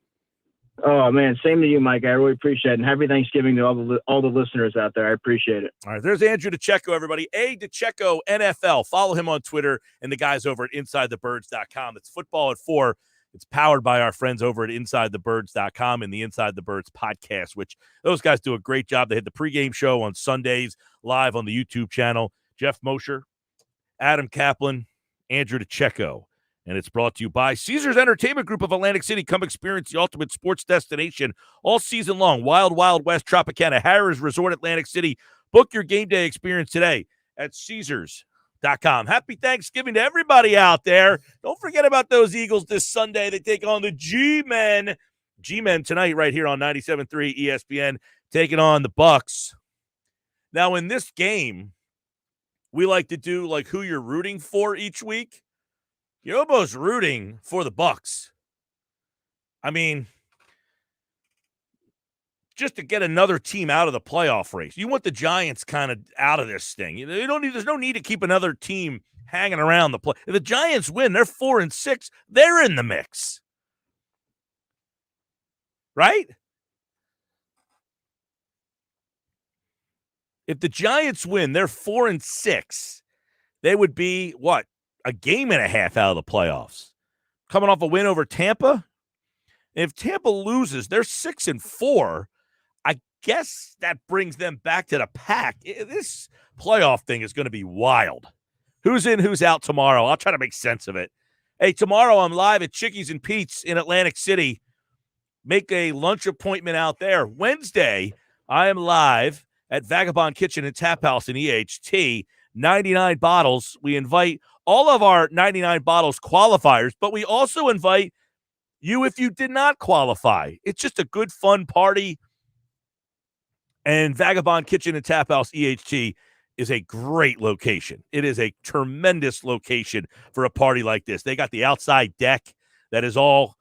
Oh, man, same to you, Mike. I really appreciate it. And happy Thanksgiving to all the listeners out there. I appreciate it. All right, there's Andrew DeCecco, everybody. DeCecco NFL. Follow him on Twitter and the guys over at InsideTheBirds.com. It's Football at 4. It's powered by our friends over at InsideTheBirds.com and the Inside the Birds podcast, which those guys do a great job. They had the pregame show on Sundays live on the YouTube channel. Jeff Mosher, Adam Kaplan, Andrew DeCecco. And it's brought to you by Caesars Entertainment Group of Atlantic City. Come experience the ultimate sports destination all season long. Wild, Wild West, Tropicana, Harrah's Resort, Atlantic City. Book your game day experience today at Caesars.com. Happy Thanksgiving to everybody out there. Don't forget about those Eagles this Sunday. They take on the G-Men. G-Men tonight right here on 97.3 ESPN, taking on the Bucks. Now, in this game, we like to do like who you're rooting for each week. You're almost rooting for the Bucks. I mean, just to get another team out of the playoff race. You want the Giants kind of out of this thing. There's no need to keep another team hanging around the play. If the Giants win, they're 4-6. They're in the mix. Right? If the Giants win, they're 4-6. They would be, what, a game and a half out of the playoffs. Coming off a win over Tampa. If Tampa loses, they're 6-4. I guess that brings them back to the pack. This playoff thing is going to be wild. Who's in, who's out tomorrow? I'll try to make sense of it. Hey, tomorrow I'm live at Chickies and Pete's in Atlantic City. Make a lunch appointment out there. Wednesday, I am live at Vagabond Kitchen and Tap House in EHT. 99 bottles. We invite all of our 99 bottles qualifiers, but we also invite you if you did not qualify. It's just a good, fun party. And Vagabond Kitchen and Tap House EHT is a great location. It is a tremendous location for a party like this. They got the outside deck that is all,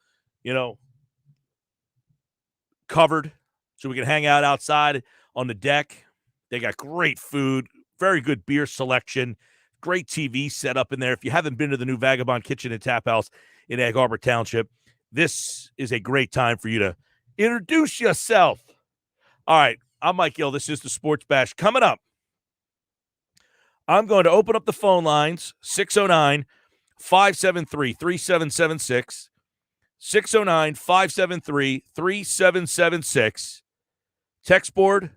covered so we can hang out outside on the deck. They got great food, very good beer selection, great TV set up in there. If you haven't been to the new Vagabond Kitchen and Tap House in Egg Harbor Township, this is a great time for you to introduce yourself. All right, I'm Mike Gill. This is the Sports Bash. Coming up, I'm going to open up the phone lines, 609-573-3776, 609-573-3776. Text board,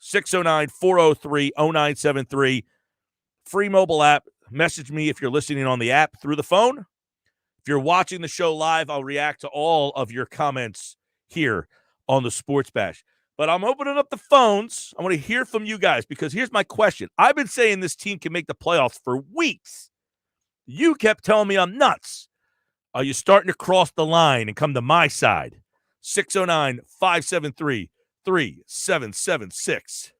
609-403-0973. Free mobile app. Message me if you're listening on the app through the phone. If you're watching the show live, I'll react to all of your comments here on the Sports Bash. But I'm opening up the phones. I want to hear from you guys because here's my question. I've been saying this team can make the playoffs for weeks. You kept telling me I'm nuts. Are you starting to cross the line and come to my side? 609-573-3776.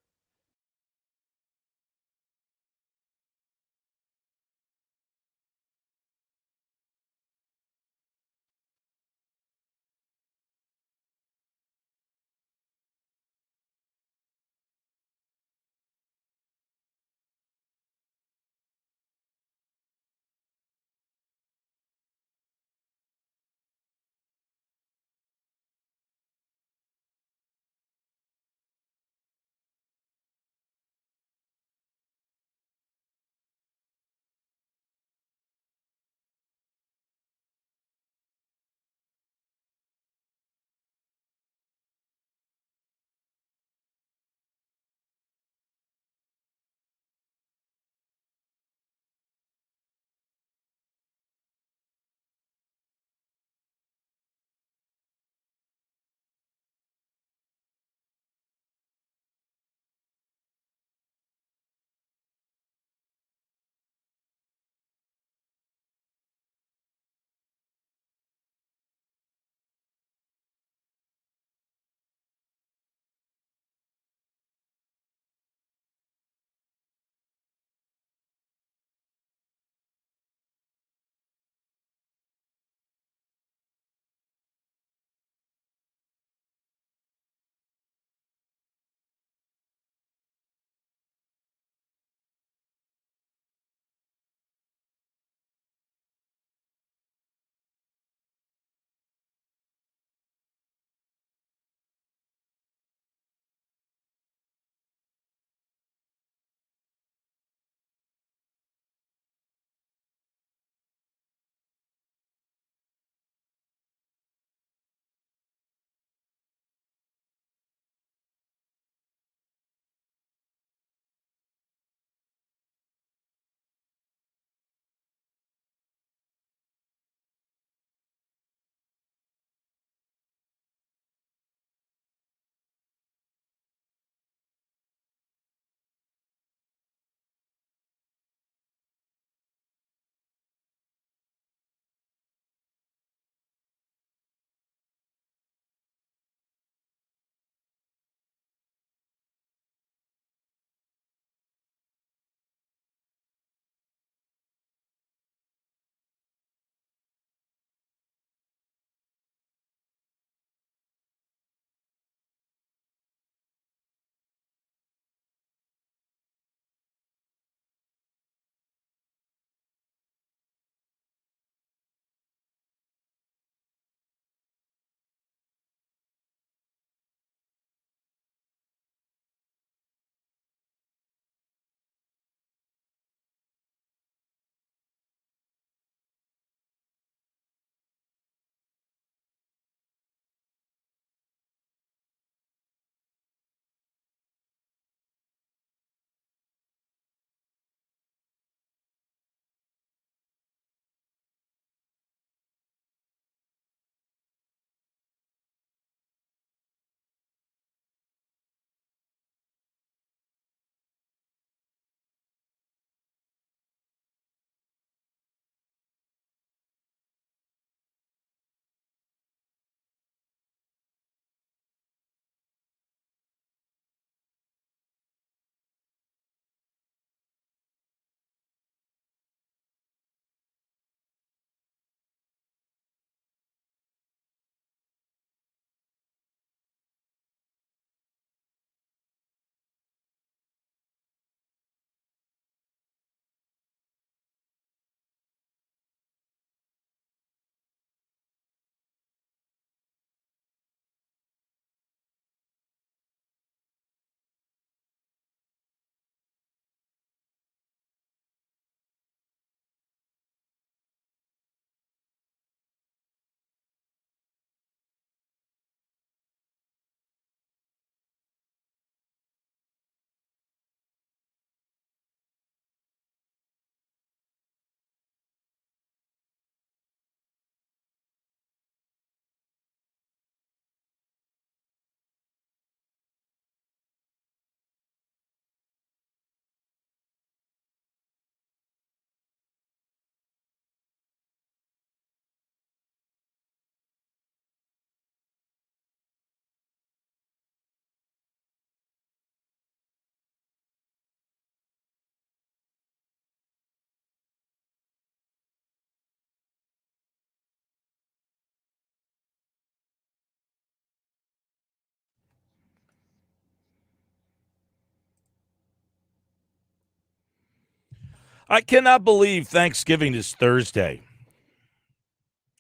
I cannot believe Thanksgiving is Thursday.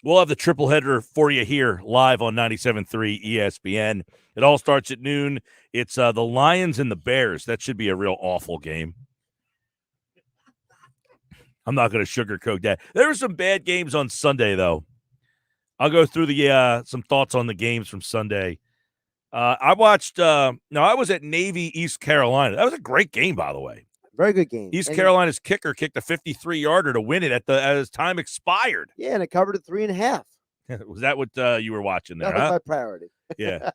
We'll have the triple header for you here live on 97.3 ESPN. It all starts at noon. It's the Lions and the Bears. That should be a real awful game. I'm not going to sugarcoat that. There were some bad games on Sunday, though. I'll go through the some thoughts on the games from Sunday. I watched I was at Navy, East Carolina. That was a great game, by the way. Very good game. East Carolina's kicker kicked a 53-yarder to win it as time expired. Yeah, and it covered at 3.5. Was that what you were watching there? That was my priority. Yeah.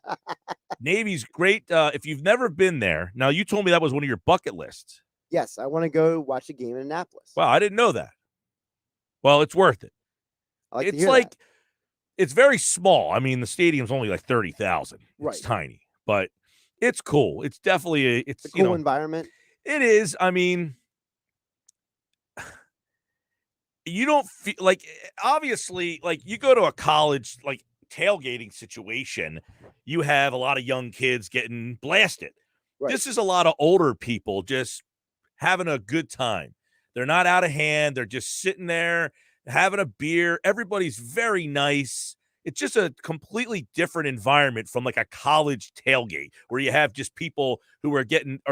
Navy's great. If you've never been there, now you told me that was one of your bucket lists. Yes, I want to go watch a game in Annapolis. Wow, I didn't know that. Well, it's worth it. It's like it's very small. I mean, the stadium's only like 30,000. Right. It's tiny, but it's cool. It's definitely it's a cool environment. It is. I mean, you don't feel like, obviously, like you go to a college like tailgating situation, you have a lot of young kids getting blasted. Right. This is a lot of older people just having a good time. They're not out of hand. They're just sitting there having a beer. Everybody's very nice. It's just a completely different environment from like a college tailgate where you have just people who are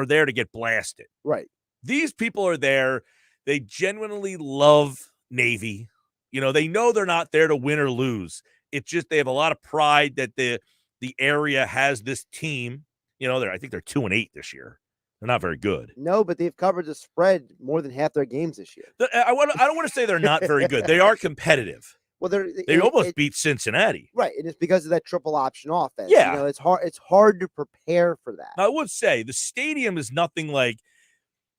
there to get blasted. Right. These people are there. They genuinely love Navy. You know, they know they're not there to win or lose. It's just they have a lot of pride that the area has this team. You know, I think they're 2-8 this year. They're not very good. No, but they've covered the spread more than half their games this year. I don't want to say they're not very good. They are competitive. Well, they almost beat Cincinnati. Right, and it's because of that triple option offense. Yeah. You know, it's hard to prepare for that. Now, I would say the stadium is nothing like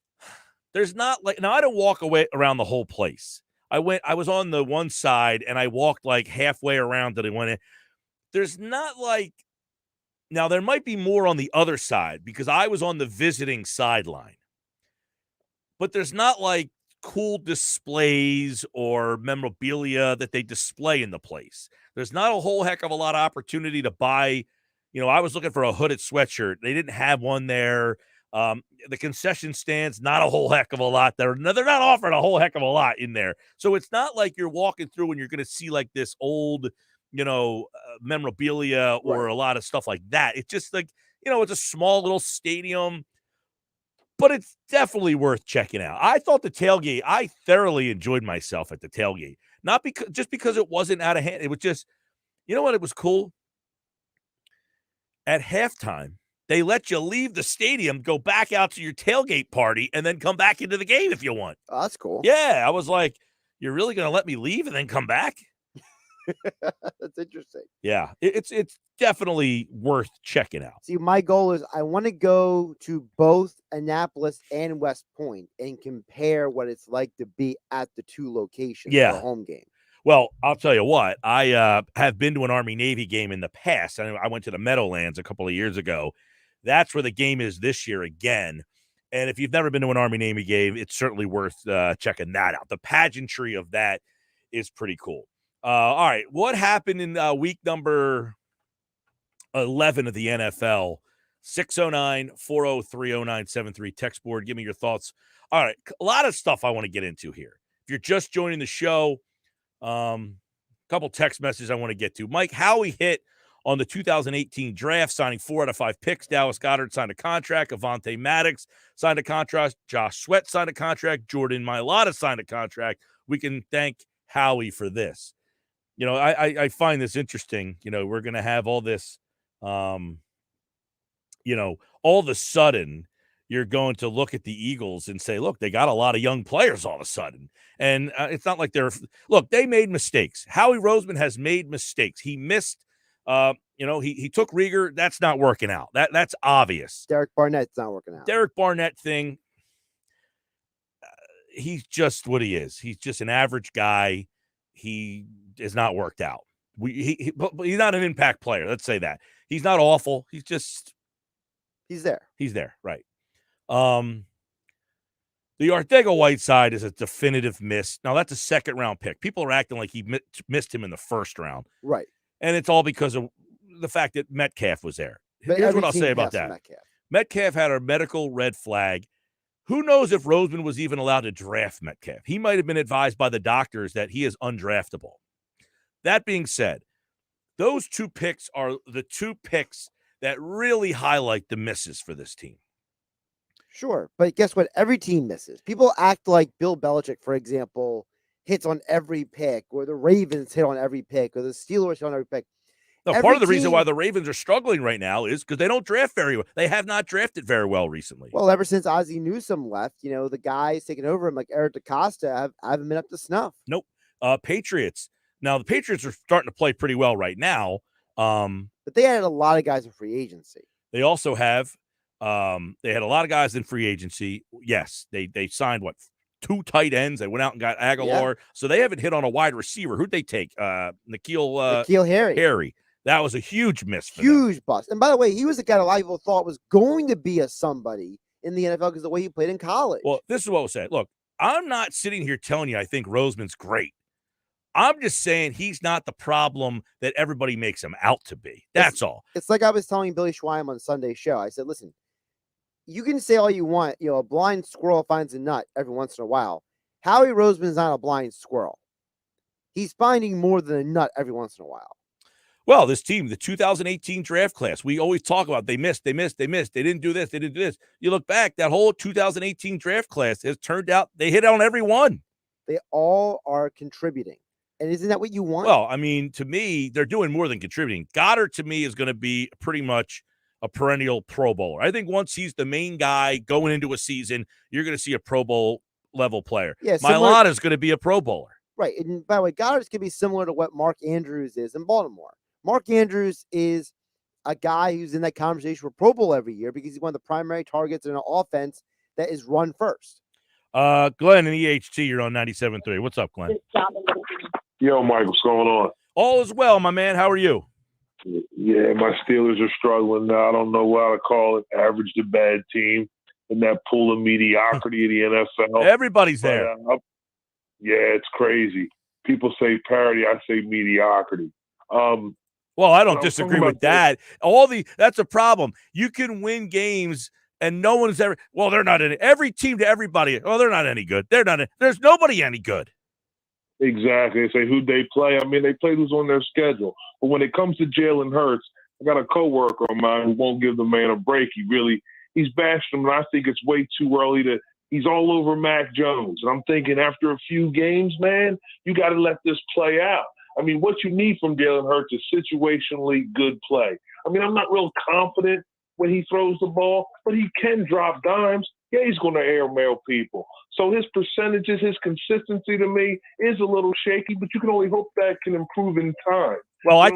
– there's not like – now, I don't walk away around the whole place. I was on the one side, and I walked like halfway around till I went in. There's not like – now, there might be more on the other side because I was on the visiting sideline. But there's not like cool displays or memorabilia that they display in the place. There's not a whole heck of a lot of opportunity to buy. You know, I was looking for a hooded sweatshirt. They didn't have one there. The concession stands, not a whole heck of a lot. They're not offering a whole heck of a lot in there. So it's not like you're walking through and you're going to see like this old, memorabilia or a lot of stuff like that. It's just like, it's a small little stadium. But it's definitely worth checking out. I thought the tailgate, I thoroughly enjoyed myself at the tailgate. Not because it wasn't out of hand. It was just, you know what? It was cool. At halftime, they let you leave the stadium, go back out to your tailgate party, and then come back into the game if you want. Oh, that's cool. Yeah, I was like, you're really going to let me leave and then come back? That's interesting. Yeah, it's definitely worth checking out. See, my goal is I want to go to both Annapolis and West Point and compare what it's like to be at the two locations for a home game. Well, I'll tell you what, I have been to an Army-Navy game in the past. I went to the Meadowlands a couple of years ago. That's where the game is this year again. And if you've never been to an Army-Navy game, it's certainly worth checking that out. The pageantry of that is pretty cool. All right, what happened in week number 11 of the NFL? 609-403-0973 text board. Give me your thoughts. All right, a lot of stuff I want to get into here. If you're just joining the show, a couple text messages I want to get to. Mike, Howie hit on the 2018 draft, signing 4 out of 5 picks. Dallas Goddard signed a contract. Avonte Maddox signed a contract. Josh Sweat signed a contract. Jordan Mailata signed a contract. We can thank Howie for this. I find this interesting. We're going to have all this, all of a sudden you're going to look at the Eagles and say, look, they got a lot of young players all of a sudden. And it's not like they made mistakes. Howie Roseman has made mistakes. He missed, he took Rieger. That's not working out. That's obvious. Derek Barnett's not working out. Derek Barnett thing. He's just what he is. He's just an average guy. He is not worked out. But he's not an impact player. Let's say that. He's not awful. He's there. He's there. Right. The Ortega-Whiteside is a definitive miss. Now, that's a second-round pick. People are acting like he missed him in the first round. Right. And it's all because of the fact that Metcalf was there. Here's what I'll say about that. Metcalf had a medical red flag. Who knows if Roseman was even allowed to draft Metcalf? He might have been advised by the doctors that he is undraftable. That being said, those 2 picks are the 2 picks that really highlight the misses for this team. Sure, but guess what? Every team misses. People act like Bill Belichick, for example, hits on every pick, or the Ravens hit on every pick, or the Steelers hit on every pick. No, part of the reason why the Ravens are struggling right now is because they don't draft very well. They have not drafted very well recently. Well, ever since Ozzie Newsome left, the guys taking over him, like Eric DeCosta, haven't been up to snuff. Nope. Patriots. Now, the Patriots are starting to play pretty well right now. But they had a lot of guys in free agency. They also have they had a lot of guys in free agency. Yes, they signed, 2 tight ends. They went out and got Aguilar. Yeah. So they haven't hit on a wide receiver. Who'd they take? N'Keal Harry. That was a huge miss for them. Bust. And by the way, he was the guy a lot of people thought was going to be a somebody in the NFL because the way he played in college. Well, this is what we'll say. Look, I'm not sitting here telling you I think Roseman's great. I'm just saying he's not the problem that everybody makes him out to be. That's all. It's like I was telling Billy Schweim on Sunday's show. I said, listen, you can say all you want. A blind squirrel finds a nut every once in a while. Howie Roseman's not a blind squirrel. He's finding more than a nut every once in a while. Well, this team, the 2018 draft class, we always talk about they missed. They didn't do this. You look back, that whole 2018 draft class has turned out they hit on every one. They all are contributing. And isn't that what you want? Well, I mean, to me, they're doing more than contributing. Goddard, to me, is going to be pretty much a perennial Pro Bowler. I think once he's the main guy going into a season, you're going to see a Pro Bowl level player. Yeah, Mailata is going to be a Pro Bowler. Right. And by the way, Goddard's going to be similar to what Mark Andrews is in Baltimore. Mark Andrews is a guy who's in that conversation for Pro Bowl every year because he's one of the primary targets in an offense that is run first. Glenn and EHT, you're on 97.3. What's up, Glenn? Yo, Mike, what's going on? All is well, my man. How are you? Yeah, my Steelers are struggling now. I don't know what to call it. Average to bad team in that pool of mediocrity of the NFL. Everybody's there. Yeah, it's crazy. People say parity. I say mediocrity. Well, I don't disagree with that. That's a problem. You can win games and no one's ever. Well, they're not any. Every team to everybody. Oh, they're not any good. There's nobody any good. Exactly. They say who'd they play. I mean, they play who's on their schedule. But when it comes to Jalen Hurts, I got a coworker of mine who won't give the man a break. He's bashed him, and I think it's way too early to. He's all over Mac Jones, and I'm thinking after a few games, man, you got to let this play out. I mean, what you need from Jalen Hurts is situationally good play. I mean, I'm not real confident when he throws the ball, but he can drop dimes. Yeah, he's going to airmail people. So his percentages, his consistency to me is a little shaky, but you can only hope that can improve in time. Well, I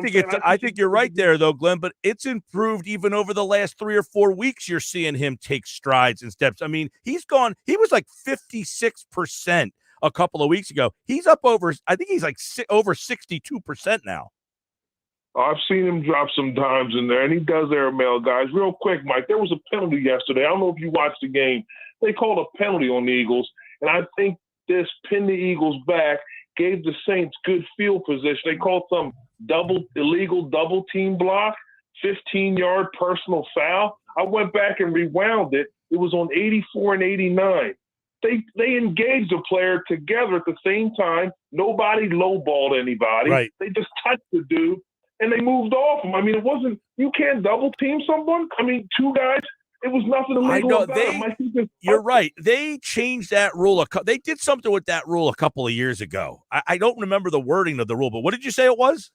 think you're right there, though, Glenn, but it's improved even over the last 3 or 4 weeks. You're seeing him take strides and steps. I mean, he was like 56% a couple of weeks ago. He's up over, I think he's like over 62% now. I've seen him drop some dimes in there, and he does airmail guys. Real quick, Mike, there was a penalty yesterday. I don't know if you watched the game. They called a penalty on the Eagles, and I think this pinned the Eagles back, gave the Saints good field position. They called some illegal double team block, 15-yard personal foul. I went back and rewound it. It was on 84 and 89. They engaged the player together at the same time. Nobody lowballed anybody. Right. They just touched the dude. And they moved off him. I mean, you can't double team someone. I mean, 2 guys, it was nothing illegal about it. You're right. They changed that rule. They did something with that rule a couple of years ago. I don't remember the wording of the rule, but what did you say it was?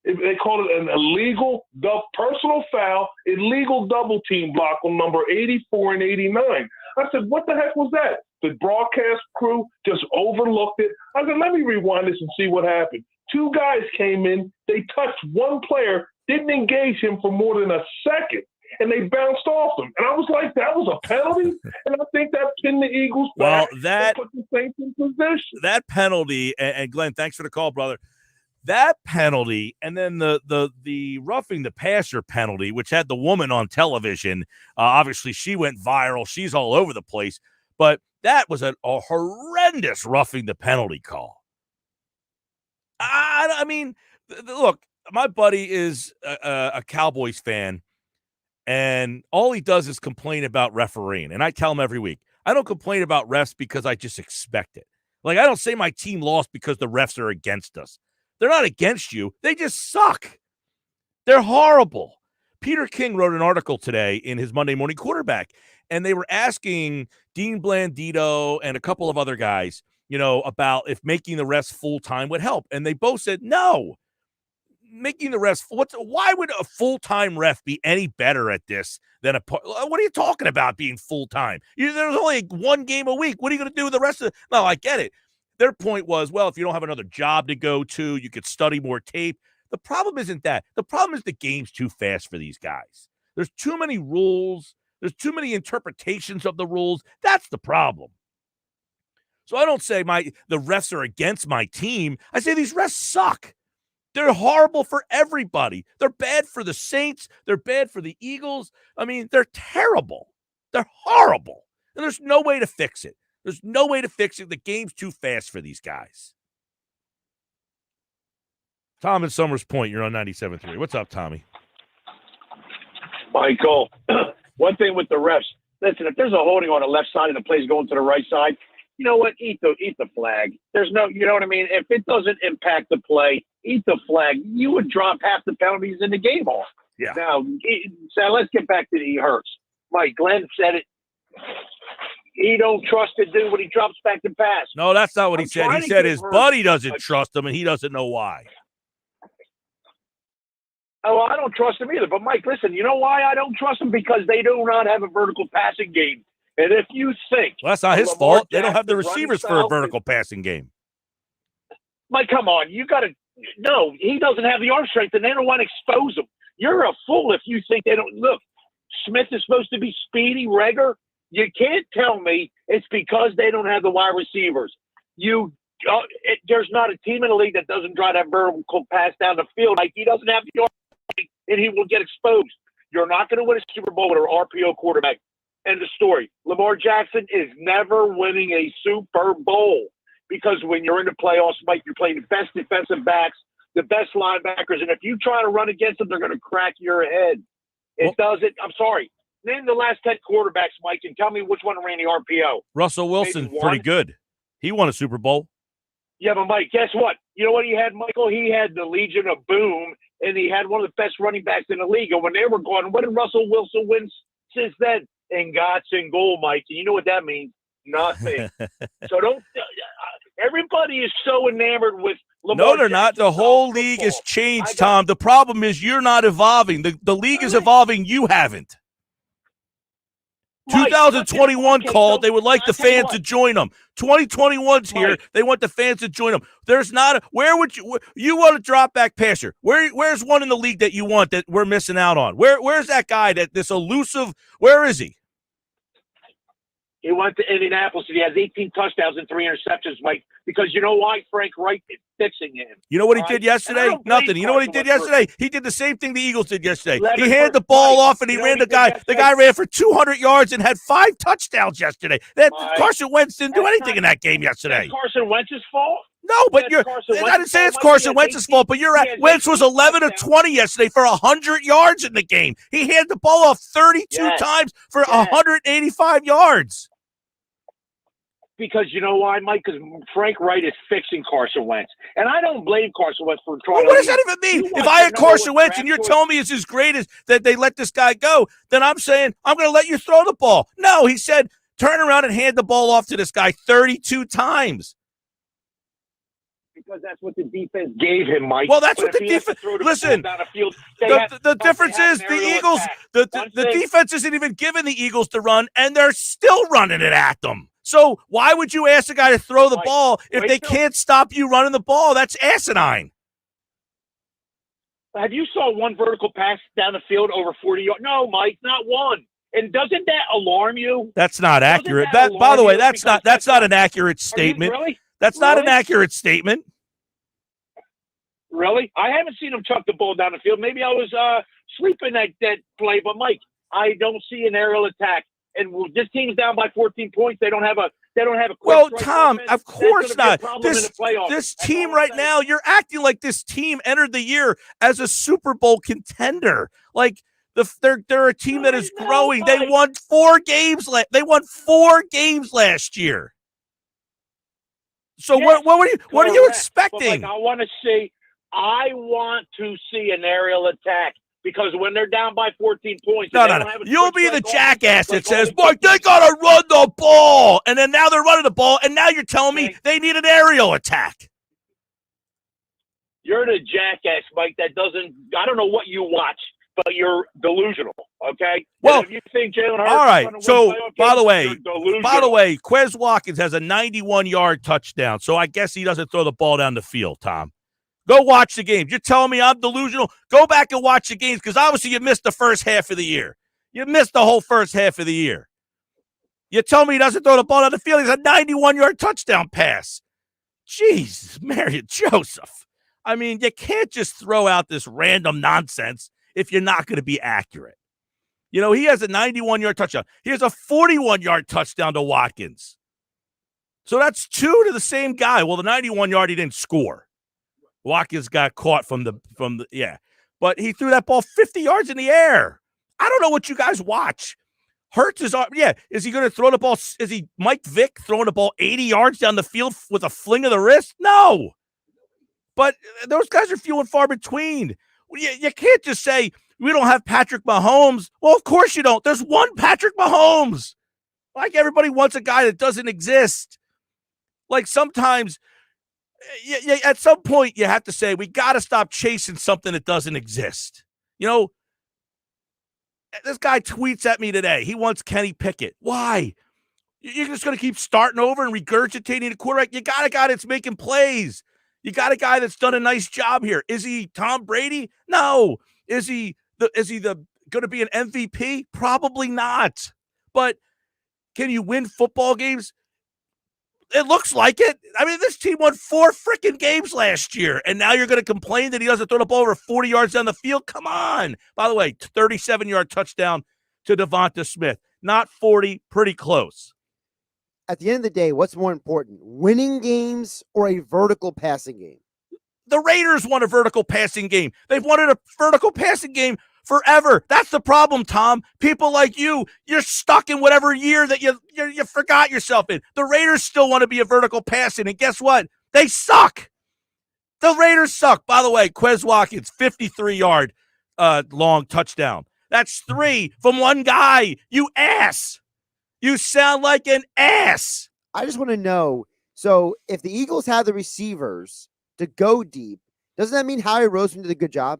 They called it an illegal personal foul, illegal double team block on number 84 and 89. I said, what the heck was that? The broadcast crew just overlooked it. I said, let me rewind this and see what happened. 2 guys came in, they touched one player, didn't engage him for more than a second, and they bounced off him. And I was like, that was a penalty? And I think that pinned the Eagles back and put the Saints in position. That penalty, and Glenn, thanks for the call, brother. That penalty, and then the roughing the passer penalty, which had the woman on television. Obviously, she went viral. She's all over the place. But that was a horrendous roughing the penalty call. I mean, look, my buddy is a Cowboys fan, and all he does is complain about refereeing. And I tell him every week, I don't complain about refs because I just expect it. Like, I don't say my team lost because the refs are against us. They're not against you. They just suck. They're horrible. Peter King wrote an article today in his Monday Morning Quarterback, and they were asking Dean Blandito and a couple of other guys, about if making the refs full-time would help. And they both said, no. Making the refs, why would a full-time ref be any better at this than what are you talking about being full-time? There's only one game a week. What are you going to do with the rest of it? No, I get it. Their point was, well, if you don't have another job to go to, you could study more tape. The problem isn't that. The problem is the game's too fast for these guys. There's too many rules. There's too many interpretations of the rules. That's the problem. So I don't say the refs are against my team. I say these refs suck. They're horrible for everybody. They're bad for the Saints. They're bad for the Eagles. I mean, they're terrible. They're horrible. And there's no way to fix it. There's no way to fix it. The game's too fast for these guys. Tom in Summers Point, you're on 97.3. What's up, Tommy? Michael, one thing with the refs. Listen, if there's a holding on the left side and the play's going to the right side, you know what? Eat the flag. There's no, you know what I mean? If it doesn't impact the play, eat the flag. You would drop half the penalties in the game off. Yeah. Now, so let's get back to the Hurts. Mike Glenn said it. He don't trust the dude when he drops back to pass. No, that's not what he said. He said his buddy doesn't trust him, and he doesn't know why. Oh, I don't trust him either. But, Mike, listen, you know why I don't trust him? Because they do not have a vertical passing game. And if you think – well, that's not his fault. They don't have the receivers for a vertical passing game. Mike, come on. You got to – no, he doesn't have the arm strength, and they don't want to expose him. You're a fool if you think they don't – look, Smith is supposed to be speedy, regular. You can't tell me it's because they don't have the wide receivers. There's not a team in the league that doesn't try that vertical pass down the field. Like, he doesn't have the arm strength, and he will get exposed. You're not going to win a Super Bowl with an RPO quarterback. End of story. Lamar Jackson is never winning a Super Bowl because when you're in the playoffs, Mike, you're playing the best defensive backs, the best linebackers, and if you try to run against them, they're going to crack your head. It doesn't. I'm sorry. Name the last 10 quarterbacks, Mike, and tell me which one ran the RPO. Russell Wilson, pretty good. He won a Super Bowl. Yeah, but Mike, guess what? You know what he had, Michael? He had the Legion of Boom, and he had one of the best running backs in the league. And when they were gone, what did Russell Wilson win since then? And God's in goal, Mike. And you know what that means? Nothing. So don't everybody is so enamored with Lamar No, they're Jackson. not. The whole league has changed, Tom. The problem is you're not evolving. The league is evolving. You haven't. 2021 called. They would like the fans to join them. 2021's here. They want the fans to join them. There's not where would you want a drop back passer? Where's one in the league that you want that we're missing out on? Where's that guy this elusive? Where is he? He went to Indianapolis and he has 18 touchdowns and 3 interceptions, Mike, because you know why? Frank Reich is fixing him. You know what he did yesterday? Nothing. You know what he did yesterday? He did the same thing the Eagles did yesterday. He handed the ball off and he ran the guy. The guy ran for 200 yards and had 5 touchdowns yesterday. Carson Wentz didn't do anything in that game yesterday. Carson Wentz's fault? No, but I didn't say it's Carson Wentz's fault, but you're right. Wentz was 11 of 20 yesterday for 100 yards in the game. He handed the ball off 32 times for 185 yards. Because you know why, Mike? Because Frank Reich is fixing Carson Wentz. And I don't blame Carson Wentz for trying what does that even mean? If I had Carson Wentz and you're telling me it's as great as that they let this guy go, then I'm saying I'm going to let you throw the ball. No, he said turn around and hand the ball off to this guy 32 times. Because that's what the defense gave him, Mike. Well, that's what the defense. Listen, the difference is the Eagles. The defense isn't even giving the Eagles to run, and they're still running it at them. So why would you ask a guy to throw the ball if they can't stop you running the ball? That's asinine. Have you saw one vertical pass down the field over 40 yards? No, Mike, not one. And doesn't that alarm you? That's not accurate. By the way, that's not an accurate statement. Really? That's not an accurate statement. Really? I haven't seen him chuck the ball down the field. Maybe I was sleeping that play, but Mike, I don't see an aerial attack. And this team's down by 14 points. They don't have a well, Tom, of course not. This team right now, you're acting like this team entered the year as a Super Bowl contender. Like They're a team that is growing. They won 4 games. They won 4 games last year. So Yes, what are you correct. expecting? But I want to see an aerial attack because when they're down by 14 points, No. You'll be the jackass that says, Mike, they got to run the ball. And then now they're running the ball, and now you're telling me they need an aerial attack. You're the jackass, Mike, that doesn't – I don't know what you watch, but you're delusional, okay? Well, and if you think Jalen Hurts all right. So, by the delusional. way, Quez Watkins has a 91-yard touchdown, so I guess he doesn't throw the ball down the field, Tom. Go watch the games. You're telling me I'm delusional? Go back and watch the games because obviously you missed the first half of the year. You missed the whole first half of the year. You tell me he doesn't throw the ball down the field. He's a 91-yard touchdown pass. Jeez, Mary Joseph. I mean, you can't just throw out this random nonsense if you're not going to be accurate. You know, he has a 91-yard touchdown. He has a 41-yard touchdown to Watkins. So that's 2 to the same guy. Well, the 91-yard he didn't score. Watkins got caught from the but he threw that ball 50 yards in the air. I don't know what you guys watch. Hurts is is he going to throw the ball? Is he Mike Vick throwing the ball 80 yards down the field with a fling of the wrist? No. But those guys are few and far between. You can't just say we don't have Patrick Mahomes. Well, of course you don't. There's one Patrick Mahomes. Like everybody wants a guy that doesn't exist. Like sometimes at some point you have to say we got to stop chasing something that doesn't exist. You know, this guy tweets at me today. He wants Kenny Pickett. Why? You're just going to keep starting over and regurgitating the quarterback? You got a guy that's making plays. You got a guy that's done a nice job here. Is he Tom Brady? No. Is he going to be an MVP? Probably not. But can you win football games? It looks like it. I mean, this team won 4 freaking games last year, and now you're going to complain that he doesn't throw the ball over 40 yards down the field? Come on. By the way, 37-yard touchdown to Devonta Smith. Not 40, pretty close. At the end of the day, what's more important, winning games or a vertical passing game? The Raiders won a vertical passing game. They've wanted a vertical passing game forever. That's the problem, Tom. People like you're stuck in whatever year that you forgot yourself in. The Raiders still want to be a vertical passing, and guess what? They suck. The Raiders suck. By the way, Quez Watkins, 53-yard long touchdown. That's 3 from one guy. You ass. You sound like an ass. I just want to know, so if the Eagles have the receivers to go deep, doesn't that mean Howie Roseman did a good job?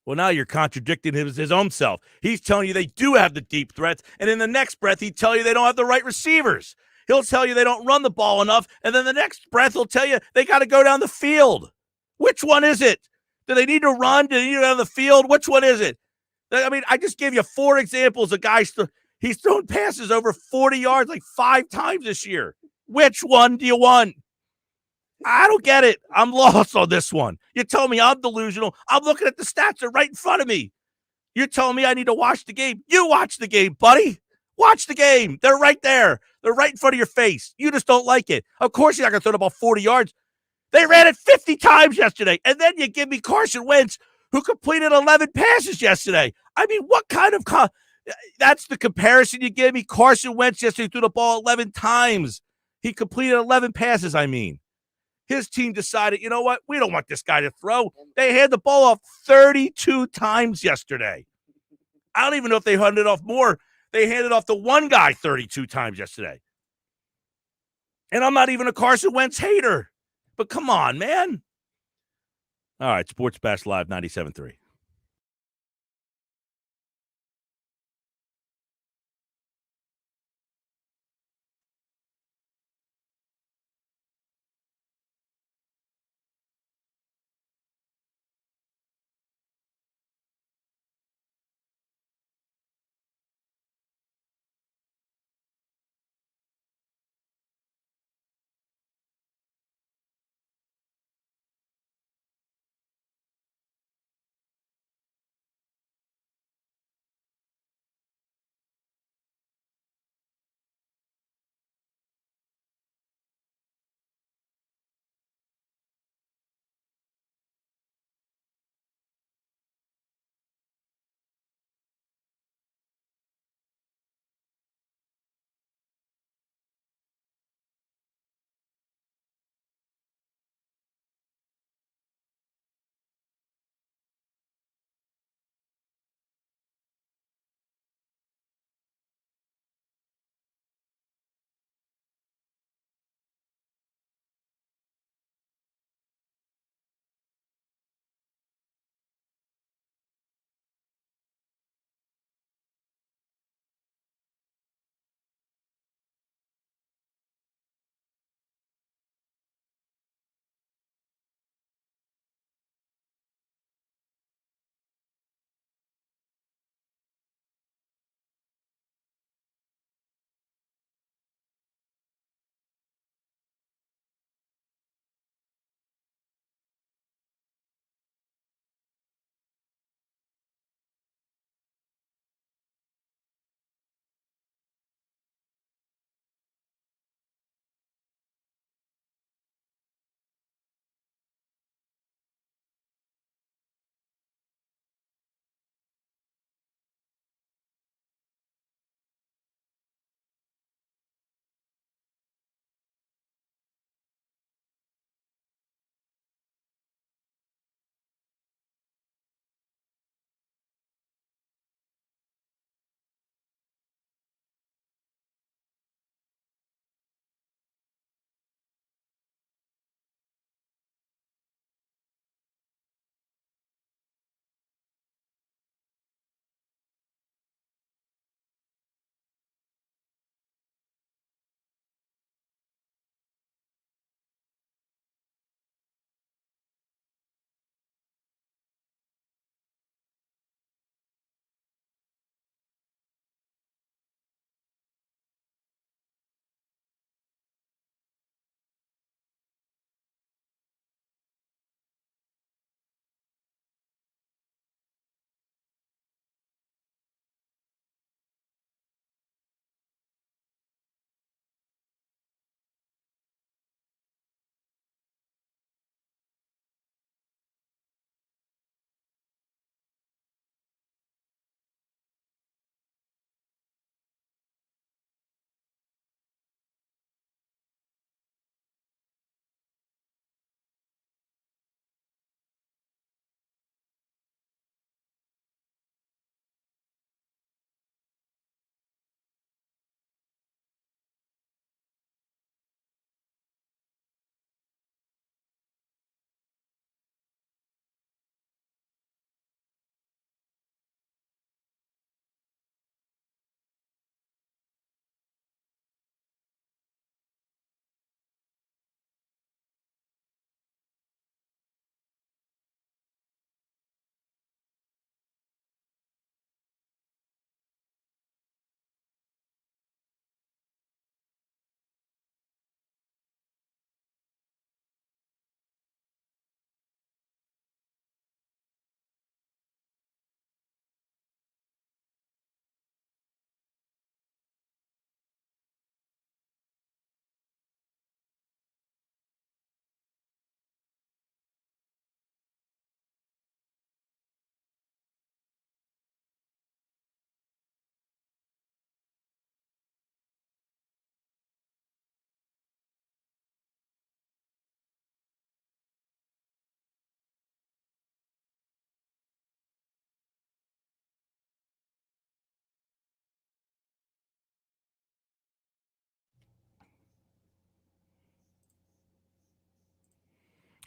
Well, now you're contradicting his own self. He's telling you they do have the deep threats, and in the next breath, he'd tell you they don't have the right receivers. He'll tell you they don't run the ball enough, and then the next breath he'll tell you they got to go down the field. Which one is it? Do they need to run? Do they need to go down the field? Which one is it? I mean, I just gave you 4 examples of guys. He's thrown passes over 40 yards like 5 times this year. Which one do you want? I don't get it. I'm lost on this one. You tell me I'm delusional. I'm looking at the stats. They're right in front of me. You're telling me I need to watch the game. You watch the game, buddy. Watch the game. They're right there. They're right in front of your face. You just don't like it. Of course you're not going to throw the ball 40 yards. They ran it 50 times yesterday. And then you give me Carson Wentz, who completed 11 passes yesterday. I mean, what kind of that's the comparison you give me? Carson Wentz yesterday threw the ball 11 times. He completed 11 passes, I mean. His team decided, you know what? We don't want this guy to throw. They had the ball off 32 times yesterday. I don't even know if they handed it off more. They handed off to one guy 32 times yesterday. And I'm not even a Carson Wentz hater. But come on, man. All right, Sports Bash Live 97.3.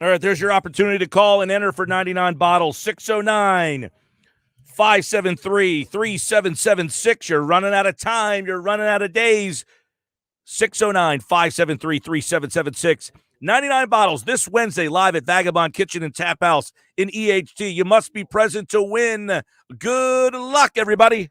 All right, there's your opportunity to call and enter for 99 bottles. 609-573-3776. You're running out of time. You're running out of days. 609-573-3776. 99 bottles this Wednesday live at Vagabond Kitchen and Tap House in EHT. You must be present to win. Good luck, everybody.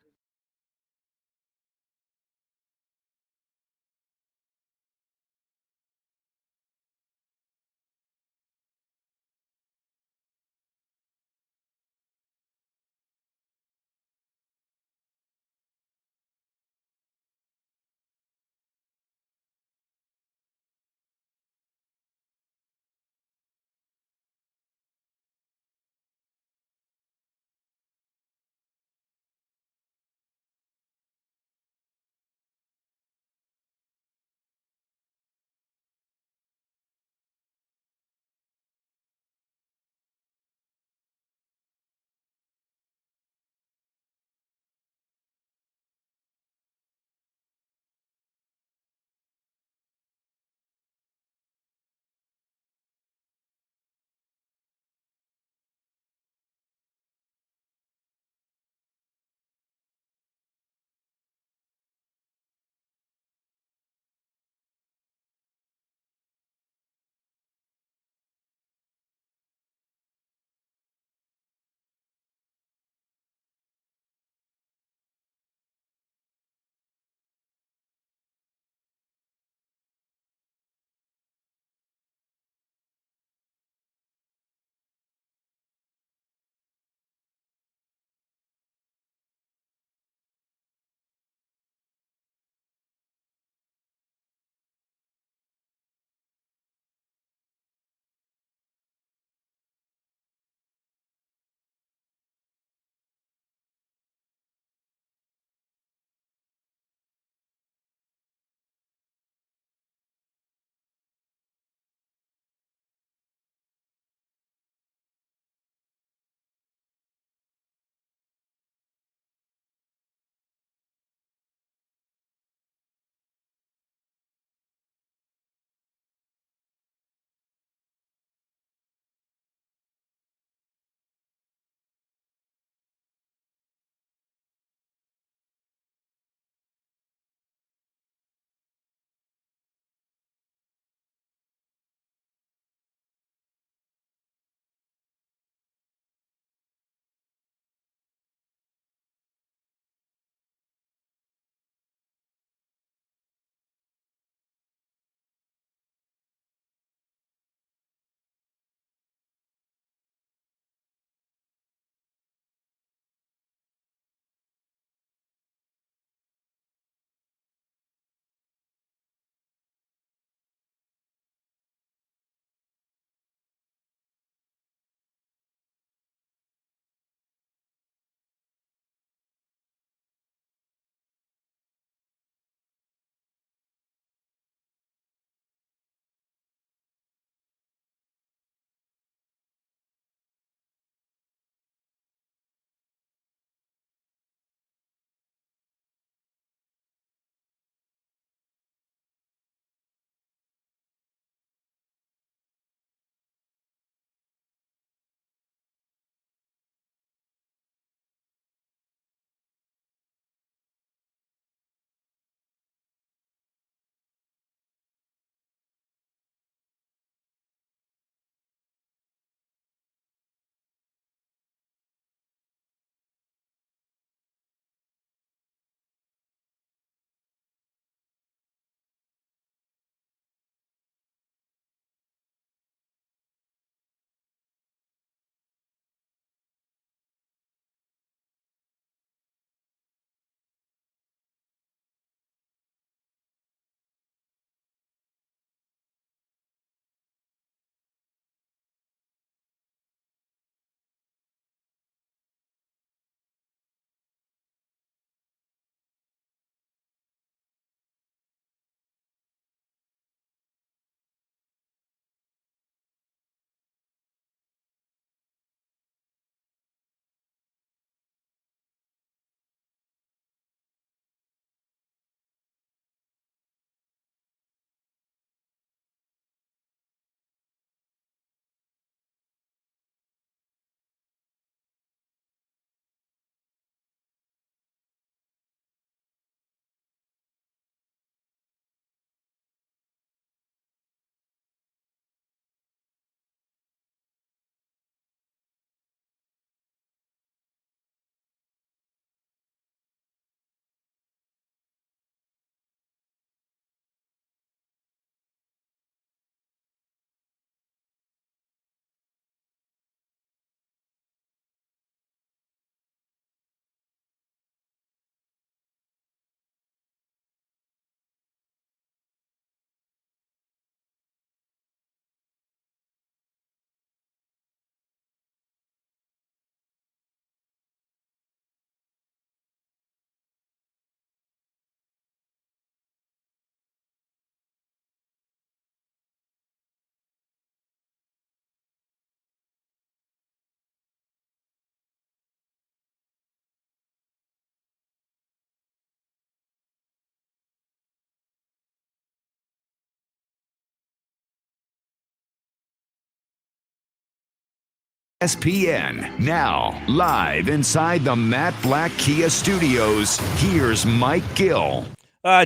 ESPN. Now, live inside the Matt Black Kia Studios, here's Mike Gill.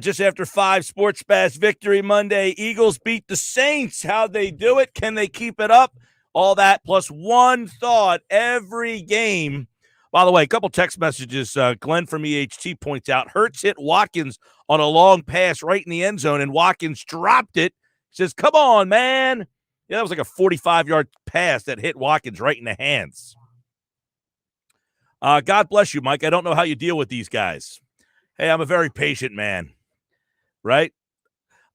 Just after 5, Sports Bash Victory Monday. Eagles beat the Saints. How'd they do it? Can they keep it up? All that plus one thought every game. By the way, a couple text messages. Glenn from EHT points out Hurts hit Watkins on a long pass right in the end zone, and Watkins dropped it. Says, come on, man. Yeah, that was like a 45-yard pass that hit Watkins right in the hands. God bless you, Mike. I don't know how you deal with these guys. Hey, I'm a very patient man, right?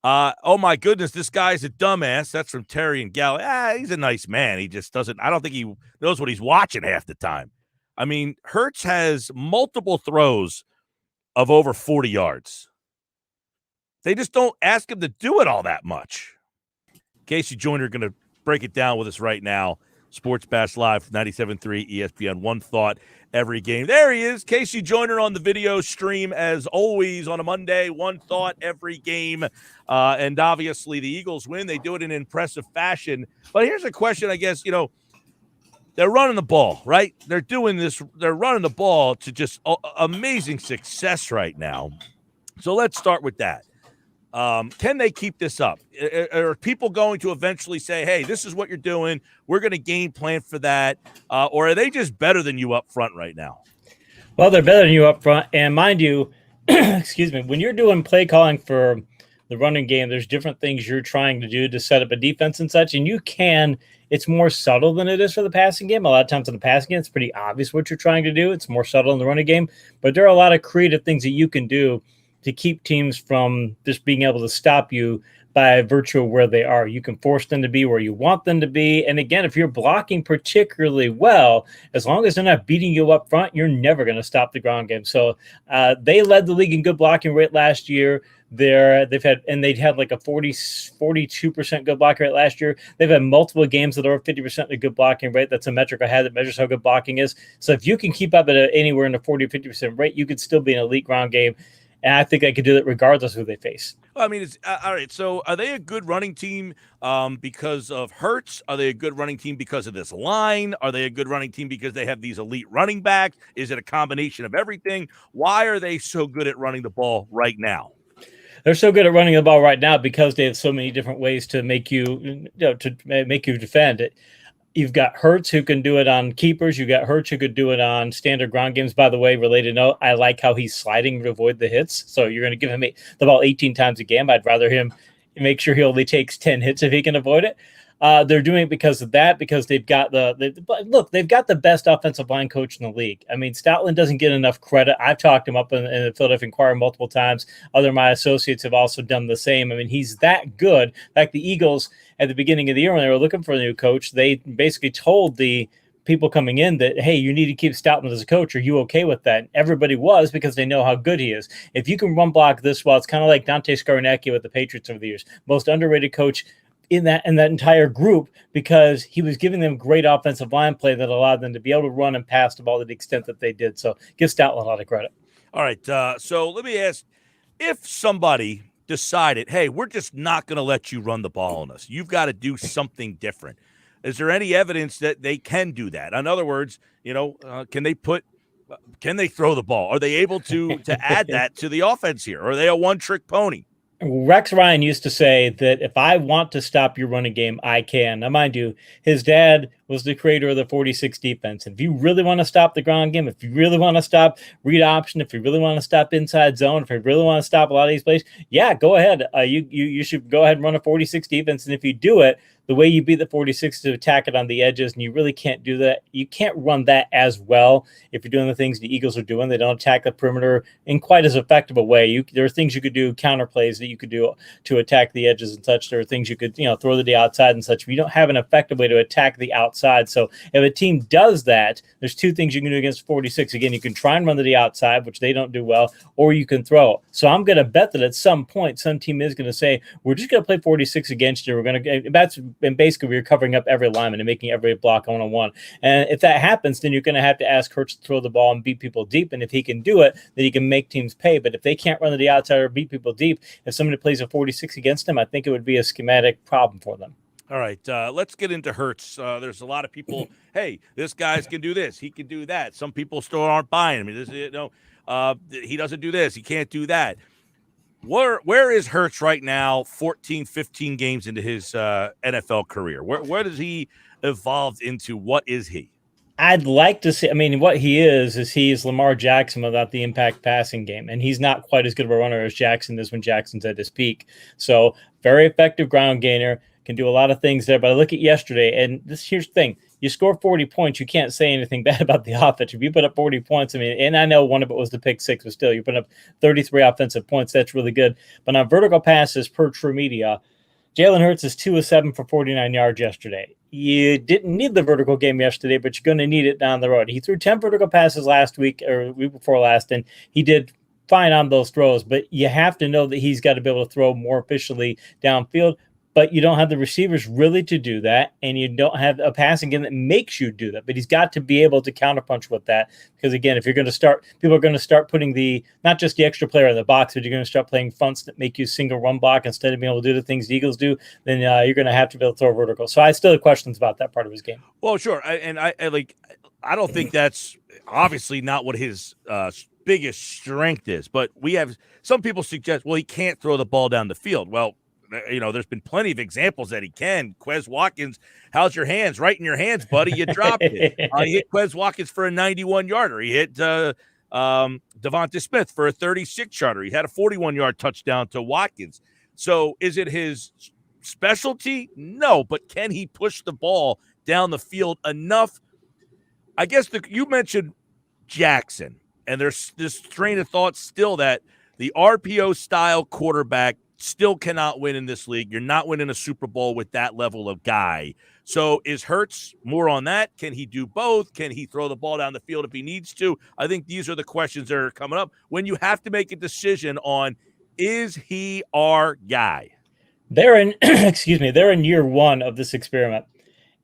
Oh, my goodness, this guy's a dumbass. That's from Terry and Galley. He's a nice man. He just doesn't – I don't think he knows what he's watching half the time. I mean, Hurts has multiple throws of over 40 yards. They just don't ask him to do it all that much. Casey Joyner going to break it down with us right now. Sports Bash Live, 97.3 ESPN. One thought every game. There he is, Casey Joyner on the video stream as always on a Monday. One thought every game. And obviously the Eagles win. They do it in impressive fashion. But here's a question, I guess, they're running the ball, right? They're doing this. They're running the ball to just amazing success right now. So let's start with that. Can they keep this up? Are people going to eventually say, hey, this is what you're doing, we're going to game plan for that? Or are they just better than you up front right now? Well, they're better than you up front. And mind you, excuse me, when you're doing play calling for the running game, there's different things you're trying to do to set up a defense and such. And it's more subtle than it is for the passing game. A lot of times in the passing game, it's pretty obvious what you're trying to do. It's more subtle in the running game. But there are a lot of creative things that you can do to keep teams from just being able to stop you by virtue of where they are. You can force them to be where you want them to be. And again, if you're blocking particularly well, as long as they're not beating you up front, you're never going to stop the ground game. So they led the league in good blocking rate last year. They'd had like a 42% good blocking rate last year. They've had multiple games that are over 50% of good blocking rate. That's a metric I had that measures how good blocking is. So if you can keep up at anywhere in the 40 or 50% rate, you could still be an elite ground game. And I think they could do that regardless of who they face. Well, I mean, it's all right. So are they a good running team because of Hurts? Are they a good running team because of this line? Are they a good running team because they have these elite running backs? Is it a combination of everything? Why are they so good at running the ball right now? They're so good at running the ball right now because they have so many different ways to make you defend it. You've got Hurts who can do it on keepers. You've got Hurts who could do it on standard ground games. By the way, related note, I like how he's sliding to avoid the hits. So you're going to give him the ball 18 times a game. I'd rather him make sure he only takes 10 hits if he can avoid it. They're doing it because of that, because they've got they've got the best offensive line coach in the league. I mean, Stoutland doesn't get enough credit. I've talked him up in the Philadelphia Inquirer multiple times. Other of my associates have also done the same. I mean, he's that good. In fact, the Eagles at the beginning of the year, when they were looking for a new coach, they basically told the people coming in that, hey, you need to keep Stoutland as a coach. Are you okay with that? And everybody was, because they know how good he is. If you can run block this well, it's kind of like Dante Scarnecchia with the Patriots over the years. Most underrated coach in that entire group, because he was giving them great offensive line play that allowed them to be able to run and pass the ball to the extent that they did. So give Stoutland a lot of credit. All right. So let me ask, if somebody decided, hey, we're just not going to let you run the ball on us, you've got to do something different. Is there any evidence that they can do that? In other words, can they throw the ball? Are they able to add that to the offense here? Or are they a one-trick pony? Rex Ryan used to say that if I want to stop your running game, I can. Now, mind you, his dad was the creator of the 46 defense. And if you really want to stop the ground game, if you really want to stop read option, if you really want to stop inside zone, if you really want to stop a lot of these plays, yeah, go ahead. You should go ahead and run a 46 defense. And if you do it, the way you beat the 46 to attack it on the edges, and you really can't do that. You can't run that as well if you're doing the things the Eagles are doing. They don't attack the perimeter in quite as effective a way. There are things you could do, counter plays that you could do to attack the edges and such. There are things you could, throw to the outside and such. But you don't have an effective way to attack the outside. So if a team does that, there's two things you can do against 46. Again, you can try and run to the outside, which they don't do well, or you can throw. So I'm going to bet that at some point, some team is going to say, we're just going to play 46 against you. We're going to, and basically we're covering up every lineman and making every block one-on-one. And if that happens, then you're going to have to ask Hurts to throw the ball and beat people deep. And if he can do it, then he can make teams pay. But if they can't run to the outside or beat people deep, if somebody plays a 46 against them, I think it would be a schematic problem for them. All right, let's get into Hurts. There's a lot of people. Hey, this guy's can do this. He can do that. Some people still aren't buying him. He doesn't do this. He can't do that. Where is Hurts right now? 14, 15 games into his NFL career. Where does he evolve into? What is he? I'd like to see. I mean, what he is he's Lamar Jackson without the impact passing game, and he's not quite as good of a runner as Jackson is when Jackson's at his peak. So very effective ground gainer, can do a lot of things there. But I look at yesterday, and here's the thing: you score 40 points, you can't say anything bad about the offense. If you put up 40 points, I mean, and I know one of it was the pick six, but still, you put up 33 offensive points. That's really good. But on vertical passes per True Media, Jalen Hurts is 2 of 7 for 49 yards yesterday. You didn't need the vertical game yesterday, but you're going to need it down the road. He threw 10 vertical passes last week or week before last, and he did fine on those throws. But you have to know that he's got to be able to throw more efficiently downfield. But you don't have the receivers really to do that, and you don't have a passing game that makes you do that. But he's got to be able to counterpunch with that. Because, again, if you're going to start – people are going to start putting not just the extra player in the box, but you're going to start playing fronts that make you single run block instead of being able to do the things the Eagles do, then you're going to have to be able to throw vertical. So I still have questions about that part of his game. Well, sure. I don't think that's obviously not what his biggest strength is. But we have – some people suggest, well, he can't throw the ball down the field. Well, there's been plenty of examples that he can. Quez Watkins, how's your hands? Right in your hands, buddy. You dropped it. He hit Quez Watkins for a 91-yarder. He hit Devonta Smith for a 36-yarder. He had a 41-yard touchdown to Watkins. So is it his specialty? No, but can he push the ball down the field enough? I guess you mentioned Jackson, and there's this train of thought still that the RPO-style quarterback still cannot win in this league. You're not winning a Super Bowl with that level of guy. So is Hurts more on that? Can he do both? Can he throw the ball down the field if he needs to? I think these are the questions that are coming up when you have to make a decision on, is he our guy? They're in, they're in year one of this experiment.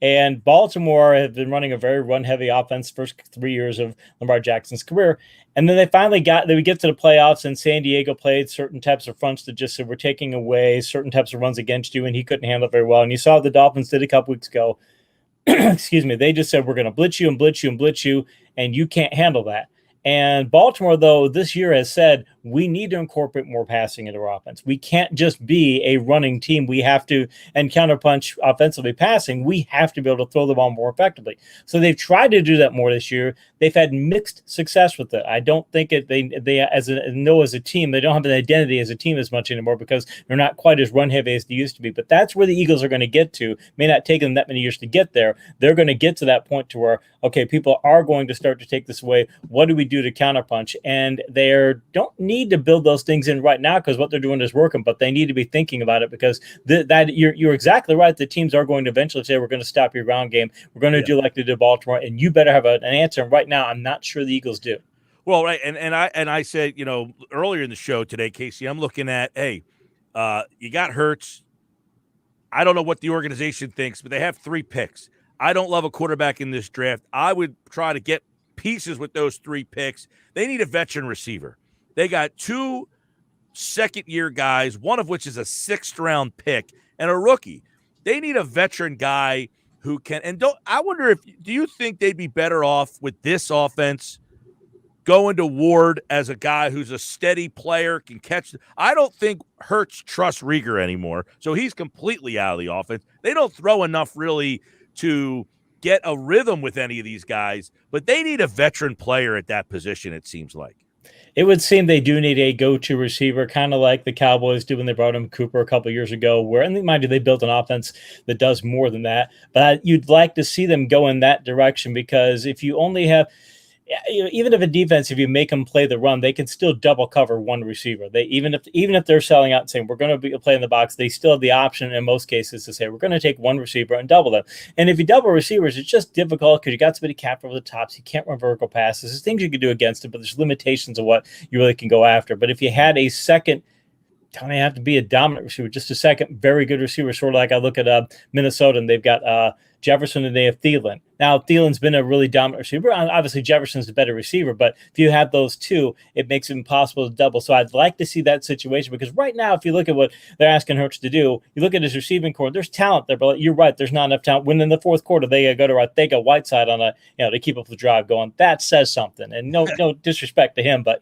And Baltimore have been running a very run-heavy offense first 3 years of Lamar Jackson's career. And then they get to the playoffs, and San Diego played certain types of fronts that just said, we're taking away certain types of runs against you, and he couldn't handle it very well. And you saw the Dolphins did a couple weeks ago. They just said, we're going to blitz you and blitz you and blitz you, and you can't handle that. And Baltimore, though, this year has said, we need to incorporate more passing into our offense. We can't just be a running team. We have to, and counterpunch offensively passing, we have to be able to throw the ball more effectively. So they've tried to do that more this year. They've had mixed success with it. I don't think they as a team, they don't have an identity as a team as much anymore because they're not quite as run heavy as they used to be. But that's where the Eagles are going to get to. May not take them that many years to get there. They're going to get to that point to where, okay, people are going to start to take this away. What do we do to counterpunch? And they don't need to build those things in right now because what they're doing is working, but they need to be thinking about it because you're exactly right. The teams are going to eventually say, we're going to stop your ground game. We're going to do like they did Baltimore, and you better have an answer. And right now, I'm not sure the Eagles do. Well, right. And I said, earlier in the show today, Casey, I'm looking at, hey, you got Hurts. I don't know what the organization thinks, but they have 3 picks. I don't love a quarterback in this draft. I would try to get pieces with those 3 picks. They need a veteran receiver. They got 2 second-year guys, one of which is a 6th-round pick, and a rookie. They need a veteran guy who can – and I wonder do you think they'd be better off with this offense going to Ward as a guy who's a steady player, can catch – I don't think Hurts trusts Rieger anymore, so he's completely out of the offense. They don't throw enough really to get a rhythm with any of these guys, but they need a veteran player at that position, it seems like. It would seem they do need a go-to receiver, kind of like the Cowboys did when they brought him Cooper a couple of years ago, where, and mind you, they built an offense that does more than that. But you'd like to see them go in that direction because if you only have – even if a defense, if you make them play the run, they can still double cover one receiver. They even if they're selling out and saying we're going to be playing the box, they still have the option in most cases to say we're going to take one receiver and double them. And if you double receivers, it's just difficult because you got somebody capped over the tops. You can't run vertical passes. There's things you can do against it, but there's limitations of what you really can go after. But if you had a second, don't have to be a dominant receiver, just a second very good receiver, sort of like I look at Minnesota and they've got Jefferson and they have Thielen. Now, Thielen's been a really dominant receiver. Obviously, Jefferson's the better receiver, but if you have those two, it makes it impossible to double. So I'd like to see that situation because right now, if you look at what they're asking Hurts to do, you look at his receiving core, there's talent there, but you're right, there's not enough talent. When in the fourth quarter, they go to Whiteside on to keep up the drive going. That says something. And no disrespect to him, but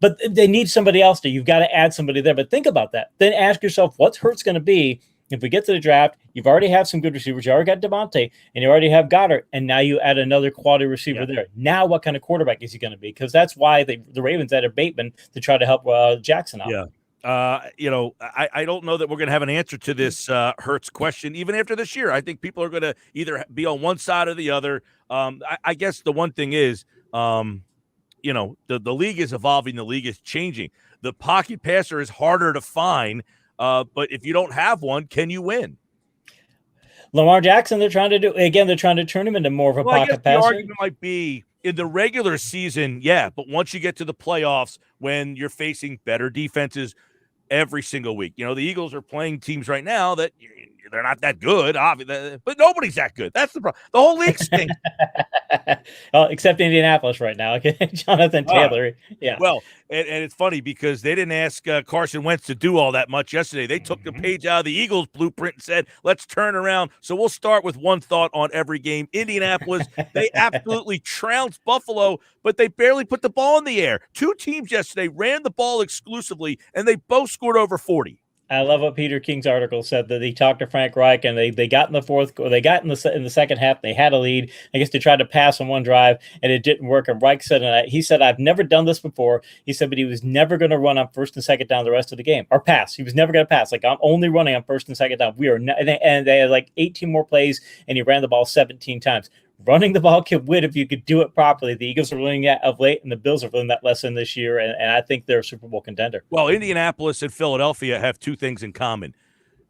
but they need somebody else to. You've got to add somebody there. But think about that. Then ask yourself, what's Hurts going to be if we get to the draft? You've already have some good receivers. You already got Devontae, and you already have Goddard, and now you add another quality receiver there. Now what kind of quarterback is he going to be? Because that's why the Ravens added Bateman to try to help Jackson out. Yeah. I don't know that we're going to have an answer to this Hurts question even after this year. I think people are going to either be on one side or the other. I guess the one thing is, the league is evolving. The league is changing. The pocket passer is harder to find, but if you don't have one, can you win? Lamar Jackson, they're trying to turn him into more of a pocket passer. The argument might be in the regular season, yeah, but once you get to the playoffs, when you're facing better defenses every single week, the Eagles are playing teams right now that they're not that good, obviously, but nobody's that good. That's the problem. The whole league stinks. Well, except Indianapolis right now. Jonathan Taylor. Yeah. Well, and it's funny because they didn't ask Carson Wentz to do all that much yesterday. They took the page out of the Eagles blueprint and said, let's turn around. So we'll start with one thought on every game. Indianapolis, they absolutely trounced Buffalo, but they barely put the ball in the air. Two teams yesterday ran the ball exclusively, and they both scored over 40. I love what Peter King's article said, that he talked to Frank Reich and they got in the fourth, or they got in the second half. They had a lead. I guess they tried to pass on one drive and it didn't work. And Reich said, I've never done this before. He said, but he was never going to run on first and second down the rest of the game or pass. He was never going to pass. Like, I'm only running on first and second down. We are not, and they had like 18 more plays and he ran the ball 17 times. Running the ball can win if you could do it properly. The Eagles are winning that of late, and the Bills are winning that lesson this year, and I think they're a Super Bowl contender. Well, Indianapolis and Philadelphia have two things in common.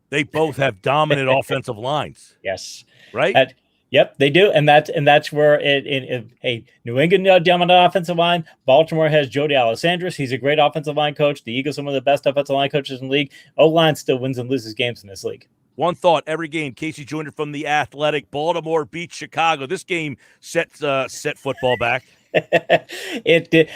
They both have dominant offensive lines. Yes. Right? Yep, they do, and that's where New England dominant offensive line. Baltimore has Jody Alessandris. He's a great offensive line coach. The Eagles are one of the best offensive line coaches in the league. O-line still wins and loses games in this league. One thought every game. Casey Joyner from The Athletic. Baltimore beats Chicago. This game set football back. It did,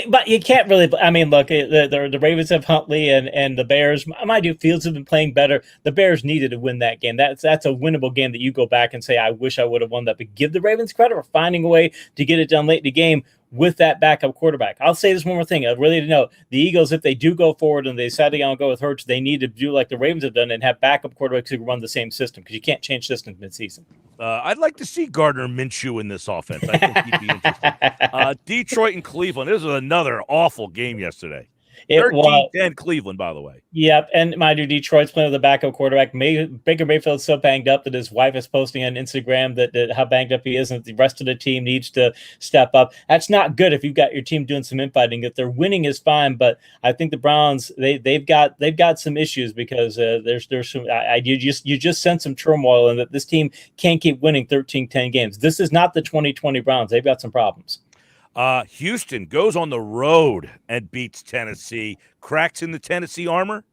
but you can't really. I mean, look, the Ravens have Huntley and the Bears. Mind you, Fields have been playing better. The Bears needed to win that game. That's a winnable game that you go back and say, I wish I would have won that. But give the Ravens credit for finding a way to get it done late in the game with that backup quarterback. I'll say this one more thing. I really know the Eagles, if they do go forward and they decide to go with Hurts, they need to do like the Ravens have done and have backup quarterbacks who run the same system, because you can't change systems midseason. I'd like to see Gardner Minshew in this offense. I think he'd be interesting. Detroit and Cleveland. This was another awful game yesterday. 13-10 Cleveland, by the way. Yep, and mind you, Detroit's playing with a backup quarterback. Baker Mayfield's so banged up that his wife is posting on Instagram that how banged up he is, and the rest of the team needs to step up. That's not good if you've got your team doing some infighting. If they're winning is fine, but I think the Browns they've got some issues because there's some you just sense some turmoil, and that this team can't keep winning 13-10 games. This is not the 2020 Browns. They've got some problems. Houston goes on the road and beats Tennessee. Cracks in the Tennessee armor?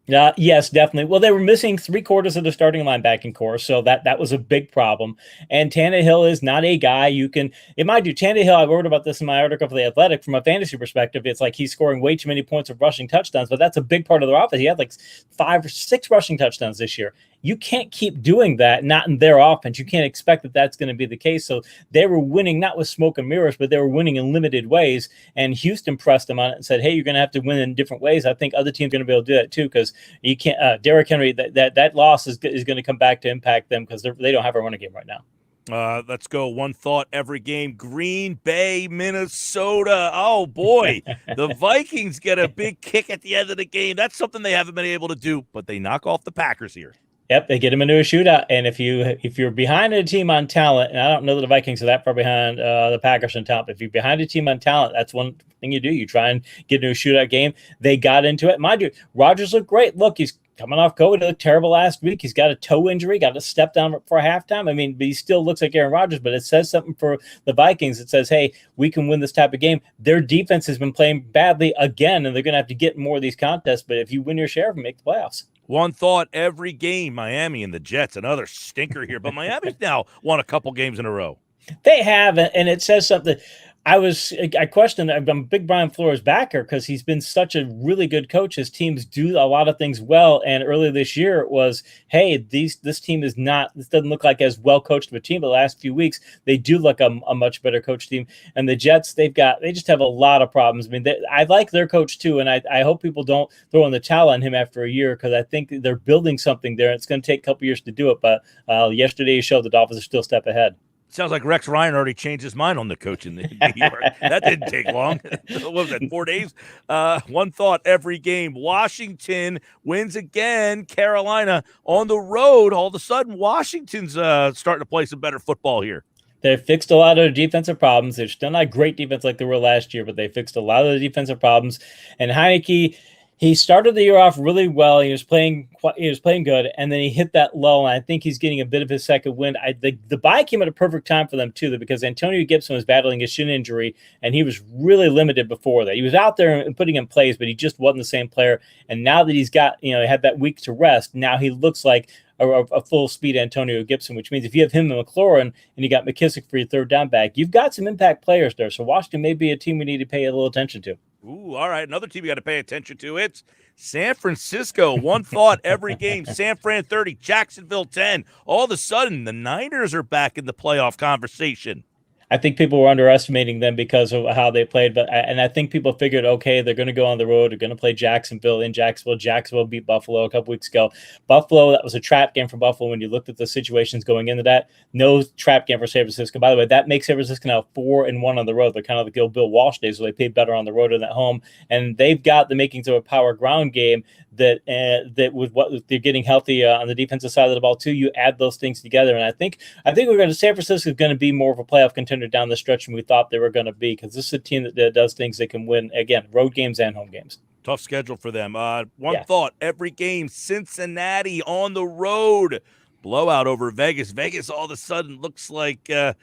Yes, definitely. Well, they were missing 3/4 of the starting linebacking core, so that was a big problem. And Tannehill is not a guy you can. It might do. Tannehill, I wrote about this in my article for The Athletic. From a fantasy perspective, it's like he's scoring way too many points of rushing touchdowns, but that's a big part of their offense. He had like 5 or 6 rushing touchdowns this year. You can't keep doing that, not in their offense. You can't expect that that's going to be the case. So they were winning, not with smoke and mirrors, but they were winning in limited ways. And Houston pressed them on it and said, hey, you're going to have to win in different ways. I think other teams are going to be able to do that too, because you can't. Derrick Henry, that loss is going to come back to impact them because they don't have a running game right now. Let's go. One thought every game. Green Bay, Minnesota. Oh, boy. The Vikings get a big kick at the end of the game. That's something they haven't been able to do, but they knock off the Packers here. Yep, they get him into a shootout, and if you're behind a team on talent, and I don't know that the Vikings are that far behind the Packers on talent, but if you're behind a team on talent, that's one thing you do. You try and get into a shootout game. They got into it. Mind you, Rodgers looked great. Look, he's coming off COVID. He looked terrible last week. He's got a toe injury, got to step down for halftime. I mean, but he still looks like Aaron Rodgers, but it says something for the Vikings. It says, hey, we can win this type of game. Their defense has been playing badly again, and they're going to have to get more of these contests, but if you win your share of them, make the playoffs. One thought every game, Miami and the Jets, another stinker here. But Miami's now won a couple games in a row. They have, and it says something. I questioned. I'm a big Brian Flores backer because he's been such a really good coach. His teams do a lot of things well. And earlier this year, it was, hey, this team is not. This doesn't look like as well coached of a team. The last few weeks, they do look a much better coach team. And the Jets, they just have a lot of problems. I mean, I like their coach too, and I hope people don't throw in the towel on him after a year because I think they're building something there. It's going to take a couple years to do it, but yesterday showed the Dolphins are still a step ahead. Sounds like Rex Ryan already changed his mind on the coach in New York. That didn't take long. What was that, 4 days? One thought every game. Washington wins again. Carolina on the road. All of a sudden, Washington's starting to play some better football here. They fixed a lot of their defensive problems. They're still not great defense like they were last year, but they fixed a lot of the defensive problems. And Heineke, he started the year off really well. He was playing good, and then he hit that low. And I think he's getting a bit of his second wind. The bye came at a perfect time for them too, because Antonio Gibson was battling a shin injury, and he was really limited before that. He was out there and putting in plays, but he just wasn't the same player. And now that he's got, had that week to rest, now he looks like a full speed Antonio Gibson, which means if you have him and McLaurin and you got McKissick for your third down back, you've got some impact players there. So Washington may be a team we need to pay a little attention to. Ooh, all right. Another team you got to pay attention to. It's San Francisco. One thought every game. San Fran 30, Jacksonville 10. All of a sudden, the Niners are back in the playoff conversation. I think people were underestimating them because of how they played, I think people figured, okay, they're going to go on the road, they're going to play Jacksonville in Jacksonville. Jacksonville beat Buffalo a couple weeks ago. Buffalo, that was a trap game for Buffalo when you looked at the situations going into that. No trap game for San Francisco. By the way, that makes San Francisco now 4-1 on the road. They're kind of the Bill Walsh days where they played better on the road than at home, and they've got the makings of a power ground game. That with what they're getting healthy on the defensive side of the ball too, you add those things together, and I think we're going to San Francisco is going to be more of a playoff contender down the stretch than we thought they were going to be, because this is a team that does things that can win again, road games and home games. Tough schedule for them. Thought every game. Cincinnati on the road, blowout over Vegas. Vegas all of a sudden looks like a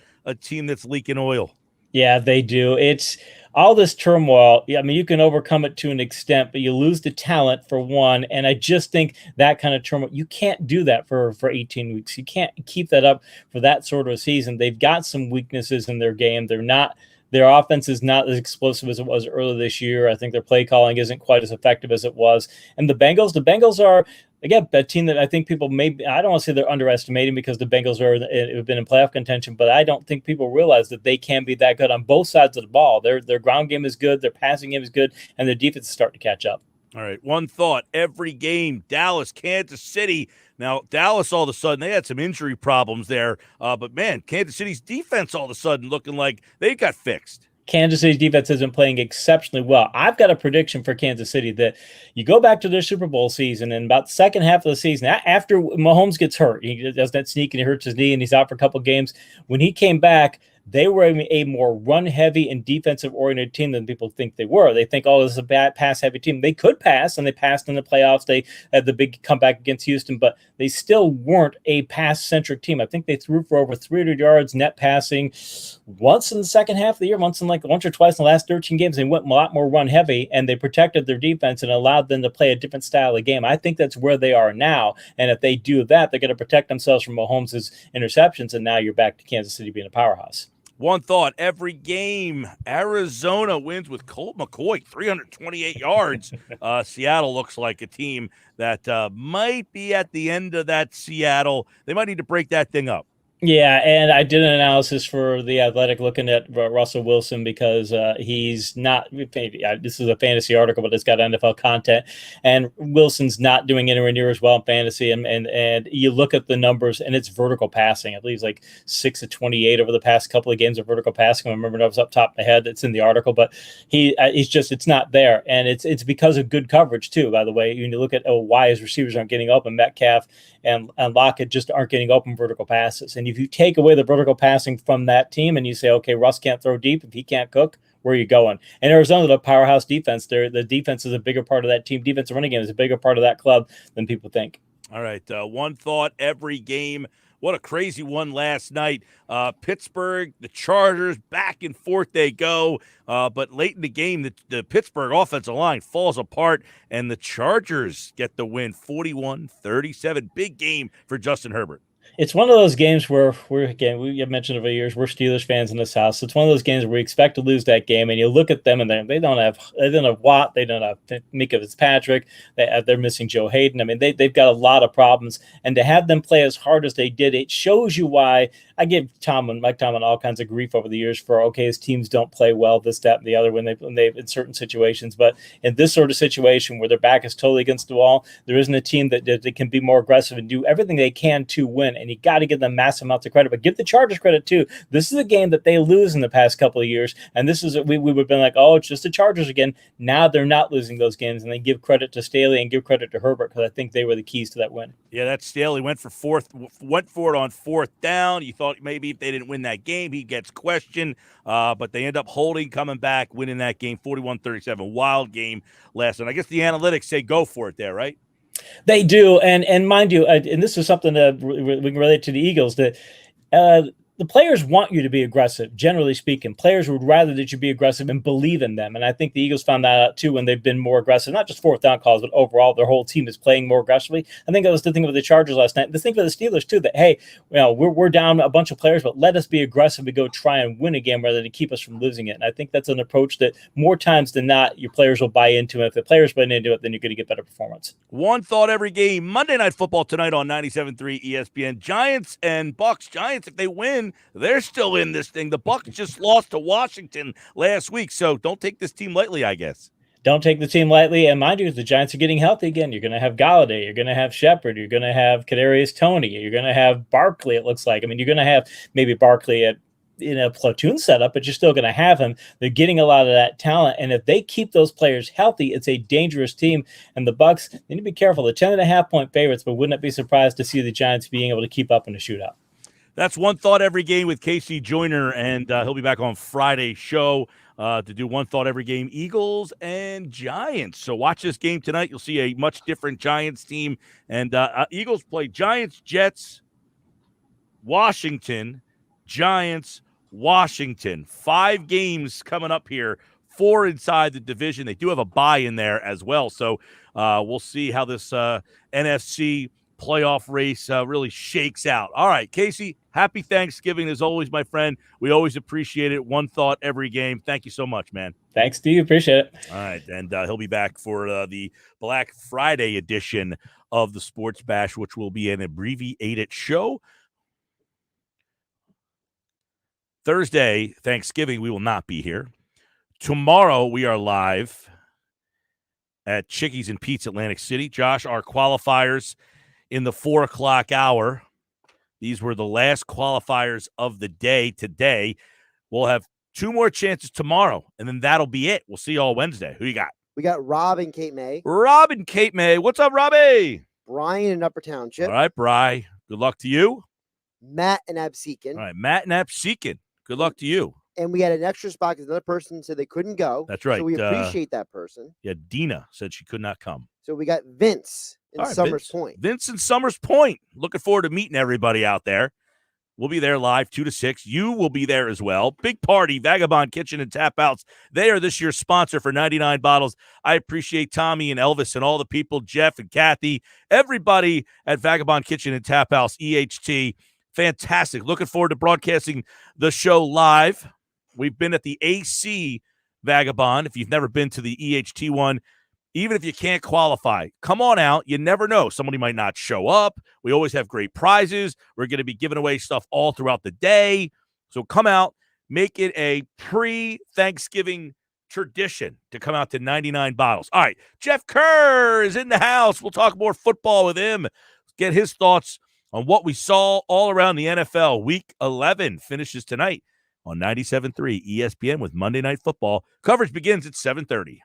team that's leaking oil. Yeah, they do. It's all this turmoil. I mean, you can overcome it to an extent, but you lose the talent for one. And I just think that kind of turmoil, you can't do that for 18 weeks. You can't keep that up for that sort of a season. They've got some weaknesses in their game. Their offense is not as explosive as it was earlier this year. I think their play calling isn't quite as effective as it was. And the Bengals are, again, a team that I think people I don't want to say they're underestimating, because the Bengals have been in playoff contention, but I don't think people realize that they can be that good on both sides of the ball. Their ground game is good, their passing game is good, and their defense is starting to catch up. All right, one thought every game. Dallas, Kansas City. Now, Dallas, all of a sudden, they had some injury problems there. But, man, Kansas City's defense all of a sudden looking like they got fixed. Kansas City's defense has been playing exceptionally well. I've got a prediction for Kansas City that you go back to their Super Bowl season, and about the second half of the season, after Mahomes gets hurt, he does that sneak and he hurts his knee and he's out for a couple games. When he came back, they were a more run-heavy and defensive-oriented team than people think they were. They think, this is a bad pass-heavy team. They could pass, and they passed in the playoffs. They had the big comeback against Houston, but they still weren't a pass-centric team. I think they threw for over 300 yards net passing once in the second half of the year, once or twice in the last 13 games. They went a lot more run-heavy, and they protected their defense and allowed them to play a different style of game. I think that's where they are now, and if they do that, they're going to protect themselves from Mahomes' interceptions, and now you're back to Kansas City being a powerhouse. One thought every game. Arizona wins with Colt McCoy, 328 yards. Seattle looks like a team that might be at the end of that Seattle. They might need to break that thing up. Yeah, and I did an analysis for The Athletic looking at Russell Wilson, because he's not – this is a fantasy article, but it's got NFL content, and Wilson's not doing anywhere near as well in fantasy, and you look at the numbers, and it's vertical passing. I believe it's like 6 of 28 over the past couple of games of vertical passing. I remember it was up top of my head. It's in the article, but it's not there, and it's because of good coverage too, by the way. You look at why his receivers aren't getting open. Metcalf and Lockett just aren't getting open vertical passes, and if you take away the vertical passing from that team and you say, okay, Russ can't throw deep, if he can't cook, where are you going? And Arizona, the powerhouse defense, the defense is a bigger part of that team. Defensive running game is a bigger part of that club than people think. All right. One thought every game. What a crazy one last night. Pittsburgh, the Chargers, back and forth they go. But late in the game, the Pittsburgh offensive line falls apart, and the Chargers get the win 41-37. Big game for Justin Herbert. It's one of those games where we have mentioned over the years, we're Steelers fans in this house. It's one of those games where we expect to lose that game, and you look at them and they don't have Watt, they don't have Mika Fitzpatrick, they're missing Joe Hayden. I mean, they've got a lot of problems, and to have them play as hard as they did, it shows you why. I give Mike Tomlin all kinds of grief over the years for his teams don't play well, this, that, and the other when they in certain situations. But in this sort of situation where their back is totally against the wall, there isn't a team that can be more aggressive and do everything they can to win. And you got to give them massive amounts of credit, but give the Chargers credit too. This is a game that they lose in the past couple of years, and this is we would have been like, oh, it's just the Chargers again. Now they're not losing those games, and they give credit to Staley and give credit to Herbert because I think they were the keys to that win. Yeah, that Staley went for it on fourth down. You thought maybe if they didn't win that game, he gets questioned, but they end up coming back, winning that game 41-37. Wild game last night. I guess the analytics say go for it there, right? They do, and mind you, and this is something that we can relate to the Eagles, that the players want you to be aggressive. Generally speaking, players would rather that you be aggressive and believe in them. And I think the Eagles found that out too when they've been more aggressive, not just fourth down calls, but overall their whole team is playing more aggressively. I think that was the thing with the Chargers last night. The thing for the Steelers too, that, hey, we're down a bunch of players, but let us be aggressive and go try and win a game rather than keep us from losing it. And I think that's an approach that more times than not, your players will buy into. And if the players buy into it, then you're going to get better performance. One thought every game. Monday Night Football tonight on 97.3 ESPN. Giants and Bucks. Giants, if they win, they're still in this thing. The Bucks just lost to Washington last week, so don't take this team lightly, I guess. Don't take the team lightly. And mind you, the Giants are getting healthy again. You're going to have Golladay. You're going to have Shepard. You're going to have Kadarius Toney. You're going to have Barkley, it looks like. I mean, you're going to have maybe Barkley in a platoon setup, but you're still going to have him. They're getting a lot of that talent. And if they keep those players healthy, it's a dangerous team. And the Bucks need to be careful. They're 10.5-point favorites, but wouldn't be surprised to see the Giants being able to keep up in a shootout. That's One Thought Every Game with Casey Joyner, and he'll be back on Friday's show to do One Thought Every Game, Eagles and Giants. So watch this game tonight. You'll see a much different Giants team. And Eagles play Giants, Jets, Washington, Giants, Washington. 5 games coming up here, 4 inside the division. They do have a bye in there as well. So we'll see how this NFC playoff race really shakes out. All right, Casey, happy Thanksgiving as always, my friend. We always appreciate it. One thought every game. Thank you so much, man. Thanks, Steve. Appreciate it. All right, and he'll be back for the Black Friday edition of the Sports Bash, which will be an abbreviated show. Thursday, Thanksgiving, we will not be here. Tomorrow, we are live at Chickies and Pete's Atlantic City. Josh, our qualifiers in the 4 o'clock hour. These were the last qualifiers of the day today. We'll have 2 more chances tomorrow, and then that'll be it. We'll see you all Wednesday. Who you got? We got Rob and Cape May. Rob and Cape May. What's up, Robbie? Brian in Upper Township. All right, Bri. Good luck to you. Matt and Absecon. All right, Matt and Absecon. Good luck to you. And we had an extra spot because another person said they couldn't go. That's right. So we appreciate that person. Yeah, Dina said she could not come. So we got Vince in Summers Point. Vince in Summers Point. Looking forward to meeting everybody out there. We'll be there live 2 to 6. You will be there as well. Big party, Vagabond Kitchen and Tap Outs. They are this year's sponsor for 99 bottles. I appreciate Tommy and Elvis and all the people, Geoff and Kathy, everybody at Vagabond Kitchen and Tap House, EHT. Fantastic. Looking forward to broadcasting the show live. We've been at the AC Vagabond. If you've never been to the EHT one, even if you can't qualify, come on out. You never know. Somebody might not show up. We always have great prizes. We're going to be giving away stuff all throughout the day. So come out. Make it a pre-Thanksgiving tradition to come out to 99 bottles. All right. Jeff Kerr is in the house. We'll talk more football with him. Get his thoughts on what we saw all around the NFL. Week 11 finishes tonight on 97.3 ESPN with Monday Night Football. Coverage begins at 7:30.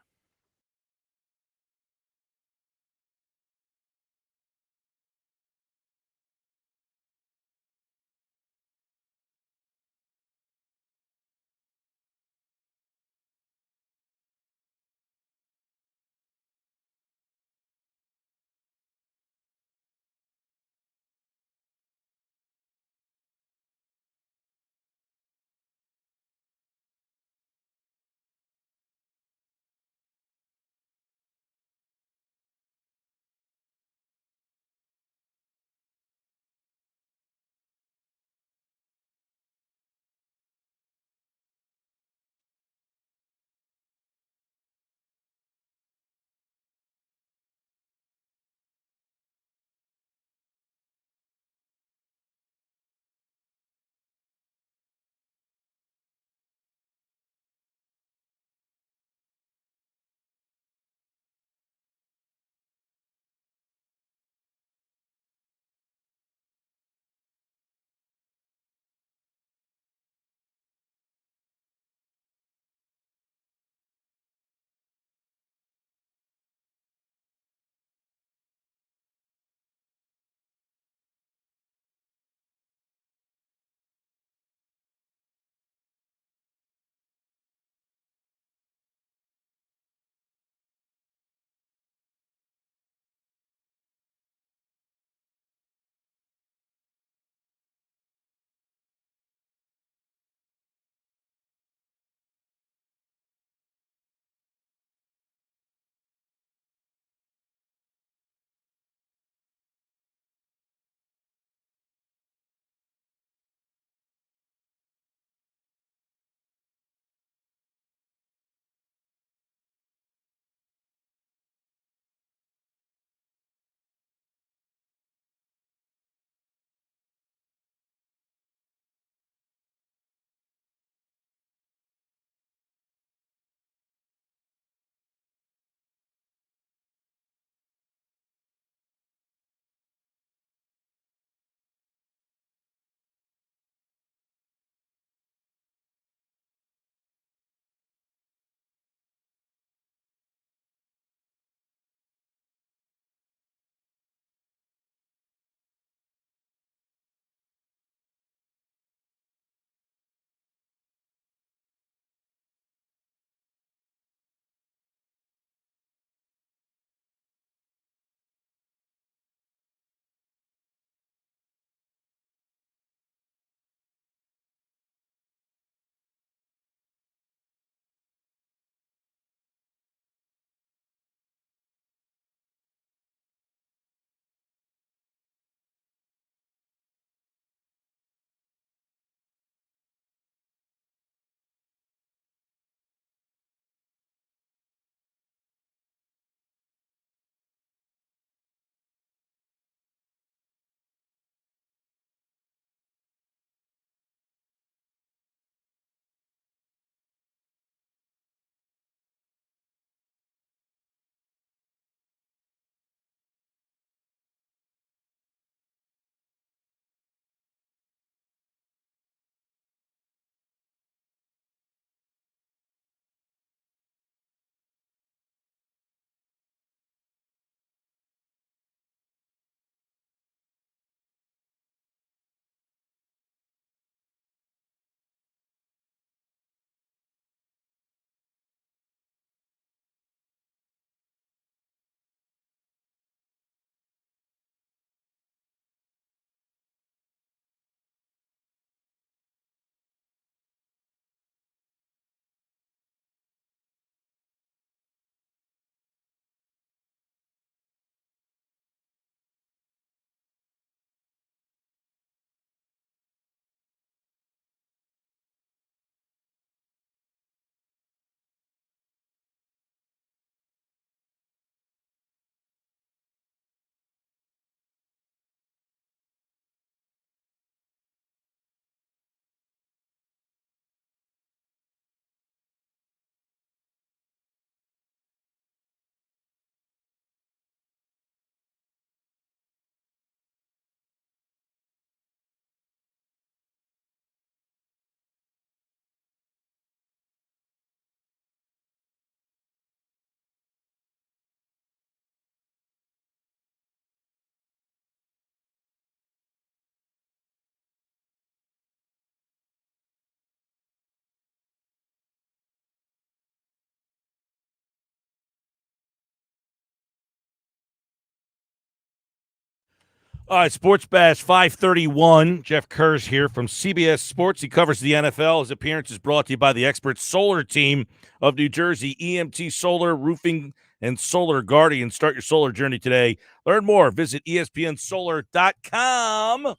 All right, Sports Bash 531. Geoff Kerr's here from CBS Sports. He covers the NFL. His appearance is brought to you by the expert solar team of New Jersey, EMT Solar, Roofing, and Solar Guardian. Start your solar journey today. Learn more. Visit ESPNsolar.com. All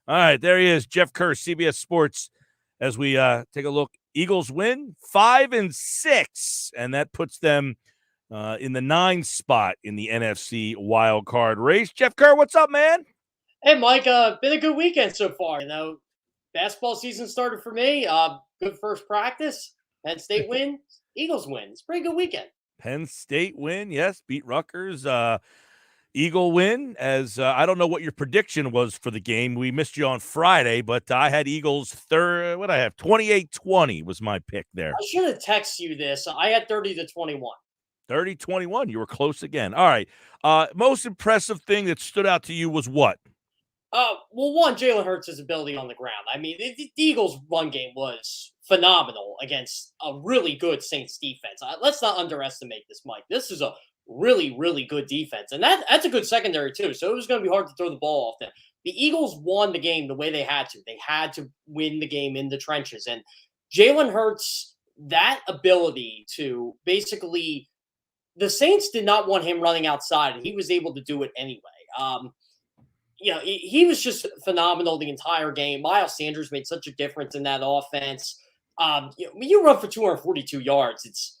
right, there he is, Geoff Kerr, CBS Sports, as we take a look. Eagles win 5-6, and that puts them in the 9th spot in the NFC wild card race. Geoff Kerr, what's up, man? Hey, Mike. Been a good weekend so far. Basketball season started for me. Good first practice. Penn State win. Eagles win. It's a pretty good weekend. Penn State win, yes. Beat Rutgers. Eagle win. As I don't know what your prediction was for the game. We missed you on Friday, but I had Eagles third. What I have 28-20 was my pick there. I should have texted you this. I had 30-21. 30-21. You were close again. All right. Most impressive thing that stood out to you was what? Well, one, Jalen Hurts' ability on the ground. I mean, the Eagles' run game was phenomenal against a really good Saints defense. Let's not underestimate this, Mike. This is a really, really good defense. And that's a good secondary, too. So it was going to be hard to throw the ball off them. The Eagles won the game the way they had to. They had to win the game in the trenches. And Jalen Hurts, that ability to basically – the Saints did not want him running outside, and he was able to do it anyway. He was just phenomenal the entire game. Miles Sanders made such a difference in that offense. When you run for 242 yards,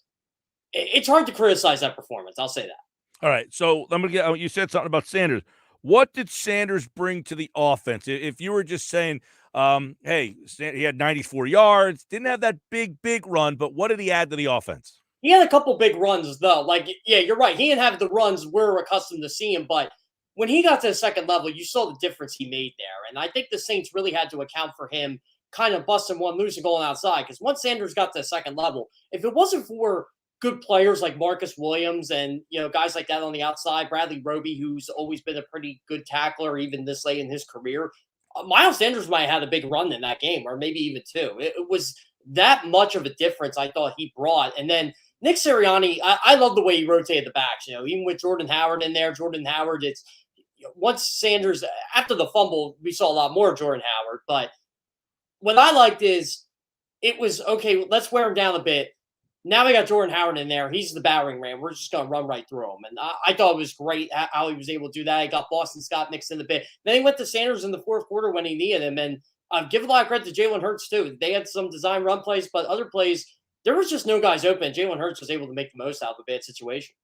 it's hard to criticize that performance. I'll say that. All right, so I'm gonna get. You said something about Sanders. What did Sanders bring to the offense? If you were just saying, hey, he had 94 yards, didn't have that big run, but what did he add to the offense? He had a couple big runs, though. Yeah, you're right. He didn't have the runs we're accustomed to seeing, but when he got to the second level, you saw the difference he made there. And I think the Saints really had to account for him kind of busting one loose and going outside. Because once Sanders got to the second level, if it wasn't for good players like Marcus Williams and guys like that on the outside, Bradley Roby, who's always been a pretty good tackler even this late in his career, Miles Sanders might have had a big run in that game, or maybe even two. It was that much of a difference I thought he brought. And then Nick Sirianni, I love the way he rotated the backs. Even with Jordan Howard in there, once Sanders, after the fumble, we saw a lot more of Jordan Howard. But what I liked is it was, okay, let's wear him down a bit. Now we got Jordan Howard in there. He's the battering ram. We're just going to run right through him. And I thought it was great how he was able to do that. He got Boston Scott mixed in a bit. Then he went to Sanders in the fourth quarter when he needed him. And give a lot of credit to Jalen Hurts, too. They had some design run plays, but other plays, there was just no guys open. Jalen Hurts was able to make the most out of a bad situation.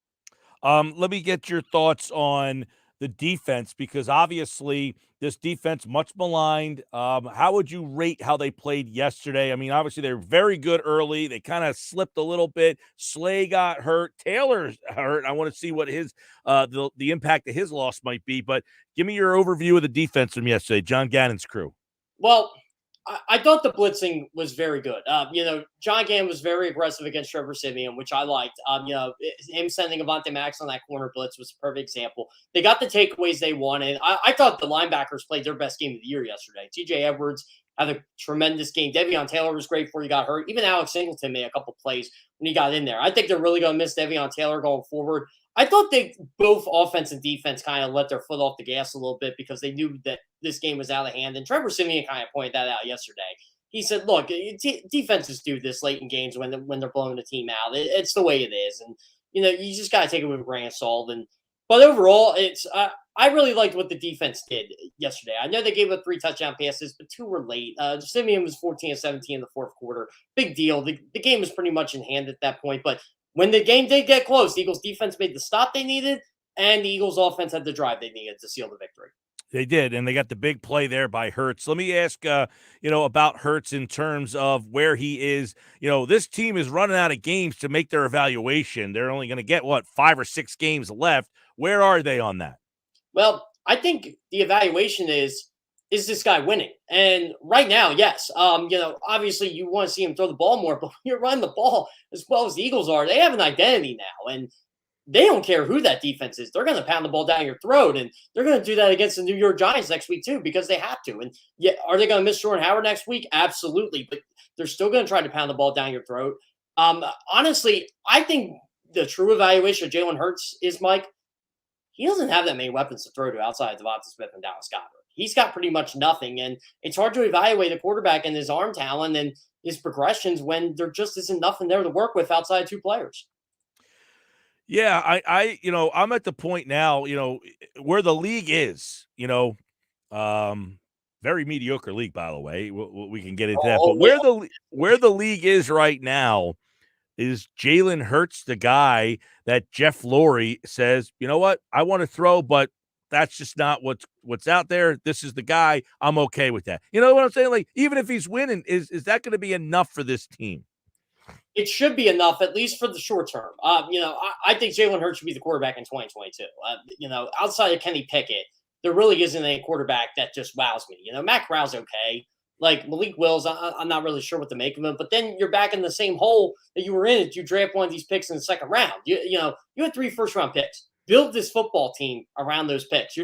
Let me get your thoughts on the defense, because obviously this defense much maligned. How would you rate how they played yesterday? I mean, obviously they're very good early. They kind of slipped a little bit. Slay got hurt. Taylor's hurt. I want to see what his the impact of his loss might be. But give me your overview of the defense from yesterday, John Gannon's crew. Well, I thought the blitzing was very good. John Gannon was very aggressive against Trevor Siemian, which I liked. Him sending Avonte Max on that corner blitz was a perfect example. They got the takeaways they wanted. I thought the linebackers played their best game of the year yesterday. TJ Edwards had a tremendous game. Devion Taylor was great before he got hurt. Even Alex Singleton made a couple plays when he got in there. I think they're really going to miss Devion Taylor going forward. I thought they both offense and defense kind of let their foot off the gas a little bit because they knew that this game was out of hand. And Trevor Siemian kind of pointed that out yesterday. He said, look, defenses do this late in games when they're blowing the team out. It's the way it is. And, you just got to take it with a grain of salt. But overall, I really liked what the defense did yesterday. I know they gave up 3 touchdown passes, but 2 were late. Siemian was 14-17 in the fourth quarter. Big deal. The game was pretty much in hand at that point. But when the game did get close, the Eagles defense made the stop they needed, and the Eagles offense had the drive they needed to seal the victory. They did, and they got the big play there by Hurts. Let me ask, about Hurts in terms of where he is. This team is running out of games to make their evaluation. They're only going to get, 5 or 6 games left. Where are they on that? Well, I think the evaluation is this guy winning? And right now, yes. Obviously you want to see him throw the ball more, but when you're running the ball as well as the Eagles are, they have an identity now. And they don't care who that defense is. They're going to pound the ball down your throat. And they're going to do that against the New York Giants next week too, because they have to. And yeah, are they going to miss Jordan Howard next week? Absolutely. But they're still going to try to pound the ball down your throat. Honestly, I think the true evaluation of Jalen Hurts is, Mike, he doesn't have that many weapons to throw to outside of Devonta Smith and Dallas Goddard. He's got pretty much nothing, and it's hard to evaluate a quarterback and his arm talent and his progressions when there just isn't nothing there to work with outside 2 players. Yeah, I'm at the point now, where the league is, very mediocre league, by the way. We can get into that, but where the league is right now is Jalen Hurts the guy that Jeff Lurie says, you know what, I want to throw, but that's just not what's out there. This is the guy. I'm okay with that. You know what I'm saying? Like, even if he's winning, is that going to be enough for this team? It should be enough, at least for the short term. I think Jalen Hurts should be the quarterback in 2022. Outside of Kenny Pickett, there really isn't a quarterback that just wows me. Matt Corral's okay. Like Malik Willis, I'm not really sure what to make of him. But then you're back in the same hole that you were in if you draft one of these picks in the second round. You had 3 first-round picks. Build this football team around those picks.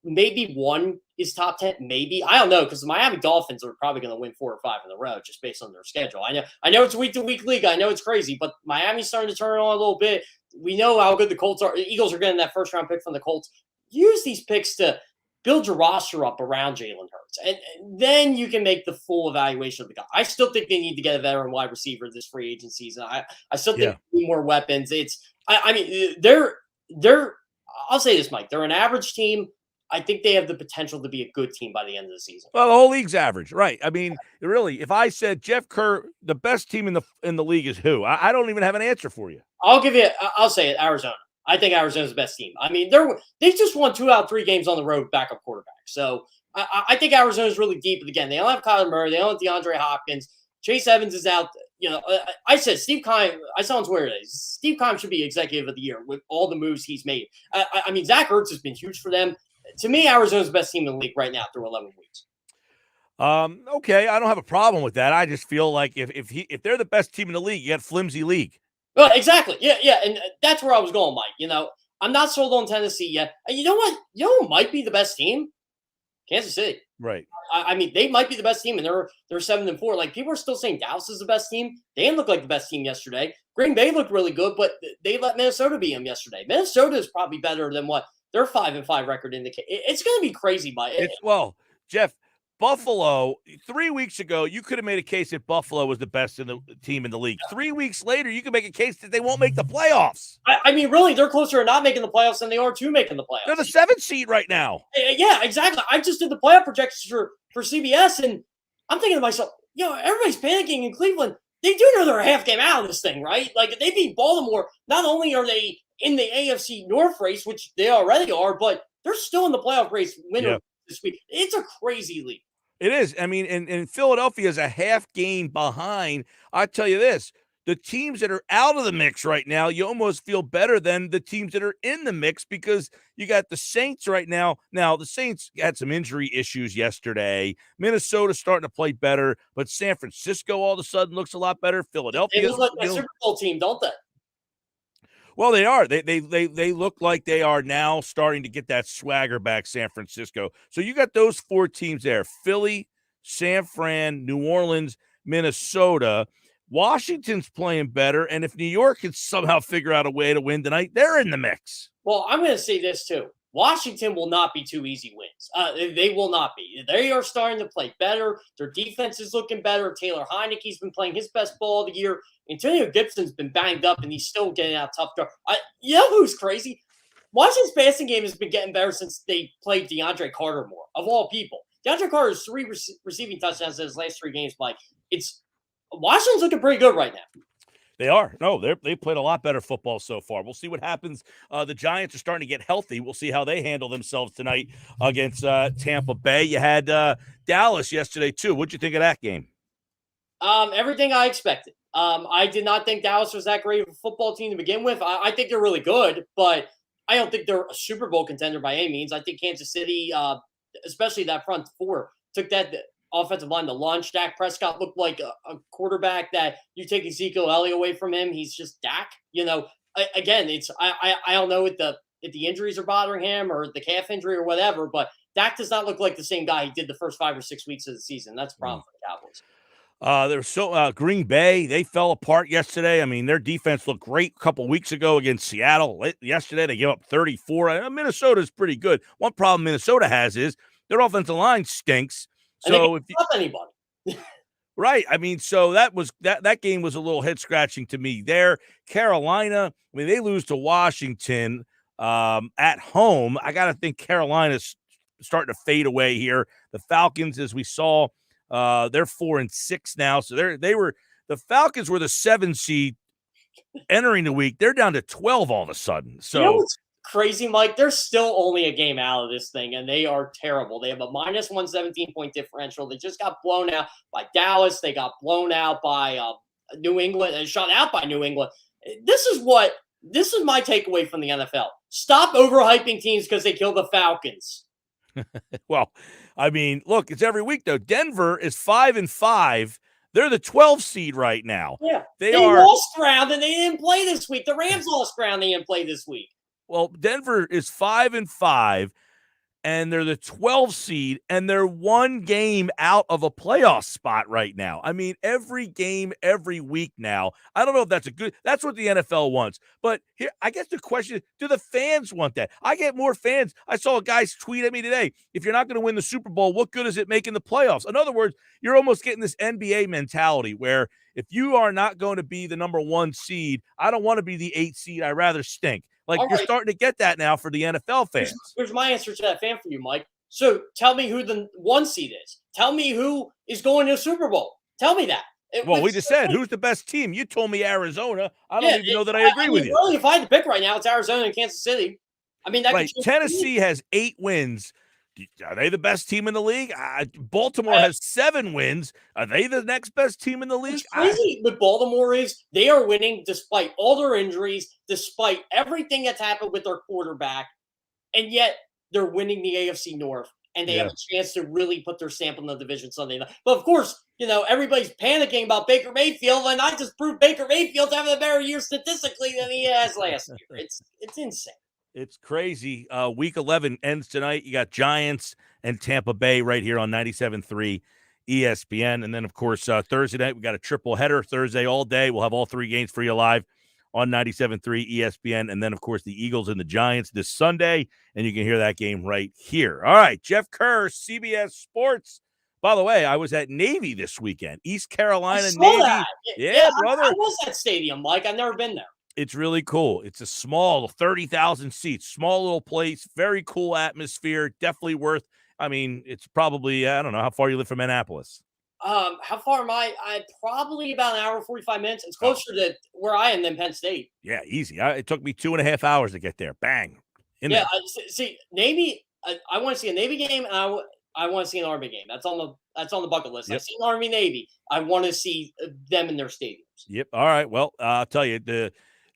Maybe one is top 10, maybe. I don't know, because the Miami Dolphins are probably going to win 4 or 5 in a row just based on their schedule. I know it's a week-to-week league. I know it's crazy, but Miami's starting to turn it on a little bit. We know how good the Colts are. The Eagles are getting that first-round pick from the Colts. Use these picks to build your roster up around Jalen Hurts, and then you can make the full evaluation of the guy. I still think they need to get a veteran wide receiver this free agency season. I still think they need more weapons. They're I'll say this, Mike. They're an average team. I think they have the potential to be a good team by the end of the season. Well, the whole league's average, right? I mean, really, if I said Jeff Kerr, the best team in the league is who? I don't even have an answer for you. I'll say it, Arizona. I think Arizona's the best team. I mean, they just won 2 out of 3 games on the road, backup quarterback. So I think Arizona's really deep. But again, they don't have Kyler Murray. They don't have DeAndre Hopkins. Chase Evans is out. I said Steve Keim. I saw on Twitter today. Steve Keim should be executive of the year with all the moves he's made. I mean, Zach Ertz has been huge for them. To me, Arizona's the best team in the league right now through 11 weeks. Okay, I don't have a problem with that. I just feel like if they're the best team in the league, you got flimsy league. Well, exactly. Yeah, and that's where I was going, Mike. I'm not sold on Tennessee yet. And you know what? You know who might be the best team? Kansas City. Right. I mean, they might be the best team, and they're 7-4. Like, people are still saying Dallas is the best team. They didn't look like the best team yesterday. Green Bay looked really good, but they let Minnesota beat them yesterday. Minnesota is probably better than what their 5-5 record indicates. It's going to be crazy, Mike. Well, Jeff, Buffalo, 3 weeks ago, you could have made a case that Buffalo was the best team in the league. 3 weeks later, you can make a case that they won't make the playoffs. I mean, really, they're closer to not making the playoffs than they are to making the playoffs. They're the 7th seed right now. Yeah, exactly. I just did the playoff projections for CBS, and I'm thinking to myself, everybody's panicking in Cleveland. They do know they're a half game out of this thing, right? Like, if they beat Baltimore, not only are they in the AFC North race, which they already are, but they're still in the playoff race winner this week. It's a crazy league. It is. I mean, and Philadelphia is a half game behind. I tell you this, the teams that are out of the mix right now, you almost feel better than the teams that are in the mix because you got the Saints right now. Now, the Saints had some injury issues yesterday. Minnesota's starting to play better, but San Francisco all of a sudden looks a lot better. Philadelphia. They look like a Super Bowl team, don't they? Well, they are. They look like they are now starting to get that swagger back, San Francisco. So you got those 4 teams there: Philly, San Fran, New Orleans, Minnesota. Washington's playing better, and if New York can somehow figure out a way to win tonight, they're in the mix. Well, I'm going to say this too. Washington will not be 2 easy wins. They will not be. They are starting to play better. Their defense is looking better. Taylor Heineke's been playing his best ball of the year. Antonio Gibson's been banged up, and he's still getting out tough. You know who's crazy? Washington's passing game has been getting better since they played DeAndre Carter more, of all people. DeAndre Carter has 3 receiving touchdowns in his last 3 games, Mike. Washington's looking pretty good right now. They are. No, they played a lot better football so far. We'll see what happens. The Giants are starting to get healthy. We'll see how they handle themselves tonight against Tampa Bay. You had Dallas yesterday, too. What'd you think of that game? Everything I expected. I did not think Dallas was that great of a football team to begin with. I think they're really good, but I don't think they're a Super Bowl contender by any means. I think Kansas City, especially that front 4, took that offensive line to lunch. Dak Prescott looked like a quarterback that you take Ezekiel Elliott away from him. He's just Dak. Again, I don't know if the injuries are bothering him or the calf injury or whatever, but Dak does not look like the same guy he did the first 5 or 6 weeks of the season. That's a problem for the Cowboys. There's Green Bay, they fell apart yesterday. I mean, their defense looked great a couple weeks ago against Seattle. Yesterday, they gave up 34. Minnesota's pretty good. One problem Minnesota has is their offensive line stinks. And they So can stop anybody. right, I mean, so that game was a little head scratching to me there. Carolina, I mean, they lose to Washington at home. I got to think Carolina's starting to fade away here. The Falcons, as we saw, they're 4-6 now. So the Falcons were the 7 seed entering the week. They're down to 12 all of a sudden. So you know what's crazy, Mike? They're still only a game out of this thing, and they are terrible. They have a minus 117-point differential. They just got blown out by Dallas. They got blown out by New England and shut out by New England. This is my takeaway from the NFL. Stop overhyping teams because they kill the Falcons. Well, I mean, look, it's every week, though. Denver is 5-5. They're the 12 seed right now. Yeah. They lost ground, and they didn't play this week. The Rams lost ground. They didn't play this week. Well, Denver is 5-5, and they're the 12 seed, and they're one game out of a playoff spot right now. I mean, every game, every week now. I don't know if that's what the NFL wants. But here, I guess the question is, do the fans want that? I get more fans. I saw a guy tweet at me today, if you're not going to win the Super Bowl, what good is it making the playoffs? In other words, you're almost getting this NBA mentality where if you are not going to be the number 1 seed, I don't want to be the 8 seed. I'd rather stink. Like, you're starting to get that now for the NFL fans. Here's my answer to that fan for you, Mike. So tell me who the 1 seed is. Tell me who is going to the Super Bowl. Tell me that. Well, we just said, who's the best team? You told me Arizona. I don't even know that I agree with you. Really, if I had to pick right now, it's Arizona and Kansas City. I mean, that Tennessee has 8 wins. Are they the best team in the league? Baltimore has 7 wins. Are they the next best team in the league? What's crazy with Baltimore is they are winning despite all their injuries, despite everything that's happened with their quarterback, and yet they're winning the AFC North, and they have a chance to really put their stamp on the division Sunday night. But of course, everybody's panicking about Baker Mayfield, and I just proved Baker Mayfield's having a better year statistically than he has last year. It's insane. It's crazy. Week 11 ends tonight. You got Giants and Tampa Bay right here on 97.3 ESPN. And then, of course, Thursday night, we got a triple header. Thursday all day. We'll have all 3 games for you live on 97.3 ESPN. And then, of course, the Eagles and the Giants this Sunday. And you can hear that game right here. All right, Geoff Kerr, CBS Sports. By the way, I was at Navy this weekend. East Carolina Navy. That. Yeah, brother. I was at stadium, Mike. I've never been there. It's really cool. It's a small 30,000 seats, small little place, very cool atmosphere. Definitely worth. I mean, it's probably, I don't know how far you live from Annapolis. How far am I? I'm probably about an hour, 45 minutes. It's closer to where I am than Penn State. Yeah, easy. It took me 2.5 hours to get there. Bang. See, Navy. I want to see a Navy game, and I want to see an Army game. That's on the bucket list. I've seen Army Navy. I want to see them in their stadiums. Yep. All right. Well, I'll tell you,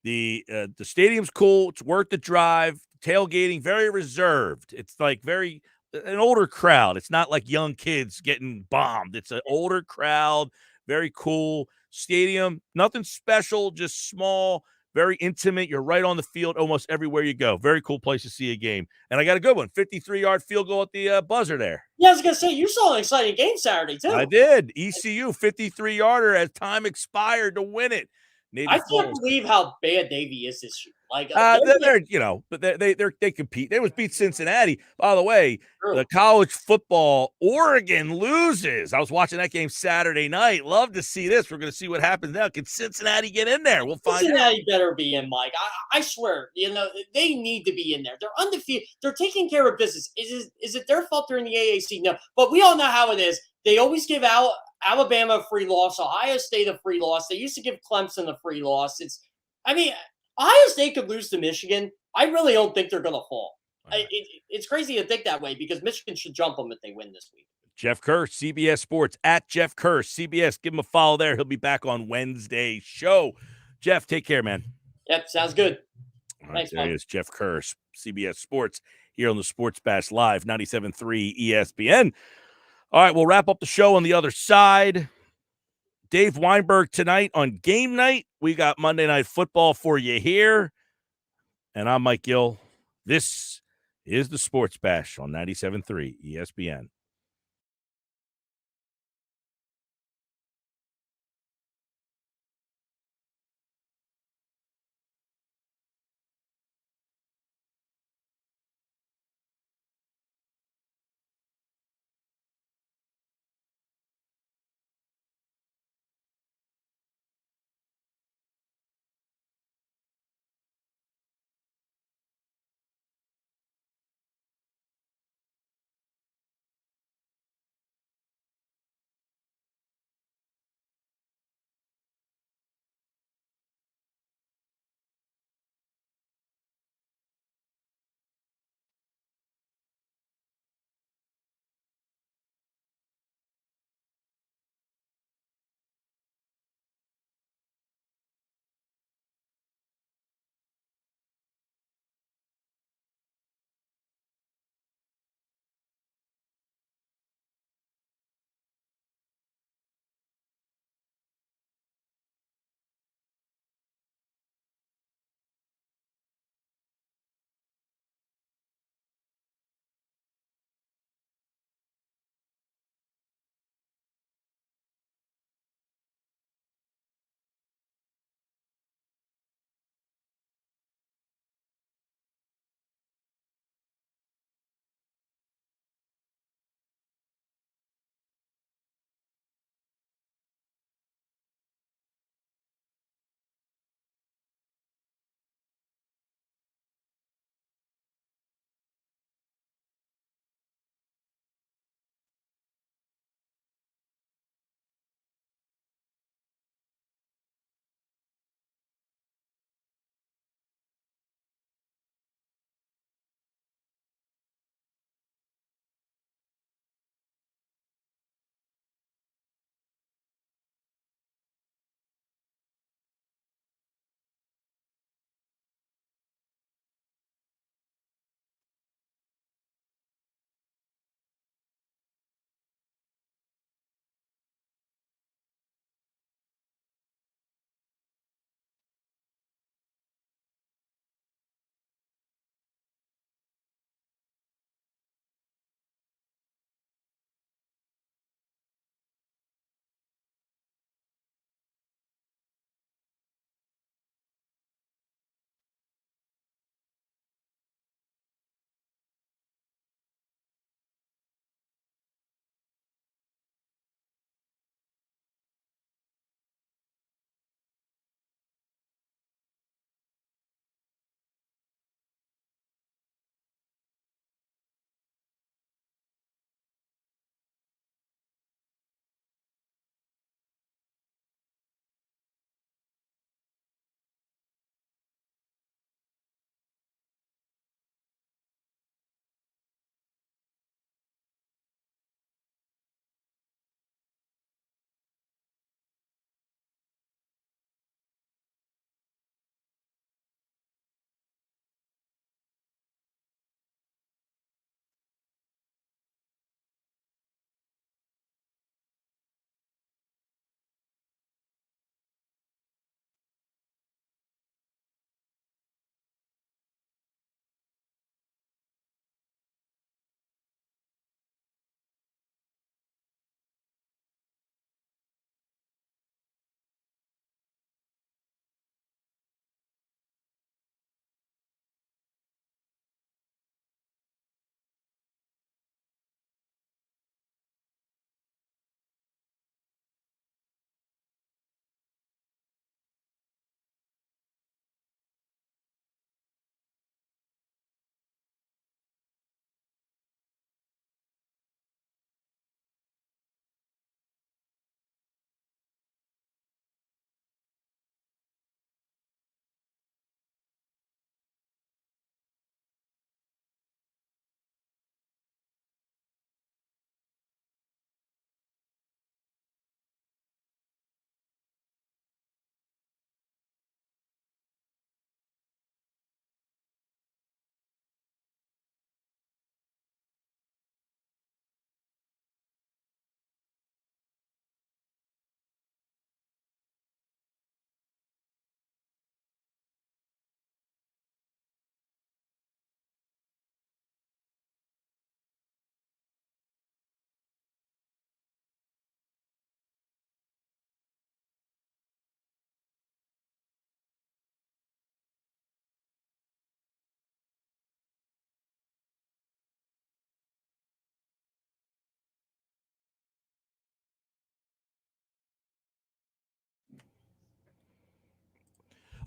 the stadium's cool. It's worth the drive. Tailgating, very reserved. It's like an older crowd. It's not like young kids getting bombed. It's an older crowd. Very cool stadium. Nothing special, just small, very intimate. You're right on the field almost everywhere you go. Very cool place to see a game. And I got a good one. 53-yard field goal at the buzzer there. Yeah, I was going to say, you saw an exciting game Saturday, too. I did. ECU, 53-yarder as time expired to win it. Navy I can't believe how bad Navy is this year. Like, they compete. They was beat Cincinnati. By the way, the college football, Oregon loses. I was watching that game Saturday night. Love to see this. We're going to see what happens now. Can Cincinnati get in there? We'll find out. Cincinnati better be in, Mike. I swear, they need to be in there. They're undefeated. They're taking care of business. Is it their fault they're in the AAC? No, but we all know how it is. They always give out Alabama a free loss, Ohio State a free loss. They used to give Clemson a free loss. Ohio State could lose to Michigan. I really don't think they're going to fall. Right. It's crazy to think that way because Michigan should jump them if they win this week. Geoff Kerr, CBS Sports, at Geoff Kerr, CBS. Give him a follow there. He'll be back on Wednesday's show. Geoff, take care, man. Yep, sounds good. All right, there he is, Geoff Kerr, CBS Sports, here on the Sports Bash Live, 97.3 ESPN. All right, we'll wrap up the show on the other side. Dave Weinberg tonight on game night. We got Monday Night Football for you here. And I'm Mike Gill. This is the Sports Bash on 97.3 ESPN.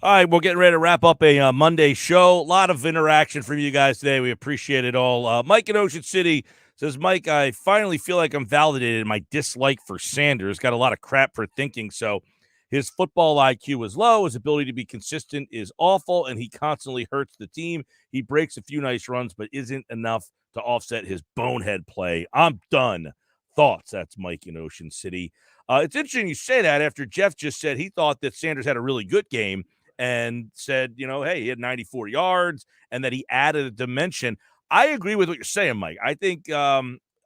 All right, we're getting ready to wrap up a Monday show. A lot of interaction from you guys today. We appreciate it all. Mike in Ocean City says, Mike, I finally feel like I'm validated in my dislike for Sanders. Got a lot of crap for thinking so. His football IQ is low. His ability to be consistent is awful, and he constantly hurts the team. He breaks a few nice runs, but isn't enough to offset his bonehead play. I'm done. Thoughts? That's Mike in Ocean City. It's interesting you say that after Geoff just said he thought that Sanders had a really good game and said, hey, he had 94 yards and that he added a dimension. I agree with what you're saying, Mike. I think I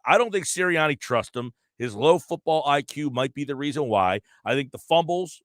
don't think Sirianni trusts him. His low football IQ might be the reason why. I think the fumbles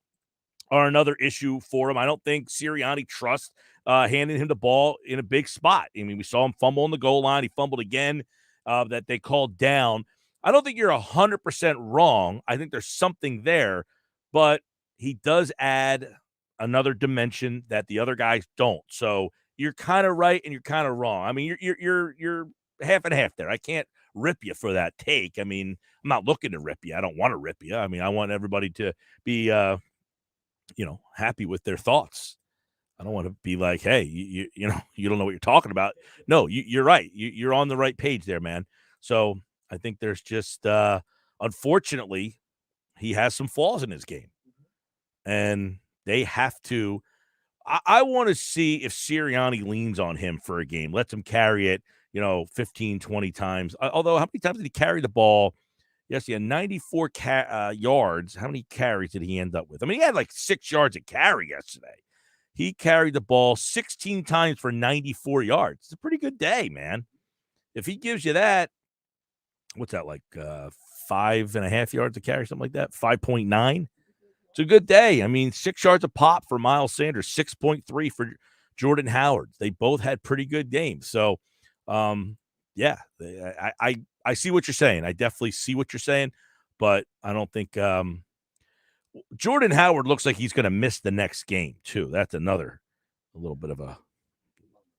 are another issue for him. I don't think Sirianni trusts handing him the ball in a big spot. I mean, we saw him fumble on the goal line. He fumbled again that they called down. I don't think you're 100% wrong. I think there's something there, but he does add another dimension that the other guys don't. So you're kind of right and you're kind of wrong. I mean, you're half and half there. I can't rip you for that take. I mean, I'm not looking to rip you. I don't want to rip you. I mean, I want everybody to be, happy with their thoughts. I don't want to be like, hey, you don't know what you're talking about. No, you're right. You're on the right page there, man. So I think there's just, unfortunately, he has some flaws in his game. And they have to. I want to see if Sirianni leans on him for a game, lets him carry it, 15, 20 times. Although, how many times did he carry the ball? Yes, he had 94 yards. How many carries did he end up with? I mean, he had like 6 yards a carry yesterday. He carried the ball 16 times for 94 yards. It's a pretty good day, man. If he gives you that, what's that, like 5.5 yards a carry, something like that? 5.9? It's a good day. I mean, 6 yards a pop for Miles Sanders, 6.3 for Jordan Howard. They both had pretty good games. So, yeah, I see what you're saying. I definitely see what you're saying, but I don't think Jordan Howard looks like he's going to miss the next game too. That's a little bit of a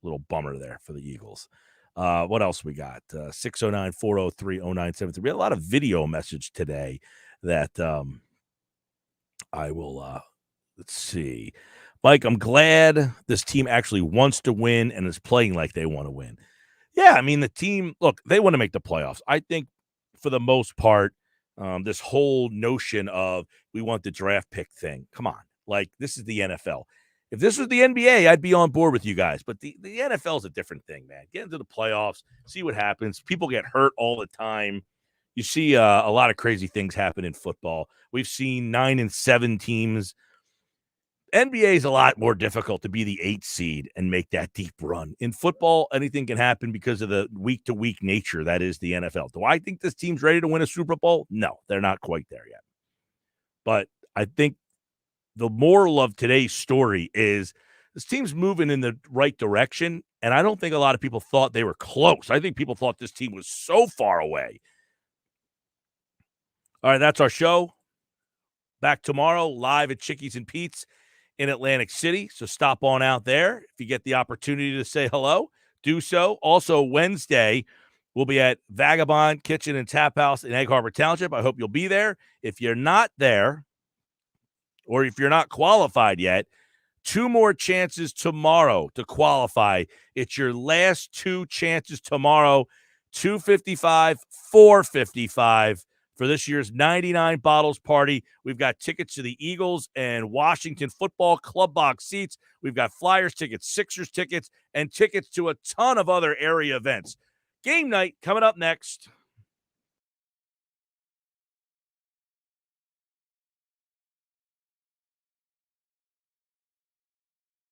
little bummer there for the Eagles. What else we got? 609-403-0973. We had a lot of video message today that I will let's see. Mike, I'm glad this team actually wants to win and is playing like they want to win. Yeah, I mean, the team, look, they want to make the playoffs. I think for the most part, this whole notion of we want the draft pick thing, come on. Like, this is the NFL. If this was the NBA, I'd be on board with you guys. But the NFL is a different thing, man. Get into the playoffs, see what happens. People get hurt all the time. You see a lot of crazy things happen in football. We've seen 9 and 7 teams. NBA is a lot more difficult to be the 8th seed and make that deep run. In football, anything can happen because of the week-to-week nature that is the NFL. Do I think this team's ready to win a Super Bowl? No, they're not quite there yet. But I think the moral of today's story is this team's moving in the right direction, and I don't think a lot of people thought they were close. I think people thought this team was so far away. All right, that's our show. Back tomorrow, live at Chickies and Pete's in Atlantic City. So stop on out there. If you get the opportunity to say hello, do so. Also, Wednesday, we'll be at Vagabond Kitchen and Tap House in Egg Harbor Township. I hope you'll be there. If you're not there, or if you're not qualified yet, 2 more chances tomorrow to qualify. It's your last 2 chances tomorrow, 255, 455. For this year's 99 Bottles Party. We've got tickets to the Eagles and Washington Football Club box seats. We've got Flyers tickets, Sixers tickets, and tickets to a ton of other area events. Game night coming up next.